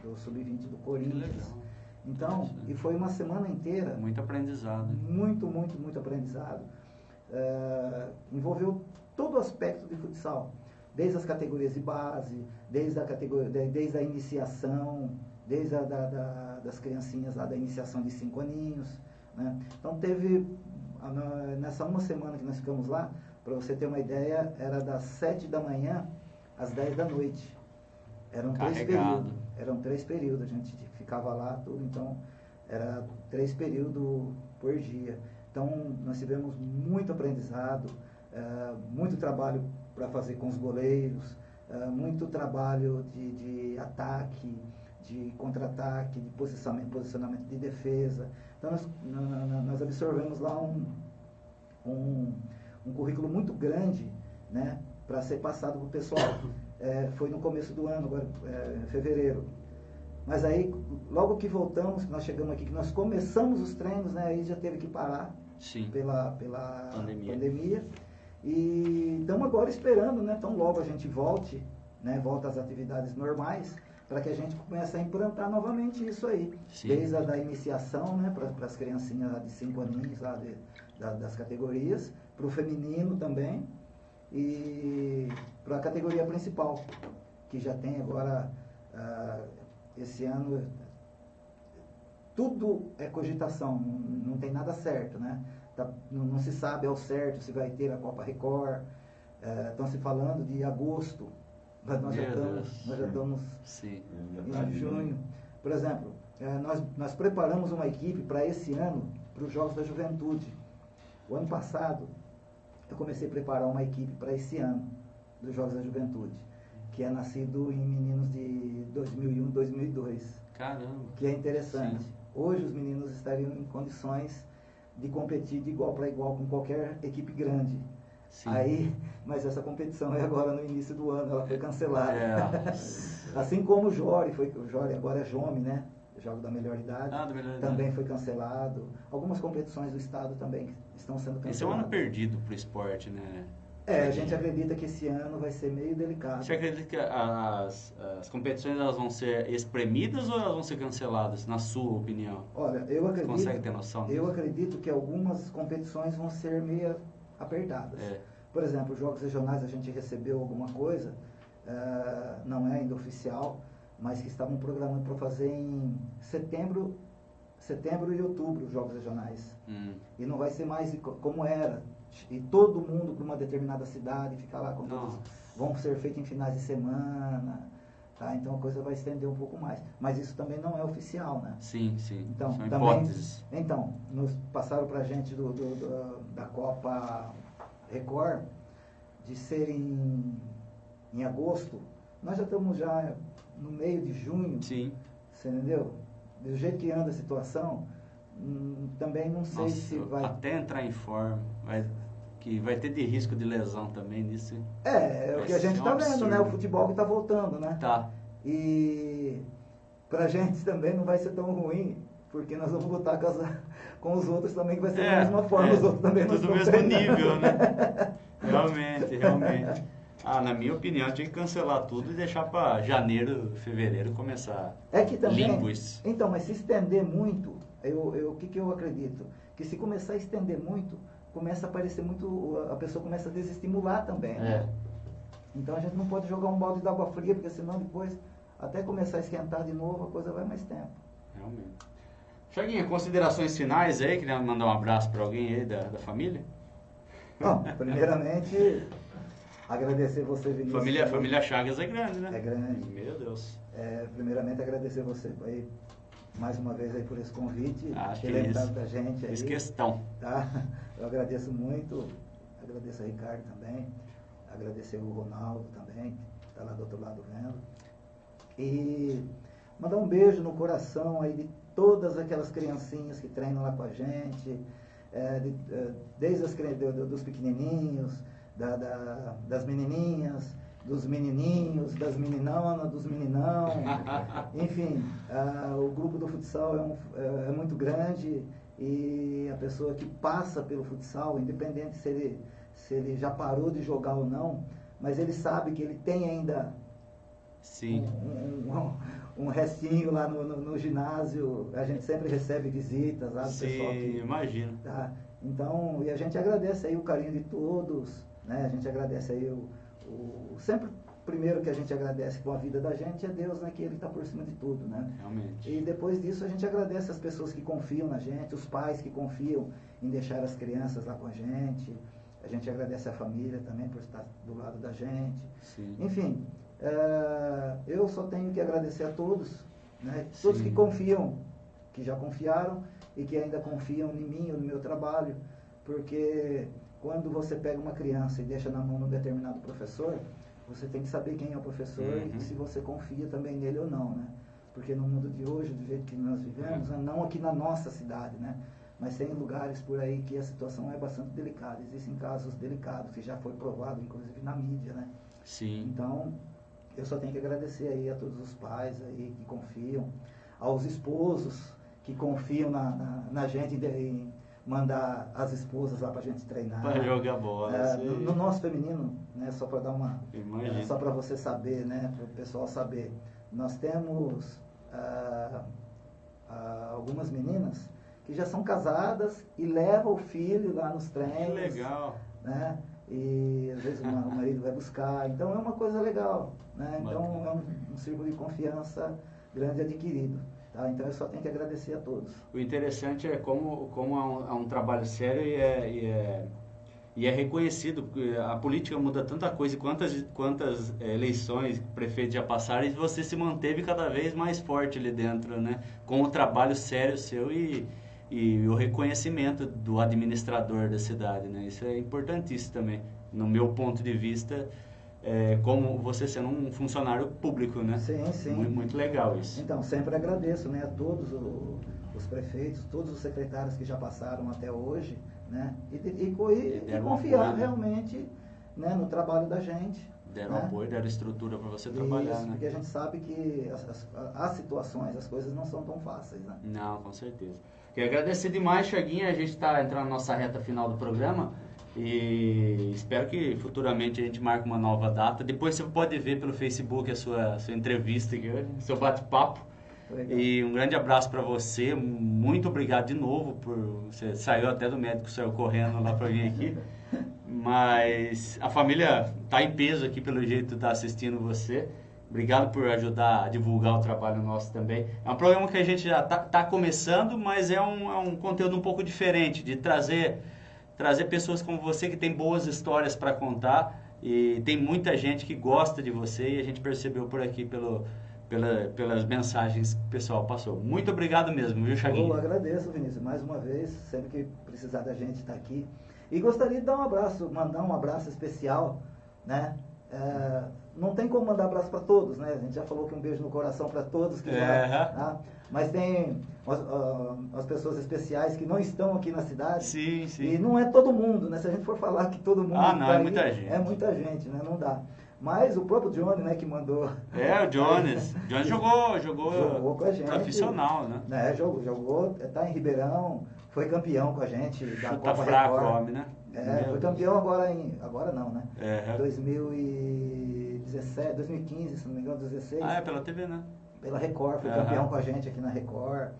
do Sub-20 do Corinthians. Então, e foi uma semana inteira. Muito aprendizado. Muito aprendizado. Envolveu todo o aspecto de futsal, desde as categorias de base, desde a iniciação, desde das criancinhas lá da iniciação de 5 aninhos, né? Então teve, nessa uma semana que nós ficamos lá, para você ter uma ideia, era das 7 da manhã às 10 da noite. Eram 3 períodos, a gente ficava lá tudo, então era 3 períodos por dia. Então nós tivemos muito aprendizado, muito trabalho para fazer com os goleiros, muito trabalho de ataque, de contra-ataque, de posicionamento de defesa. Então nós absorvemos lá um currículo muito grande, né, para ser passado para o pessoal. Foi no começo do ano, agora, em fevereiro. Mas aí, logo que voltamos, que nós chegamos aqui, que nós começamos os treinos, né, aí já teve que parar. Sim. Pela pandemia. E estamos agora esperando, né, tão logo a gente volte, né, volta às atividades normais, para que a gente comece a implantar novamente isso aí. Sim. Desde a da iniciação, né, para as criancinhas lá de 5 aninhos, lá das categorias, para o feminino também, e para a categoria principal, que já tem agora, esse ano, tudo é cogitação, não tem nada certo, né? Não se sabe ao certo se vai ter a Copa Record, estão se falando de agosto, mas nós já estamos Sim. em junho. Por exemplo, nós preparamos uma equipe para esse ano, para os Jogos da Juventude. O ano passado, eu comecei a preparar uma equipe para esse ano, dos Jogos da Juventude, que é nascido em meninos de 2001, 2002. Caramba. Que é interessante. Sim. Hoje os meninos estariam em condições de competir de igual para igual com qualquer equipe grande. Sim. Aí, mas essa competição é agora no início do ano, ela foi cancelada. É. Assim como o Jori, o Jori agora é Jome, né? Jogo da melhor idade. Da melhor idade. Também foi cancelado. Algumas competições do estado também estão sendo canceladas. Esse é um ano perdido pro esporte, né? A gente acredita que esse ano vai ser meio delicado. Você acredita que as competições elas vão ser espremidas ou elas vão ser canceladas, na sua opinião? Olha, eu Você consegue acredito, ter noção eu disso? acredito que algumas competições vão ser meio apertadas. Por exemplo, os Jogos Regionais a gente recebeu alguma coisa, não é ainda oficial, mas que estavam programando para fazer em setembro e outubro os Jogos Regionais. E não vai ser mais como era. E todo mundo para uma determinada cidade ficar lá com todos. Vão ser feitos em finais de semana. Tá? Então a coisa vai estender um pouco mais. Mas isso também não é oficial, né? Sim, sim. Então, são também, hipóteses. então, nos passaram para a gente da Copa Record de ser em agosto. Nós já estamos já no meio de junho. Sim. Você entendeu? Do jeito que anda a situação, também não sei se vai... Até entrar em forma, que vai ter de risco de lesão também nisso. É o que a gente está vendo, absurdo. né? O futebol que está voltando, né? Tá. E pra gente também não vai ser tão ruim, porque nós vamos lutar com os outros também, que vai ser da mesma forma, os outros também não tudo estão mesmo treinando. nível, né? Realmente. Na minha opinião, tinha que cancelar tudo e deixar para janeiro, fevereiro começar É que também, limpo isso. então, mas se estender muito, o que eu acredito? Que se começar a estender muito, começa a aparecer muito, a pessoa começa a desestimular também, né? Então a gente não pode jogar um balde d'água fria, porque senão depois, até começar a esquentar de novo, a coisa vai mais tempo. Realmente. Chaguinha, considerações finais aí? Queria mandar um abraço para alguém aí da família? Bom, primeiramente, agradecer você, Vinícius. Família Chagas é grande, né? É grande. Meu Deus. Primeiramente, agradecer você aí, mais uma vez aí por esse convite, Acho ter que é lembrado isso. da gente aí. Fiz questão. Tá? Eu agradeço muito, agradeço a Ricardo também, agradecer o Ronaldo também, que está lá do outro lado vendo. E mandar um beijo no coração aí de todas aquelas criancinhas que treinam lá com a gente, desde dos pequenininhos, das menininhas, dos menininhos, das meninonas, dos meninão, enfim, o grupo do futsal é muito grande e a pessoa que passa pelo futsal, independente se ele já parou de jogar ou não, mas ele sabe que ele tem ainda Sim. um restinho lá no ginásio, a gente sempre recebe visitas lá do pessoal que... imagino. Tá? Então, e a gente agradece aí o carinho de todos, né? A gente agradece aí sempre primeiro que a gente agradece com a vida da gente é Deus, né? Que Ele está por cima de tudo, né? Realmente. E depois disso a gente agradece as pessoas que confiam na gente, os pais que confiam em deixar as crianças lá com a gente agradece a família também por estar do lado da gente. Sim. Enfim, eu só tenho que agradecer a todos, né? Todos Sim. que confiam, que já confiaram e que ainda confiam em mim ou no meu trabalho, porque quando você pega uma criança e deixa na mão de um determinado professor, você tem que saber quem é o professor e se você confia também nele ou não, né? Porque no mundo de hoje, do jeito que nós vivemos, não aqui na nossa cidade, né? Mas tem lugares por aí que a situação é bastante delicada. Existem casos delicados, que já foi provado, inclusive na mídia, né? Sim. Então, eu só tenho que agradecer aí a todos os pais aí que confiam, aos esposos que confiam na gente em mandar as esposas lá pra gente treinar. Pra jogar bola. Sei. No nosso feminino, né, só para dar uma... Imagina. Só para você saber, né, para o pessoal saber. Nós temos algumas meninas que já são casadas e levam o filho lá nos treinos. Que legal. Né? E às vezes o marido vai buscar. Então é uma coisa legal. Né? Então é um círculo de confiança grande adquirido. Tá? Então eu só tenho que agradecer a todos. O interessante é como é um trabalho sério e é reconhecido, porque a política muda tanta coisa, quantas eleições prefeitos já passaram, e você se manteve cada vez mais forte ali dentro, né? Com o trabalho sério seu e o reconhecimento do administrador da cidade, né? Isso é importantíssimo também, no meu ponto de vista, como você sendo um funcionário público, né? Sim, sim. Muito legal isso. Então, sempre agradeço, né, a todos os prefeitos, todos os secretários que já passaram até hoje, né? E confiar apoio, né? Realmente, né, no trabalho da gente. Deram né? apoio, deram estrutura para você trabalhar, Isso, né? porque a gente sabe que as situações, as coisas não são tão fáceis, né? Não, com certeza. Quero agradecer demais, Chaguinha. A gente está entrando na nossa reta final do programa e espero que futuramente a gente marque uma nova data. Depois você pode ver pelo Facebook a sua entrevista, seu bate-papo. Legal. E um grande abraço para você. Muito obrigado de novo por você saiu até do médico, saiu correndo lá para vir aqui. Mas a família está em peso aqui pelo jeito de estar assistindo você. Obrigado por ajudar a divulgar o trabalho nosso também. É um programa que a gente já está começando, mas é um conteúdo um pouco diferente, de trazer pessoas como você que tem boas histórias para contar, e tem muita gente que gosta de você, e a gente percebeu por aqui pelas mensagens que o pessoal passou. Muito obrigado mesmo, viu, Chaguinha? Eu agradeço, Vinícius, mais uma vez, sempre que precisar da gente está aqui. E gostaria de dar um abraço, mandar um abraço especial, né? Não tem como mandar abraço para todos, né? A gente já falou que um beijo no coração para todos, que tá? Mas tem as pessoas especiais que não estão aqui na cidade. Sim, sim. E não é todo mundo, né? Se a gente for falar que todo mundo não, tá é aí, muita gente. É muita gente, né? Não dá. Mas o próprio Johnny, né, que mandou... O Jones. Jones jogou com a gente. Profissional, né? Jogou, tá em Ribeirão, foi campeão com a gente da Chuta Copa fraco, Record. homem, né? Foi campeão agora não, né? 2017, 2015, se não me engano, 2016. Pela TV, né? Pela Record, foi campeão com a gente aqui na Record.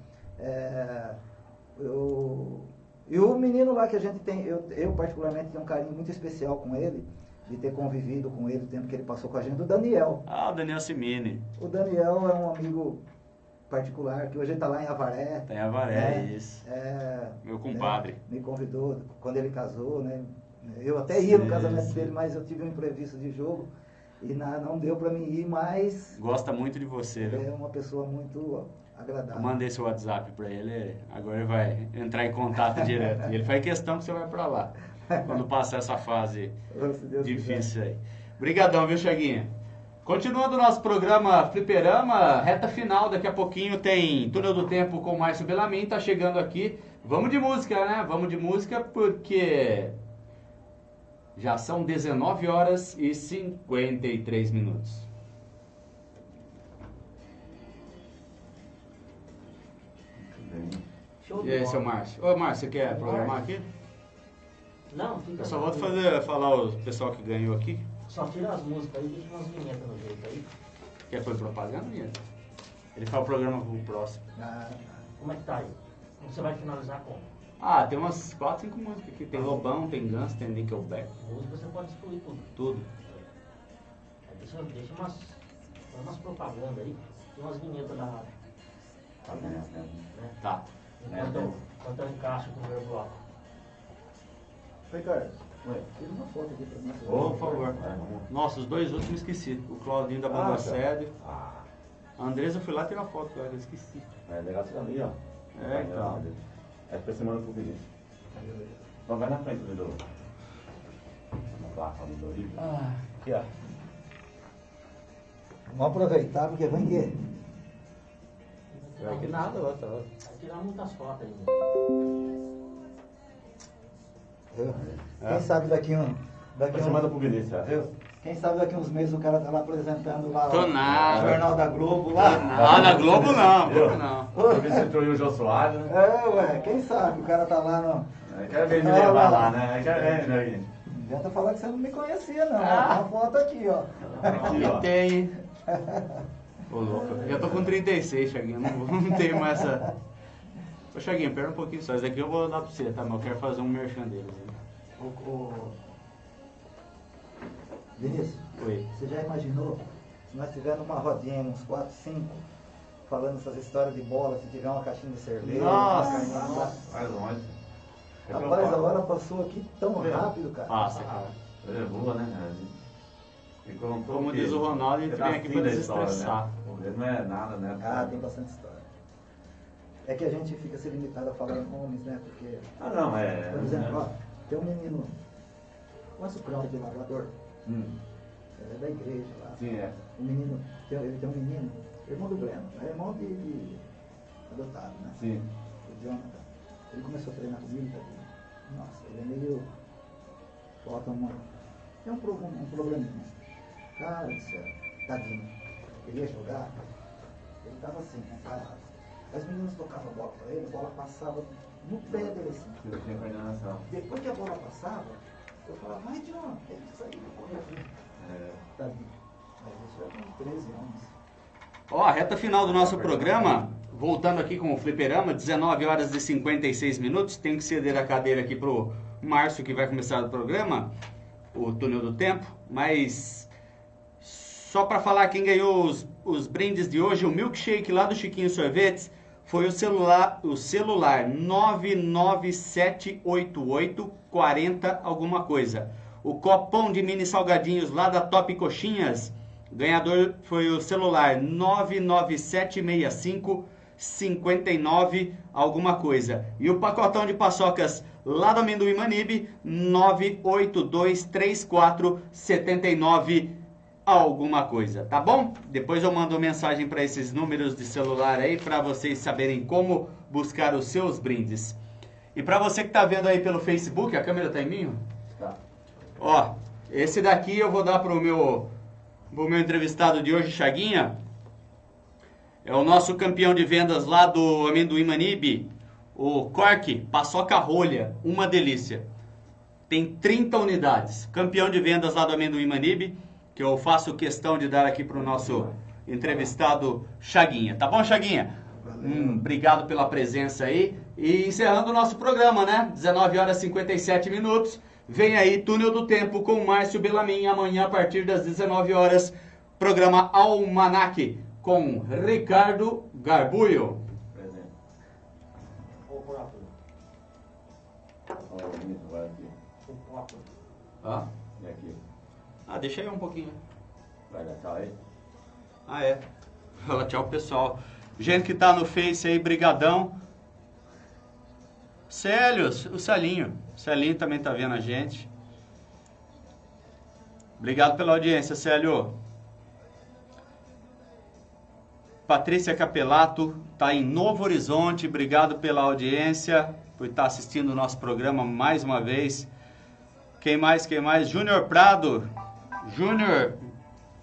E o menino lá que a gente tem, eu particularmente tenho um carinho muito especial com ele, de ter convivido com ele o tempo que ele passou com a gente, o Daniel. O Daniel Simini. O Daniel é um amigo particular, que hoje está lá em Avaré. Tá em Avaré, isso. Meu compadre. Né, me convidou quando ele casou, né? Eu até ia no casamento dele, mas eu tive um imprevisto de jogo e não deu para mim ir, mas... Gosta muito de você, viu? É uma pessoa muito agradável. Eu mandei seu WhatsApp para ele, agora ele vai entrar em contato direto. E ele faz questão que você vai para lá, quando passar essa fase difícil aí. Obrigadão, viu, Chaguinha? Continuando o nosso programa Fliperama, reta final, daqui a pouquinho tem Túnel do Tempo com o Márcio Belamin, tá chegando aqui. Vamos de música, né? Vamos de música porque já são 19 horas e 53 minutos. E aí, seu Márcio? Ô, Márcio, você quer programar aqui? Não, fica. Eu só vou falar o pessoal que ganhou aqui. Só tira as músicas aí, deixa umas vinhetas no jeito aí. Quer pôr propaganda, Ian? Ele faz o programa pro próximo. Como é que tá aí? Você vai finalizar como? Tem umas 4, 5 músicas aqui. Tem Lobão, tem Guns, tem Nickelback. Música você pode excluir tudo. Tudo. Deixa umas propagandas aí. Tem umas vinhetas da rádio. Né? Tá. Enquanto eu encaixo com o meu bloco. Ricardo, tira uma foto aqui pra mim. Por favor. Nossa, os dois últimos esqueci. O Claudinho da banda sede. A Andresa eu fui lá tirar foto com ela, eu esqueci. Legal você ali, ó. Então. Depois você manda pro Vinícius. Então vai na frente do na placa do Dorival. Aqui, ó. Vamos aproveitar porque vem que... Vai que nada, outra. Vai tirar muitas fotos ainda. Quem sabe daqui Depois você manda pro Vinícius. Quem sabe daqui uns meses o cara tá lá apresentando lá Tô o nada. Jornal da Globo lá. Na Globo não, Globo não. Pra ver se entrou aí o Jô Soares, né? Quem sabe o cara tá lá Eu quero ver ele levar lá, né? Eu quero ver, né, gente? Não adianta falar que você não me conhecia, não. Ah. Tem uma foto aqui, ó. Aqui, ó. Tem. Ô, louco. Já tô com 36, Chaguinho. Não tenho mais essa. Ô, Chaguinho, pera um pouquinho só. Esse daqui eu vou dar pra você, tá? Mas eu quero fazer um merchan dele. Vinícius, Oi. você já imaginou se nós tivermos uma rodinha, uns 4, 5, falando essas histórias de bola, se tiver uma caixinha de cerveja, Nossa. uma carninha lá? Vai longe. Rapaz, a hora passou aqui tão rápido, cara. Passa, cara. É boa, né? Ficou um Como diz o Ronaldo, a gente vem aqui pra desestressar. Né? Não é nada, né? Ah, tem bastante história. É que a gente fica se limitado a falar em nomes, né? Porque, Ah, não, é. por exemplo, ó, tem um menino, conhece o Cláudio Lavrador? Hum, Ele é da igreja lá. sim, é. O menino, ele tem um menino, irmão do Breno, é irmão de adotado, né? Sim. O Jonathan. Ele começou a treinar comigo, tá? Nossa, ele é meio. Falta uma. Tem um probleminha. Cara do céu, tadinho. Queria jogar, ele tava assim, né? Parado. As meninas tocavam a bola pra ele, a bola passava no pé dele assim. Eu tinha coordenação. Depois que a bola passava, eu falava, vai John, ele saiu pra correr assim. É. Tadinho. Mas isso é com 13 anos. Ó, a reta final do nosso programa, voltando aqui com o Fliperama, 19 horas e 56 minutos. Tem que ceder a cadeira aqui pro Márcio, que vai começar o programa, o túnel do tempo. Mas só para falar quem ganhou os brindes de hoje, o milkshake lá do Chiquinho Sorvetes foi o celular 9978840 alguma coisa. O copão de mini salgadinhos lá da Top Coxinhas, ganhador foi o celular 9976559 alguma coisa. E o pacotão de paçocas lá do Amendoim Manibe, 9823479 alguma coisa, tá bom? Depois eu mando mensagem para esses números de celular aí para vocês saberem como buscar os seus brindes. E para você que tá vendo aí pelo Facebook, a câmera tá em mim? Tá. Ó, esse daqui eu vou dar pro meu entrevistado de hoje, Chaguinha. É o nosso campeão de vendas lá do Amendoim Manibe, o Cork Paçoca Rolha, uma delícia. Tem 30 unidades. Campeão de vendas lá do Amendoim Manibe, que eu faço questão de dar aqui pro nosso entrevistado Chaguinha. Tá bom, Chaguinha? Obrigado pela presença aí. E encerrando o nosso programa, né? 19 horas e 57 minutos. Vem aí Túnel do Tempo com Márcio Belamin. Amanhã, a partir das 19 horas, programa Almanac com Ricardo Garbuio. Presente. Ou por apoio. Olha o bonito, vai aqui. Ou por apoio. Ah, E aqui. deixa aí um pouquinho. Vai dar tchau aí? Ah, é. Fala tchau, pessoal. Gente que tá no Face aí, brigadão. Célio, o Celinho. O Celinho também tá vendo a gente. Obrigado pela audiência, Célio. Patrícia Capelato tá em Novo Horizonte. Obrigado pela audiência, por estar assistindo o nosso programa mais uma vez. Quem mais? Júnior Prado. Júnior,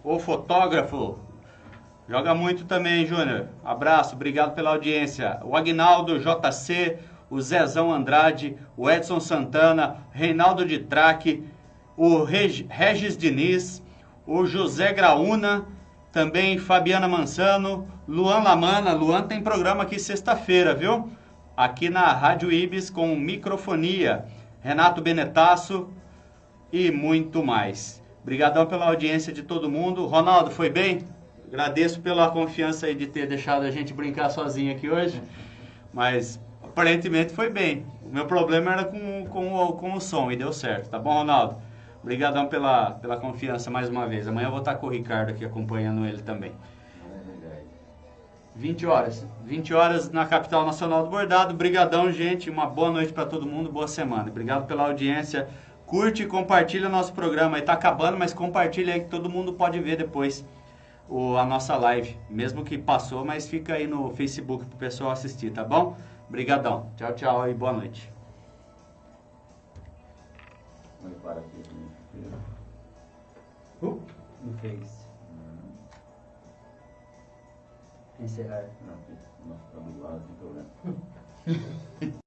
o fotógrafo. Joga muito também, Júnior. Abraço, obrigado pela audiência. O Agnaldo JC, o Zezão Andrade, o Edson Santana, Reinaldo de Traque, o Regis Diniz, o José Graúna, também Fabiana Mansano, Luan Lamana. Luan tem programa aqui sexta-feira, viu? Aqui na Rádio Ibis com microfonia. Renato Benetasso e muito mais. Obrigadão pela audiência de todo mundo. Ronaldo, foi bem? Agradeço pela confiança aí de ter deixado a gente brincar sozinho aqui hoje. Mas aparentemente foi bem. O meu problema era com o som e deu certo. Tá bom, Ronaldo? Obrigadão pela confiança mais uma vez. Amanhã eu vou estar com o Ricardo aqui acompanhando ele também. 20 horas. 20 horas na capital nacional do bordado. Brigadão, gente. Uma boa noite para todo mundo. Boa semana. Obrigado pela audiência. Curte e compartilha o nosso programa. Aí tá acabando, mas compartilha aí que todo mundo pode ver depois a nossa live. Mesmo que passou, mas fica aí no Facebook pro pessoal assistir, tá bom? Brigadão. Tchau, tchau e boa noite. Onde para aqui? No Face. Encerrar. Não, aqui. Nossa, tá do lado, não tem problema.